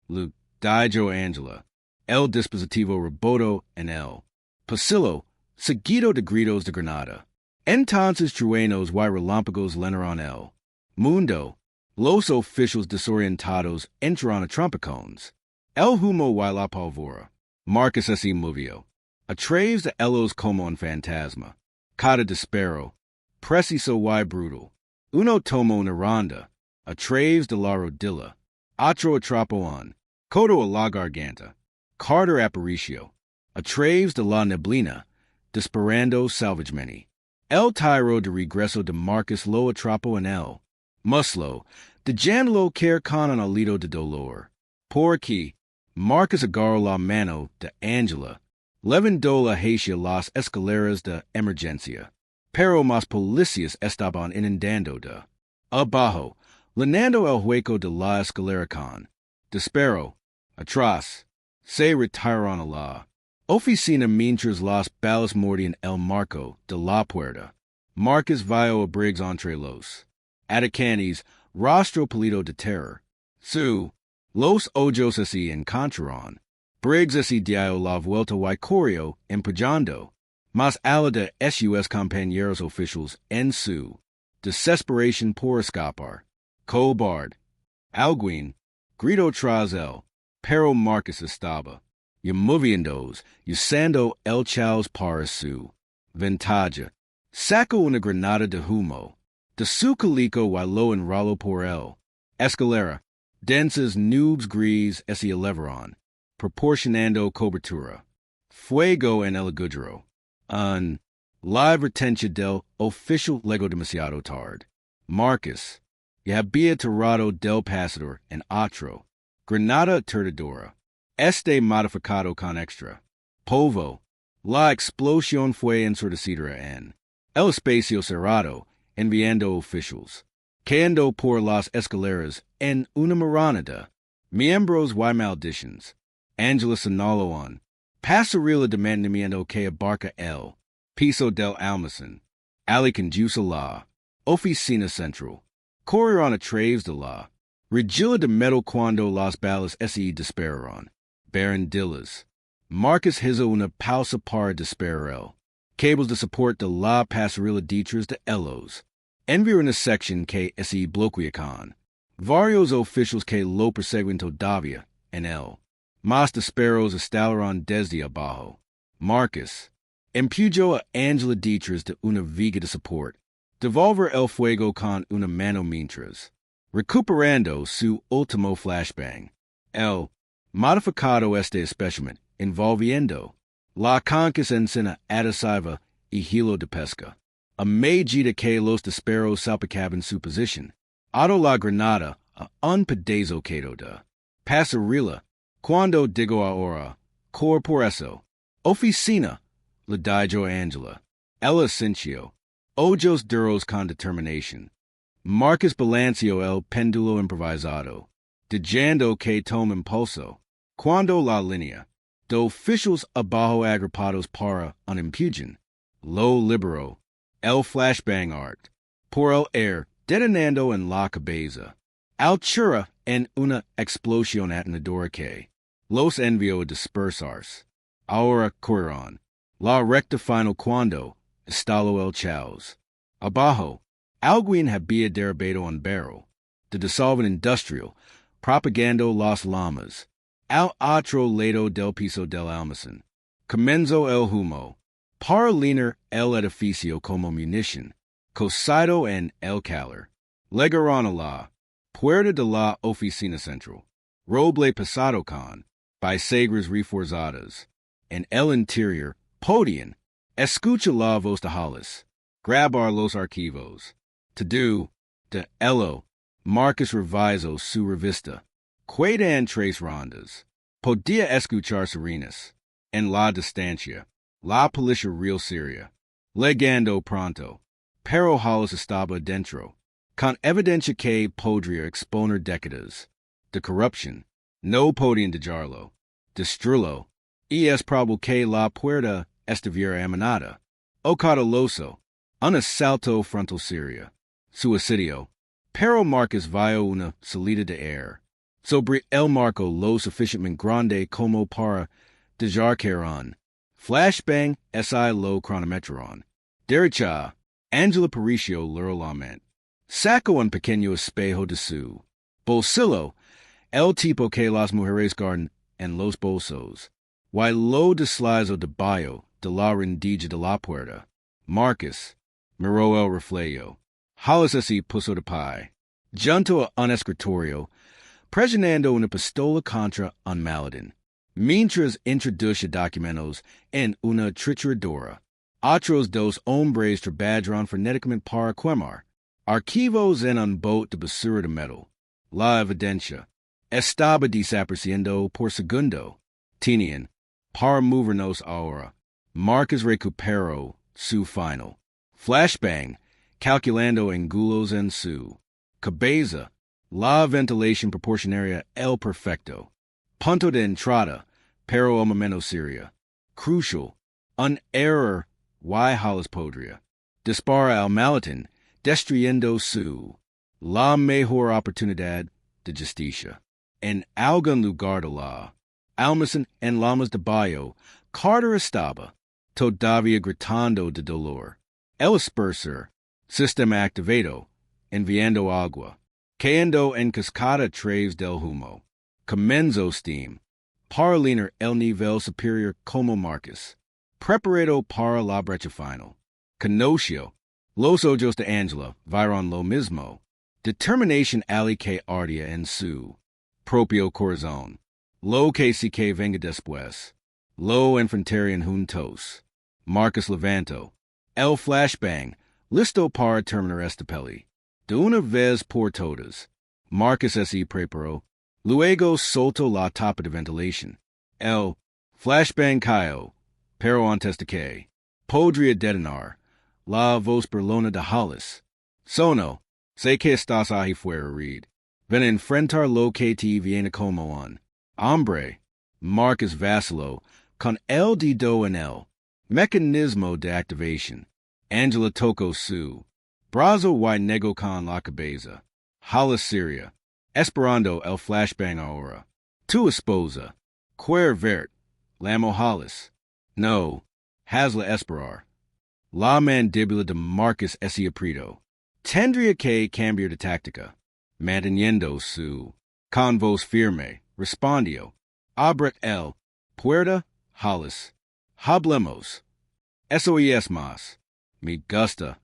Lu dijo Angela. El dispositivo reboto en el. Pasillo. Seguido de gritos de granada. Entonces truenos y relámpagos lenaron el. Mundo. Los oficiales desorientados entran a trompicones. El humo y la pólvora. Marcus se movió. A través de ellos como un fantasma. Cada disparo. Preciso y brutal. Uno tomó una ronda. A través de la rodilla. Otro atrapó un. Codo a la garganta. Carter aparicio. A través de la neblina. Disparando salvagemente. El tiro de regreso de Marcus lo atrapó en el. Muslo. De Janlo care con un alito de dolor. Por aquí. Marcus agarró la mano de Angela. Levantó la hacia las escaleras de emergencia. Pero más policías estaban inundando de. Abajo. Lenando el hueco de la escalera con. Disparo. Atrás. Se retiraron a la oficina mientras las balas mordían el marco de la puerta. Marcus vio a Briggs entre los atacantes, rostro pálido de terror. Los ojos se encontraron. Briggs esse dio la vuelta y correo empujando, mas ala de sus compañeros oficiales en su desesperación por escapar. Cobarde. Alguien gritó tras él, pero Marcus estaba moviéndose, usando el chaos para su ventaja. Sacó una granada de humo de su calico y lo enroló por él. Escalera. Densas nubes gris ese elevaron, proporcionando cobertura. Fuego en el agujero. Un live retention del oficial llegó demasiado tarde. Marcus. Ya había tirado del pasador en otro. Granada aterradora. Este modificado con extra. Polvo. La explosión fue ensordecida en el espacio cerrado, enviando oficials. Cayendo por las escaleras en una maranada. Miembros y maldiciones. Angela Sonaloan. Pasarela de mantenimiento que abarca el piso del almacén. Ali conduce la oficina central. Corrieron a través de la regila de metal cuando las balas se dispararon. Barandillas. Marcus hizo una pausa para disparar. Cables de support de la pasarela detrás de ellos. Envió una sección que se bloquea con varios oficiales que lo persiguen todavía en él. Más disparos estallaron desde abajo. Marcus empujó a Angela detrás de una viga de support. Devolver el fuego con una mano mientras, recuperando su último flashbang. El modificado este especialmente envolviendo la conquista encina adhesiva y hilo de pesca. A medida que los disparos salpicaban su posición, auto la granada a un pedazo quedó de pasarela. Cuando digo ahora, cor por eso, oficina, le dijo Angela. Ella sintió ojos duros con determinación. Marcus balanceó el péndulo improvisado, dejando que tome impulso. Cuando la línea de oficiales abajo agrupados para un empujón, lo liberó. El flashbang art, por el air, detonando en la cabeza. Altura en una explosión atonadora que los envió a dispersarse. Ahora corrieron. La recta final cuando estalló el chaos. Abajo, alguien había derribado un barrel de dissolvent industrial, propagando las llamas. Al otro lado del piso del almacén. Comenzó el humo. Para llenar el edificio como munición, cosido en el calor. Llegaron a la puerta de la oficina central. Roble pasado con bisagras reforzadas. En el interior, podían escuchar la voz de Hollis. Grabar los archivos. To do, de elo, Marcus revisó su revista. Quedan tres rondas. Podía escuchar serenas. En la distancia. La policía real seria. Legando pronto. Pero Hollis estaba dentro. Con evidencia que podría exponer décadas de corrupción. No podían dejarlo. Destruirlo. Y es probable que la puerta estuviera amenazada. O cauteloso. Un asalto frontal seria. Suicidio. Pero Marcus vio una salida de air. Sobre el marco lo suficientemente grande como para dejar flashbang si lo cronometron. Derecha, Angela Paricio literalmente. Sacó un pequeño espejo de su bolsillo, el tipo que las mujeres guardan en los bolsos. Y lo deslizó debajo de la rendija de la puerta. Marcus miró el reflejo. Hollis se puso de pie. Junto a un escritorio, presionando una pistola contra un maladín. Mientras introduce documentos en una trituradora. Otros dos hombres trabajaron frenéticamente para quemar archivos en un bote de basura de metal. La evidencia estaba desapareciendo por segundo. Tenían, para movernos ahora. Marcus recuperó su final flashbang, calculando ángulos en su cabeza. La ventilación proporcionaria el perfecto punto de entrada, pero el momento seria. Crucial, un error y Hollis podría dispara al maletín, destruyendo su la mejor oportunidad de justicia. En algún lugar de la Almason en Lamas de Bayo, Carter Estaba, Todavía gritando de dolor, El Aspersor, Sistema activado, enviando agua, cayendo en cascada traves del humo, comenzo steam, para leaner el nivel superior como Marcus, preparado para la brecha final, conoció, los ojos de Angela, vieron lo mismo, determinación ali que ardía en su propio corazón, lo que sí que venga después, lo enfrentarían juntos. Marcus levantó, el flashbang, listo para terminar esta peli. De una vez por todas, Marcus se preparó, luego soltó la tapa de ventilación. El flashbang cayó, pero antes de que podría detonar, la voz burlona de Hollis. Sono, sé que estás ahí fuera, Reed. Ven a enfrentar lo que te viene como un hombre. Marcus vaciló, con el dedo en el mecanismo de activación. Angela tocó su brazo y negó con la cabeza. Hollis Syria, esperando el flashbang ahora. Tu esposa, quer vert, Lamo Hollis. No, hazla esperar. La mandíbula de Marcus se apretó. Tendría que cambiar de táctica. Manteniendo su con voz firme, respondió. Abret el puerta, Hollis. Hablemos. Eso y es más. Me gusta.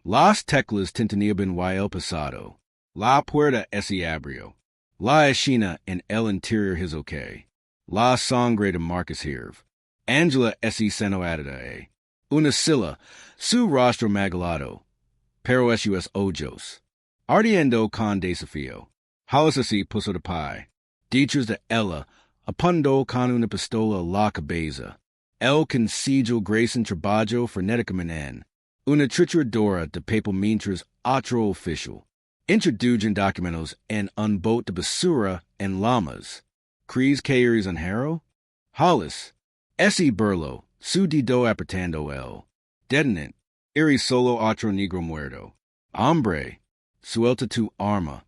Las teclas tintanían y el pasado. La puerta se abrió. La esquina en el interior es ok. La sangre de Marcus Hirv. Angela se seno atada. Una silla, su rostro magalado. Pero sus ojos. Ardiendo con desafío. Hollis así puso de pie. Dichos de ella, apuntó con una pistola a la cabeza. El consiglio Grayson trabajo frenéticamente. Una trituradora de papel mientras otro oficial. Introducen documentos en un bote de basura en Lamas. ¿Crees que eres un hero? Hollis. Ese burlo, su dedo apretando el detonante. Eres solo otro negro muerto. Hombre. Suelta tu arma.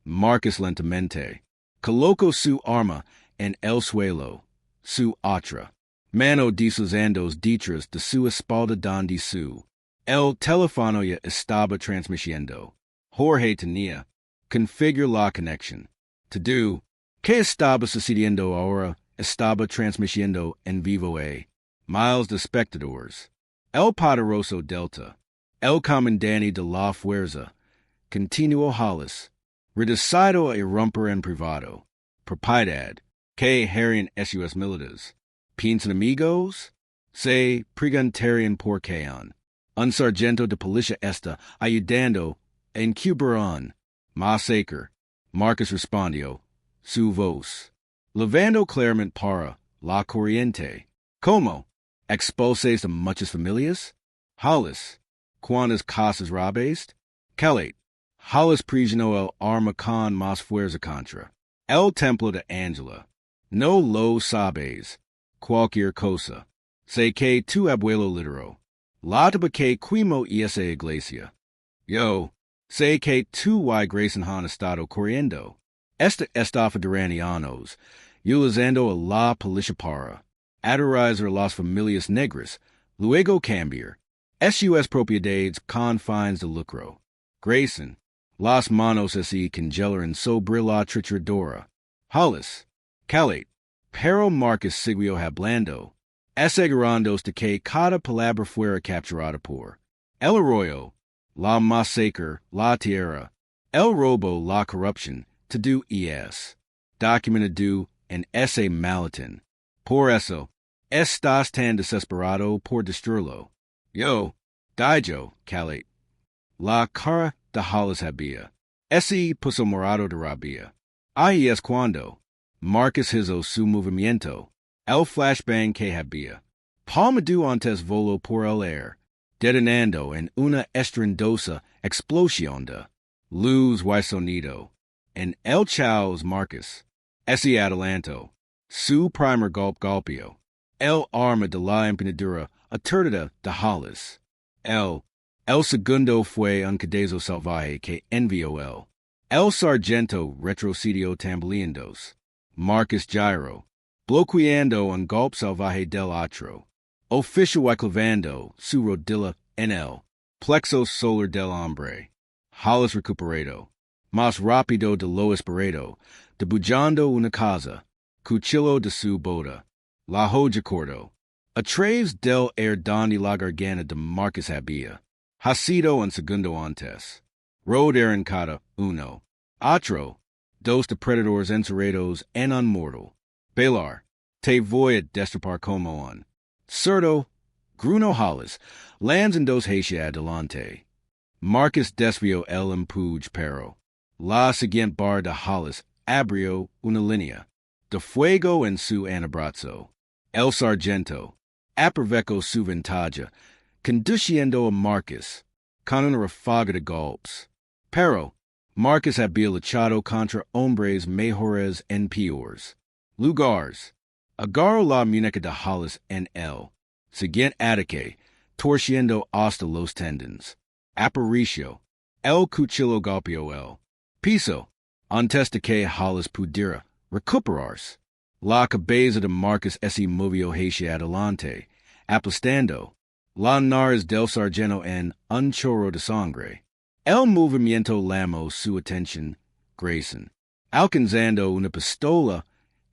Marcus lentamente. Coloco su arma en el suelo. Su otra mano deslizando detrás de su espalda donde su el teléfono ya estaba transmitiendo. Jorge tenía configure la conexión. To do, ¿qué estaba sucediendo ahora? Estaba transmitiendo en vivo a miles de espectadores. El poderoso Delta, el comandante de la Fuerza, continuó Hollis, reducido a romper en privado. Propiedad, que harían sus militares. ¿Piensan amigos? Se preguntarían por qué un sargento de policía está ayudando en Cubarón. Massacre. Marcus respondió, su voz. Levando claramente para la corriente. ¿Cómo? ¿Expulses de muchas familias? Hollis. ¿Cuántas casas robes? Escalate. Hollis prisionó el arma con más fuerza contra el templo de Angela. No lo sabes. Cualquier cosa. Sé que tu abuelo literó. La que quimo esa iglesia. Yo. Sé que tu y Grayson han estado corriendo. Esta estafa durante años, utilizando a la policía para aterrorizar las familias negras, luego cambiar sus propiedades con fines de lucro. Grayson, las manos se congelan sobre la trituradora. Hollis, Escalate, pero Marcus siguió hablando, asegurándose de que cada palabra fuera capturada por el arroyo, la masacre, la tierra, el robo, la corrupción, to do es documentado en ese maletín. Por eso, estás tan desesperado por destruirlo. Yo, Escalate. La cara de Hollis había ese puso morado de rabia. Ahí es cuando Marcus hizo su movimiento. El flashbang que había palmado antes voló por el aire, detonando en una estruendosa explosión de luz y sonido. En el chaos Marcus, ese adelanto, su primer golpeo, el arma de la empuñadura aturda de Hollis. El segundo fue un cadezo salvaje que envió el sargento retrocedió tambaleandos. Marcus Gyro, bloqueando un golpe salvaje del otro. Oficial clavando su rodilla en el plexo solar del hombre. Hollis recuperado. Más rápido de lo esperado. Debujando una casa. Cuchillo de su boda. La joya cordo. A través del air donde la garganta de Marcus había. Hacido un segundo antes. Road arrancada, uno. Otro. Dos de predadores encerrados en un mortal. Bailar. Te voy a destripar como un cerdo. Gruno Hollis. Lands en dos hacia adelante. Marcus desvió el empuje pero. La siguiente bar de Hollis abrió una línea de fuego en su antebrazo. El sargento aprovechó su ventaja, conduciendo a Marcus con una ráfaga de golpes. Pero Marcus había luchado contra hombres mejores en peores lugares. Agarró la muñeca de Hollis en el siguiente ataque, torciendo hasta los tendons. Aparicio. El cuchillo golpeó el piso. Antes de que Hollis pudiera recuperarse. La cabeza de Marcus se movió hacia adelante, aplastando la nariz del sargento en un chorro de sangre. El movimiento llamó su atención, Grayson, alcanzando una pistola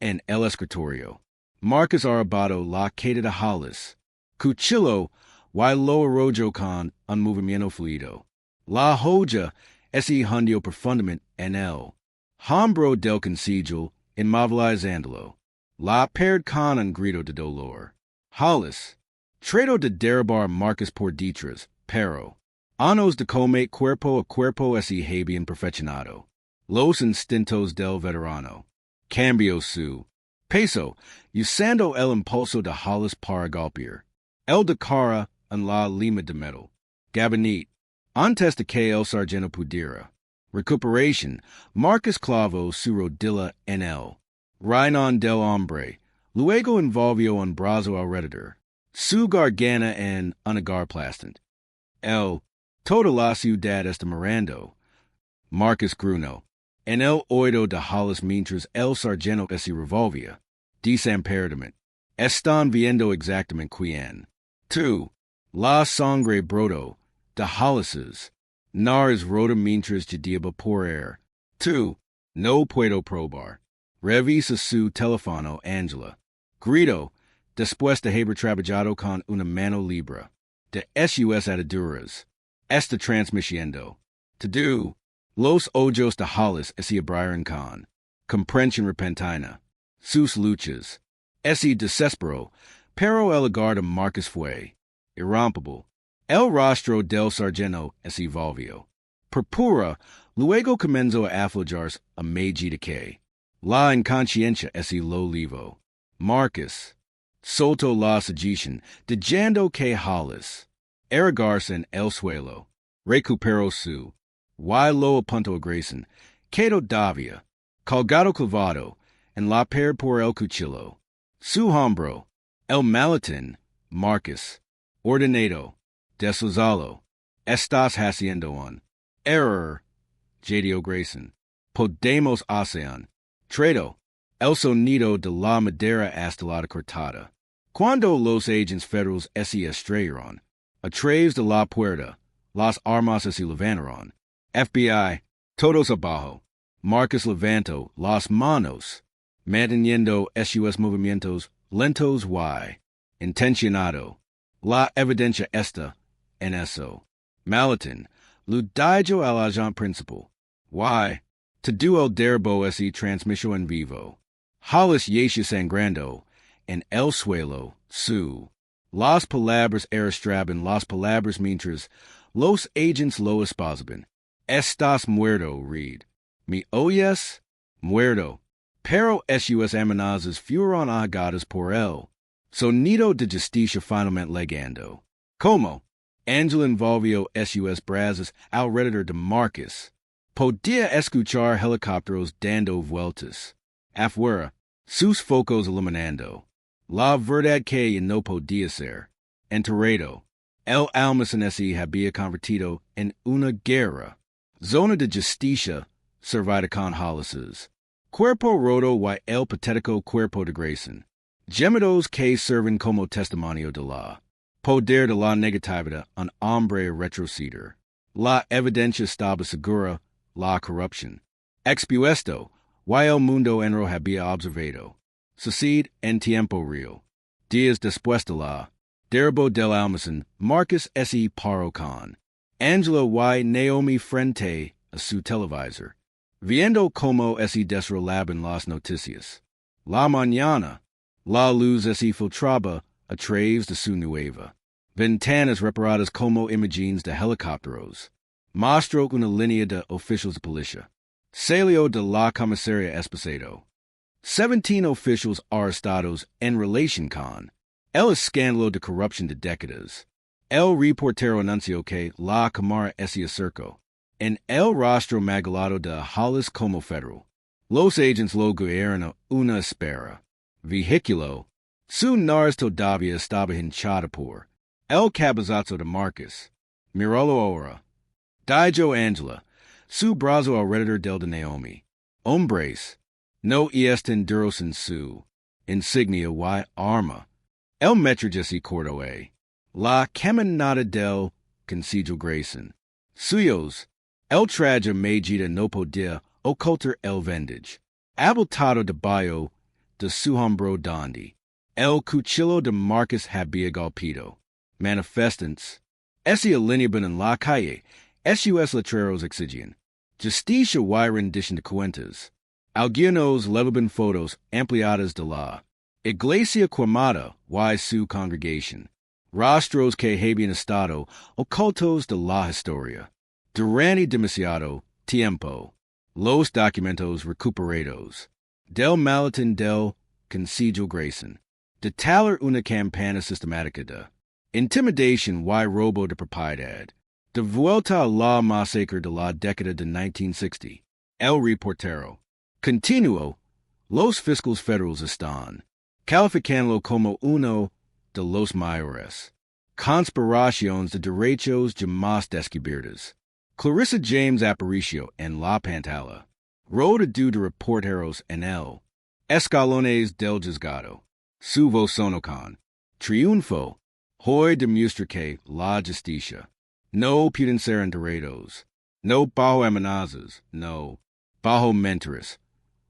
en el escritorio. Marcus arrebató la queda de Hollis. Cuchillo y lo arrolló con un movimiento fluido. La joya se hundió profundamente en el hombro del concejal, inmovilizándolo. La perd con un grito de dolor. Hollis trató de derribar Marcus por detrás, pero anos de combate cuerpo a cuerpo se habían perfeccionado. Los instintos del veterano. Cambió su peso, usando el impulso de Hollis para golpear. El de cara en la lima de metal. Gabinete. Antes de que el sargento pudiera. Recuperación. Marcus clavó su rodilla en el riñón del hombre. Luego envolvió un brazo alrededor. Su garganta en un agar aplastante. Toda la ciudad está mirando. Marcus gruñó. En el oído de Hollis mientras el sargento se revolvía. Desamperadamente. Están viendo exactamente quién. Tú. La sangre brotó de Hollis's nariz rota mientras llegaba por air. Tú. No puedo probar. Revisa su teléfono, Angela. Grito, después de haber trabajado con una mano libre. De sus ataduras. Está transmitiendo. To do. Los ojos de Hollis se abrieron con comprensión repentina. Sus luchas. Se desesperó, pero el hogar de Marcus fue irrompible. El rostro del sargento se volvió purpura, luego comenzó a aflojarse a medida que la inconsciencia se lo llevó. Marcus soltó la sugestión, dejando que Hollis erguirse en el suelo. Recuperó su y lo apuntó a Grayson, quedó todavía colgado clavado en la pared por el cuchillo. Su hombro, el maletín, Marcus, ordenado, deslizalo. Estás haciendo un error, J.D.O. Grayson. Podemos hacer trato. El sonido de la madera hasta la cortada. Cuando los agentes federales se estrellaron a través de la puerta, las armas se levantaron. FBI, todos abajo. Marcus levantó las manos, manteniendo sus movimientos lentos y intencionado. La evidencia está en eso. Maletín, lo dijo al agente principal. Todo el derbo se transmitió en vivo. Hollis yace sangrando en el suelo, las palabras arrastraban las palabras mientras los agents lo esposaban. Estás muerto, Reed. ¿Me oyes? Muerto. Pero sus amenazas fueron ahogadas por el sonido de justicia finalmente llegando. Como Angela envolvió sus brazos alrededor de Marcus. Podía escuchar helicópteros dando vueltas. Afuera, sus focos iluminando. La verdad que no podía ser. Enterrado. El almacén se había convertido en una guerra. Zona de justicia servida con Hollis's Cuerpo roto y el patético cuerpo de Grayson. Gemidos que serven como testimonio de la poder de la negatividad un hombre retroceder. La evidencia estaba segura, la corrupción. Expuesto, y el mundo enro había observado. Sucede en tiempo real. Días después de la derribo del almacén, Marcus S. Paro con Angela y Naomi frente a su televisor, viendo cómo se desrolaban las noticias. La mañana, la luz se filtraba a través de su nueva ventanas reparadas como imágenes de helicópteros. Mostró una línea de oficiales de policía. Salió de la comisaría Esposado. 17 officials arrestados en relación con el escándalo de corrupción de décadas. El reportero anunció que la cámara se acercó en el rostro maglado de Hollis como federal. Los agents lograron una espera. Vehículo. Su nariz todavía estaba hinchada por el cabezazo de Marcus. Miralo ahora. Dijo Angela. Su brazo alrededor del de Naomi. Hombres. No están duros en su insignia y arma. El metro se cortó. La caminata del Concilio Grayson. Suyos. El traje Megida no podía ocultar el vendage. Abultado de bayo de su hombro donde el cuchillo de Marcus había golpeado. Manifestants. Ese alineaban en la calle. SUS letreros exigen justicia y rendición de cuentas. Algunos levaban fotos ampliadas de la iglesia quemada y su congregación. Rostros que habían estado ocultos de la historia. Durante demasiado tiempo. Los documentos recuperados del maletín del Concilio Grayson. Detallar una campana sistemática de intimidación y robo de propiedad. De vuelta a la masacre de la década de 1960. El reportero. Continuo. Los fiscales federales están calificándolo como uno de los mayores conspiraciones de derechos jamás descubiertas. Clarissa James Aparicio en la pantalla. Roda de reporteros en el escalones del juzgado. Su voz sonó con triunfo. Hoy demuestra que la justicia no pueden ser enterrados. No bajo amenazas. No bajo mentiras.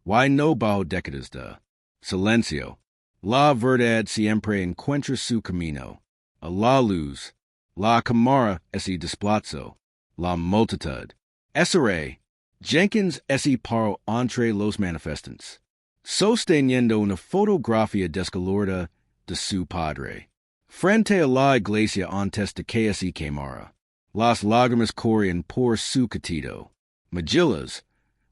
Y no bajo décadas de silencio. La verdad siempre encuentra su camino. A la luz. La cámara se desplazó. La multitud. SRA. Jenkins se paró entre los manifestantes. Sosteniendo una fotografía descolorida de su padre. Frente a la iglesia antes de que se quemara. Las lágrimas corrían por su catido. Magillas.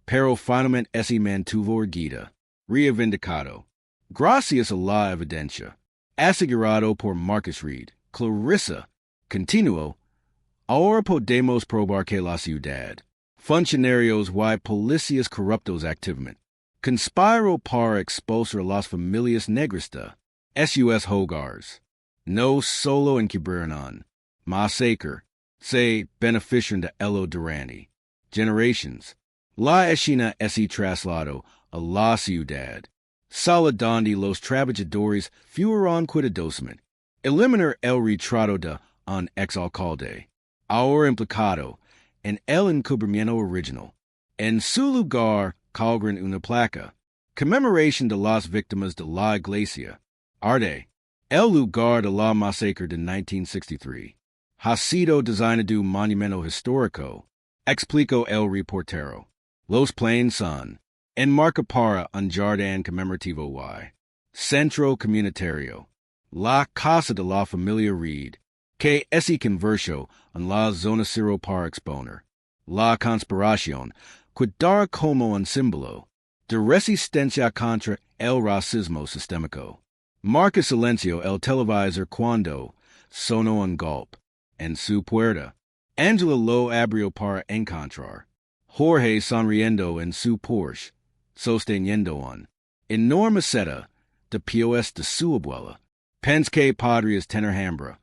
Pero finalmente se mantuvo erguida. Reivindicado. Gracias a la evidencia. Asegurado por Marcus Reed. Clarissa. Continuo. Ahora podemos probar que la ciudad. Funcionarios y policías corruptos activamente. Conspiró para expulsar las familias negras de sus hogares. No solo encubrieron masacre. Se beneficiaron de ello durante generations. La escena se trasladó a la ciudad. Sala donde los trabajadores fueron cuidadosamente. Eliminar el retrato de un exalcalde. Ahora implicado en el encubrimiento original. En su lugar, colgaron una placa. Conmemoración de las víctimas de la iglesia. Arde. El lugar de la masacre de 1963. Ha sido designado monumento histórico. Explicó el reportero. Los planes son. Enmarca para un jardín conmemorativo y centro comunitario. La casa de la familia Reed. Que se convirtió en la zona cero para exponer. La conspiración. Quedara como un símbolo de resistencia contra el racismo sistémico. Marca silencio el televisor cuando sonó un golpe. En su puerta. Angela lo abrió para encontrar. Jorge sonriendo en su Porsche, sosteniendo un enorme seta de POS de su abuela. Pensé que podrías tener hambre,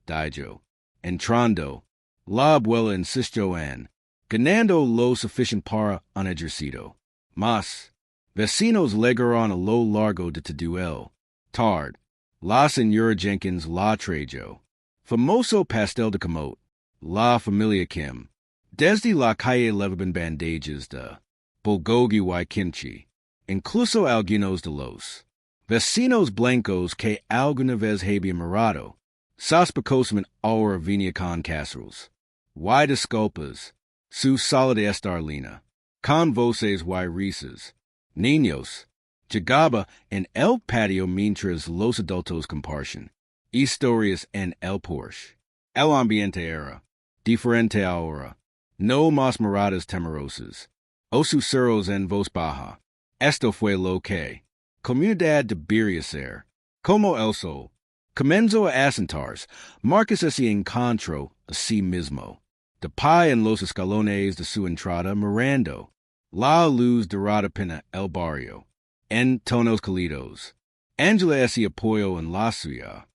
dijo. Entrando, la abuela insistió en ganando lo suficiente para un ejercicio. Mas, Vecinos legaron a lo largo de tu duel. Tard. La Senora Jenkins la Trejo. Famoso pastel de camote. La familia Kim. Desde la calle levaban bandages de bulgogi y kimchi. Incluso algunos de los vecinos blancos que alguna vez habían mirado. Sospechosamente ahora venía con casseroles. Y disculpas. Su sala de estar lina. Con voces y risas. Niños. Llegaba en el patio mientras los adultos compartían historias en el porche. El ambiente era diferente ahora. No más miradas temerosas. O susurros en voz baja. Esto fue lo que comunidad debería ser. Como el sol. Comenzó a asentarse. Marcus se encontró a sí mismo. De pie en los escalones de su entrada mirando la luz dorada pena el barrio. En tonos cálidos. Angela se apoyó en la suya.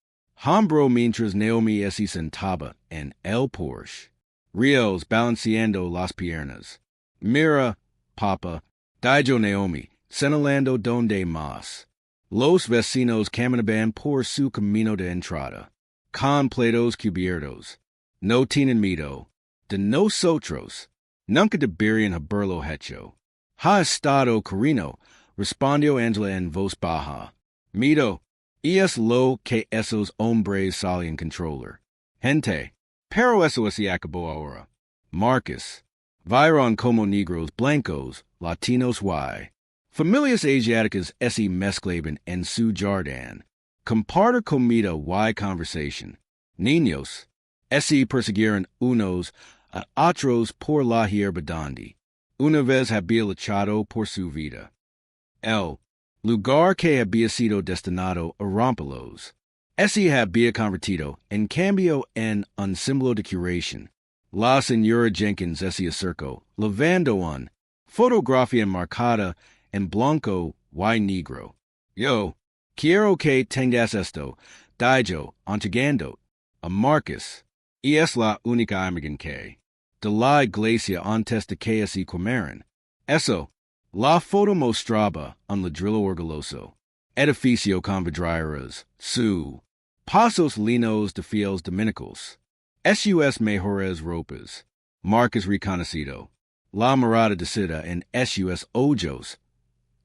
Hombro mientras Naomi se sentaba en el porche. Rios balanceando las piernas. Mira, papa, dijo Naomi, señalando donde más. Los vecinos caminaban por su camino de entrada. Con platos cubiertos. No tienen miedo. De nosotros. Nunca deberían haberlo hecho. Ha estado carino. Respondió Angela en voz baja. Mito, es lo que esos hombres salen controlar. Gente, pero eso se acabó ahora. Marcus, vieron como negros, blancos, latinos y familias asiáticas se mezclaban en su jardín. Compartir comida y conversation. Niños, se persiguieron unos a otros por la hierba donde una vez había luchado por su vida. El lugar que había sido destinado a romperlos. Se había convertido, en cambio, en un símbolo de curación. La Senora Jenkins se acercó, lavando una fotografía marcada en blanco y negro. Yo, quiero que tengas esto, dijo, entregando a Marcus. Y es la única imagen que, de la iglesia antes de que se quemaran. Eso. La foto mostraba un ladrillo orgulloso, edificio con vidrieras, su pasos linos de fieles dominicos, sus mejores ropas, Marcus reconocido, la mirada decidida en sus ojos,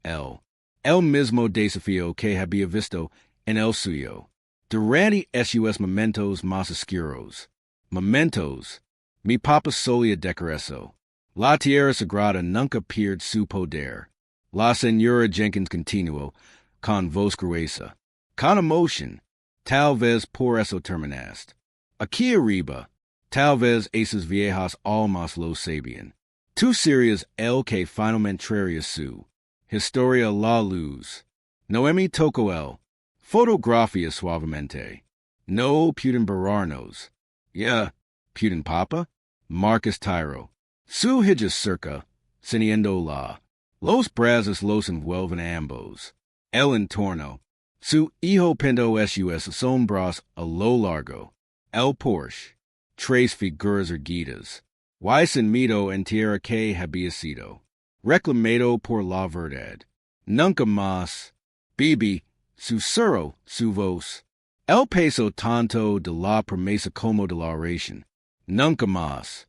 el mismo desafío que había visto en el suyo, durante sus momentos más oscuros, momentos, mi papa solía decir eso. La tierra sagrada nunca pierde su poder. La Senora Jenkins continuó, con voz gruesa, con emoción, tal vez por eso terminaste. Aquí arriba, tal vez esas viejas almas lo sabían. Tú serías el que finalmente traería su historia a la luz. Noemi tocó el fotografía suavemente. No pueden borrarnos. Ya, pueden papa? Marcus Tyro. Su hija cerca, ciñendo los brazos los envuelven ambos. El entorno. Su hijo pendo sus sombras a lo largo. El porche. Tres figuras erguidas. Y sin miedo en tierra que había sido reclamado por la verdad. Nunca más. Bibi, susurró su voz. El peso tanto de la promesa como de la oración. Nunca más.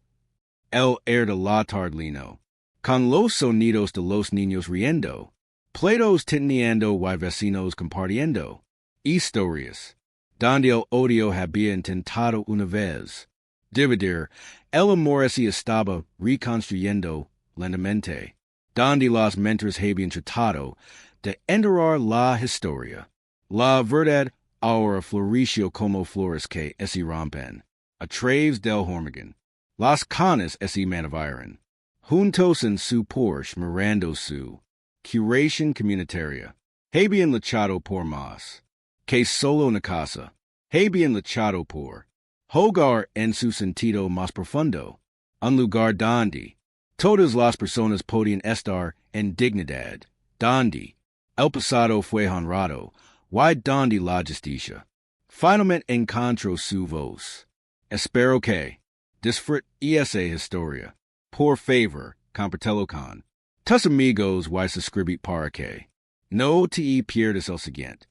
El air de la tardlino, con los sonidos de los niños riendo, platos tintineando y vecinos compartiendo, historias, donde el odio había intentado una vez dividir, el amor se estaba reconstruyendo lentamente, donde las mentes habían tratado de enterrar la historia. La verdad ahora floreció como flores que se rompen, a través del hormigón. Las canas se manaviran, juntos en su porche mirando su curación comunitaria. Habían luchado por más que solo una casa. Habían luchado por hogar en su sentido más profundo, un lugar donde todas las personas podían estar en dignidad, donde el pasado fue honrado, y donde la justicia finalmente encontró su voz. Espero que disfrute esa historia. Por favor, compartelo con Tus amigos y se scribit para que no te pierdas el siguiente.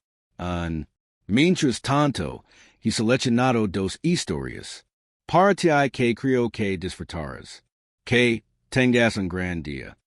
Mientras tanto, he seleccionado dos historias. Para ti que creo que disfrutaras. Que tengas un gran día.